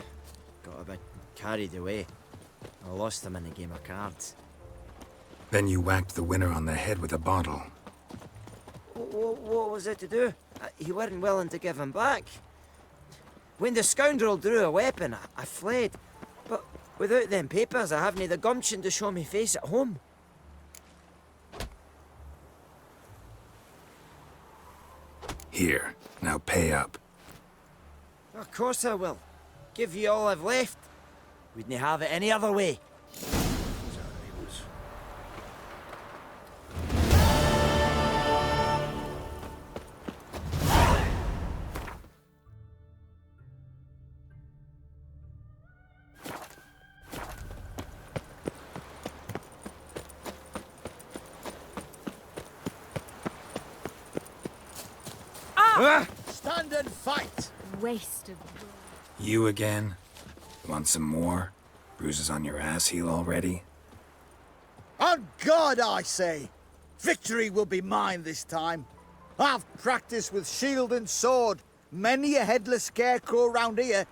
Speaker 20: Got a bit carried away. I lost them in a game of cards.
Speaker 6: Then you whacked the winner on the head with a bottle.
Speaker 20: What was it to do? You weren't willing to give him back. When the scoundrel drew a weapon, I fled. But without them papers, I haven't the gumption to show me face at home.
Speaker 6: Here, now pay up.
Speaker 20: Of course I will. Give you all I've left. Wouldn't have it any other way.
Speaker 5: Stand and fight!
Speaker 16: Waste of...
Speaker 6: You again? Want some more? Bruises on your ass heel already?
Speaker 5: On God, I say! Victory will be mine this time. I've practiced with shield and sword. Many a headless scarecrow round here.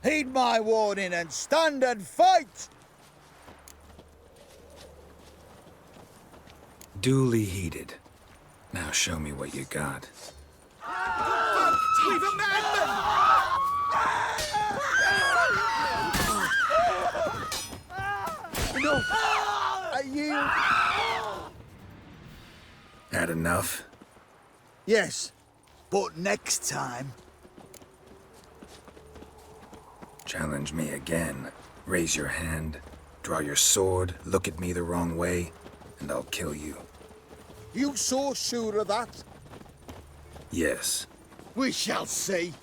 Speaker 5: Heed my warning and stand and fight!
Speaker 6: Duly heeded. Now show me what you got.
Speaker 5: We've a madman! No! Are you...
Speaker 6: Had enough?
Speaker 5: Yes, but next time...
Speaker 6: Challenge me again. Raise your hand, draw your sword, look at me the wrong way, and I'll kill you.
Speaker 5: You so sure of that?
Speaker 6: Yes.
Speaker 5: We shall see.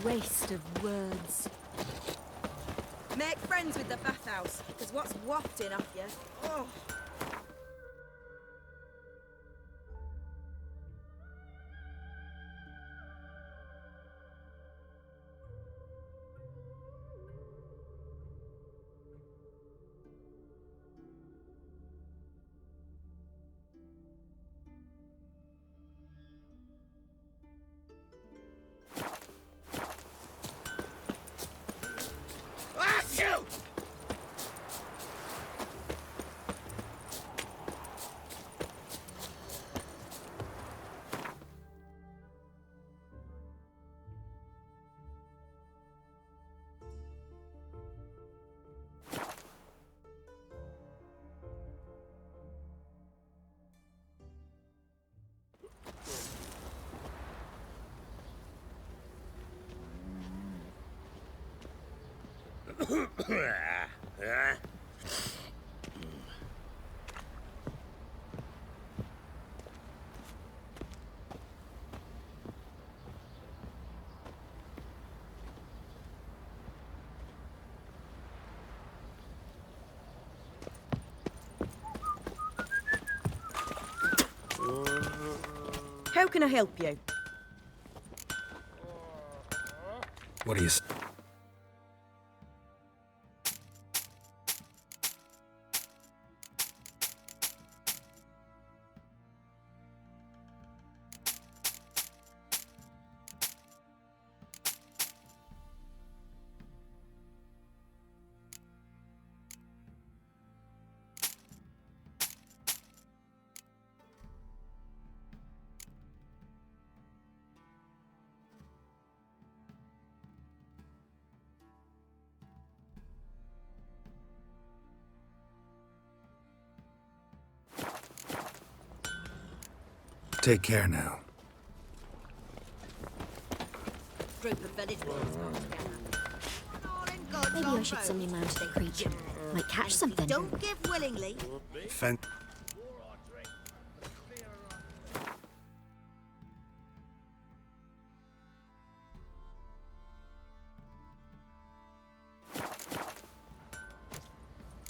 Speaker 16: Waste of words.
Speaker 1: Make friends with the bathhouse, because what's wafting off you? Oh. How can I help you?
Speaker 6: What do you... Take care now.
Speaker 16: Group of village boys got together. All in Maybe I should send me man to the creature. Might catch something.
Speaker 1: Don't give willingly.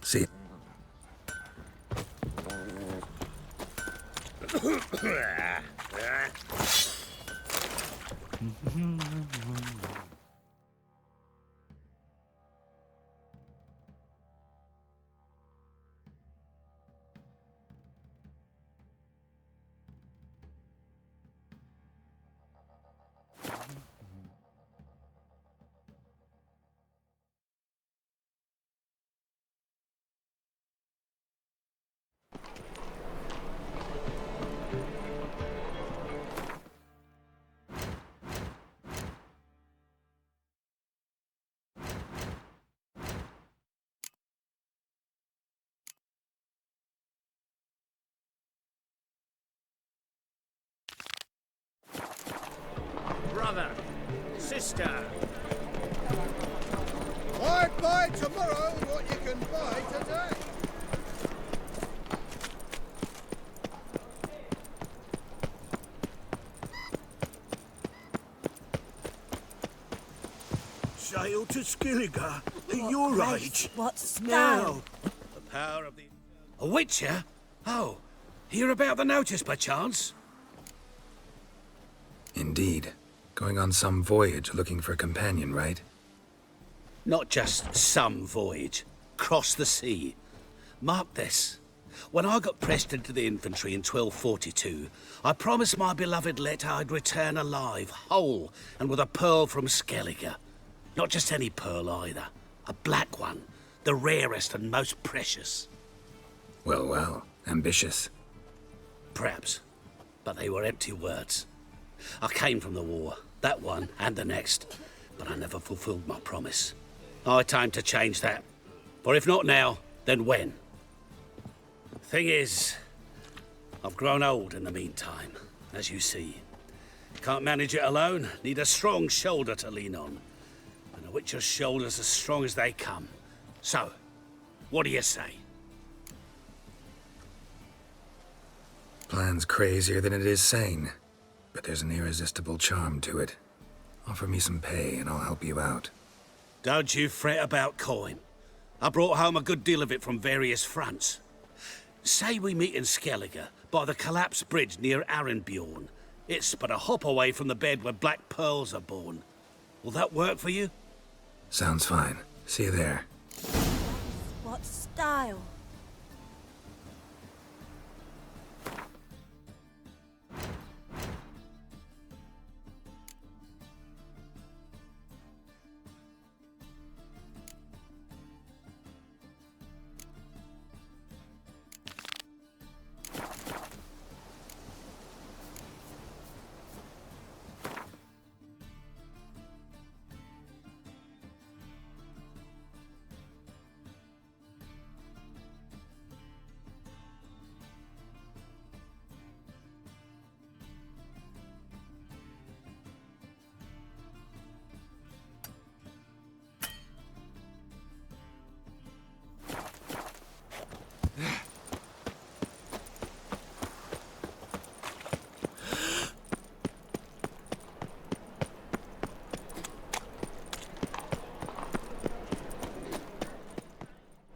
Speaker 6: See.
Speaker 18: Brother, sister.
Speaker 5: I'd buy tomorrow what you can buy today.
Speaker 18: Sail to Skilliger at your age.
Speaker 1: What style?
Speaker 18: Now. The power of the... A witcher? Oh, hear about the notice by chance?
Speaker 6: Indeed. Going on some voyage looking for a companion, right?
Speaker 18: Not just some voyage. Cross the sea. Mark this. When I got pressed into the infantry in 1242, I promised my beloved Let I'd return alive, whole, and with a pearl from Skellige. Not just any pearl either. A black one. The rarest and most precious.
Speaker 6: Well, well. Ambitious.
Speaker 18: Perhaps. But they were empty words. I came from the war. That one and the next. But I never fulfilled my promise. High time to change that. For if not now, then when? Thing is, I've grown old in the meantime, as you see. Can't manage it alone, need a strong shoulder to lean on. And a witcher's shoulder's as strong as they come. So, what do you say?
Speaker 6: Plan's crazier than it is sane. But there's an irresistible charm to it. Offer me some pay and I'll help you out.
Speaker 18: Don't you fret about coin. I brought home a good deal of it from various fronts. Say we meet in Skellige, by the collapsed bridge near Arenbjorn. It's but a hop away from the bed where black pearls are born. Will that work for you?
Speaker 6: Sounds fine. See you there.
Speaker 1: What style?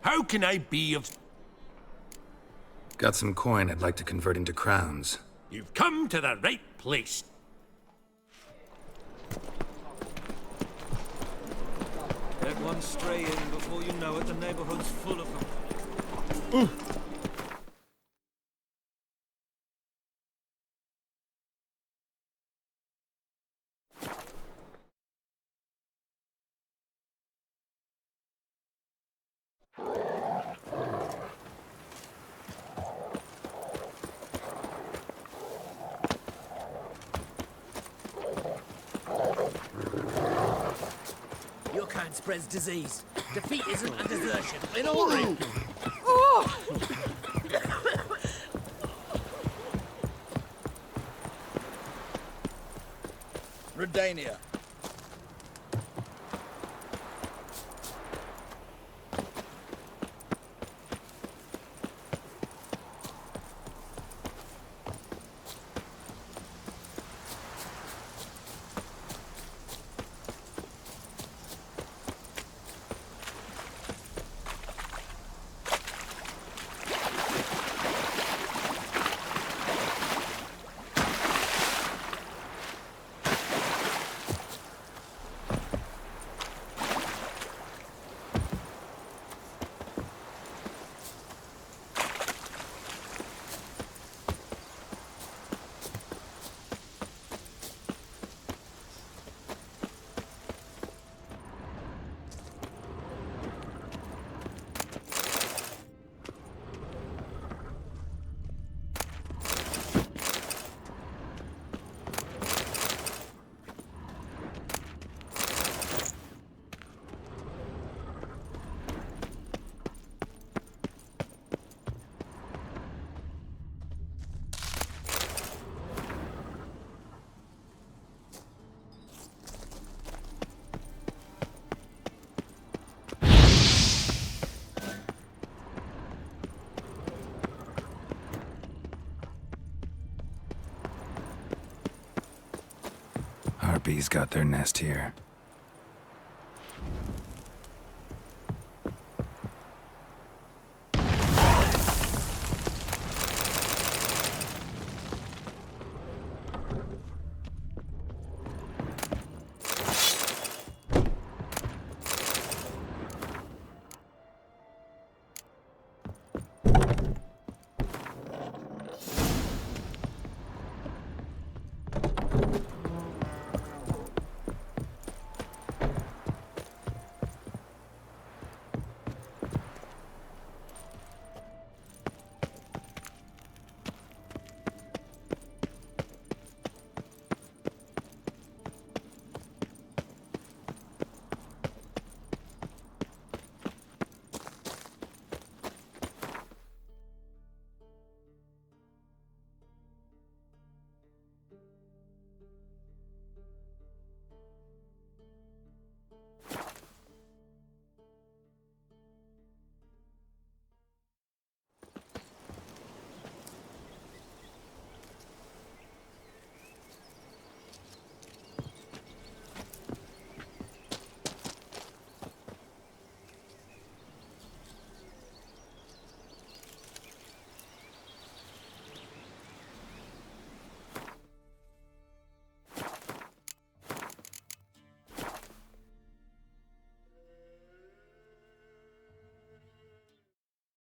Speaker 22: How can I be of...
Speaker 6: Got some coin I'd like to convert into crowns.
Speaker 22: You've come to the right place.
Speaker 3: Let one stray in before you know it, the neighborhood's full of them.
Speaker 2: Your kind spreads disease. Defeat isn't a desertion. In all right.
Speaker 5: Redania.
Speaker 6: harpies got their nest here.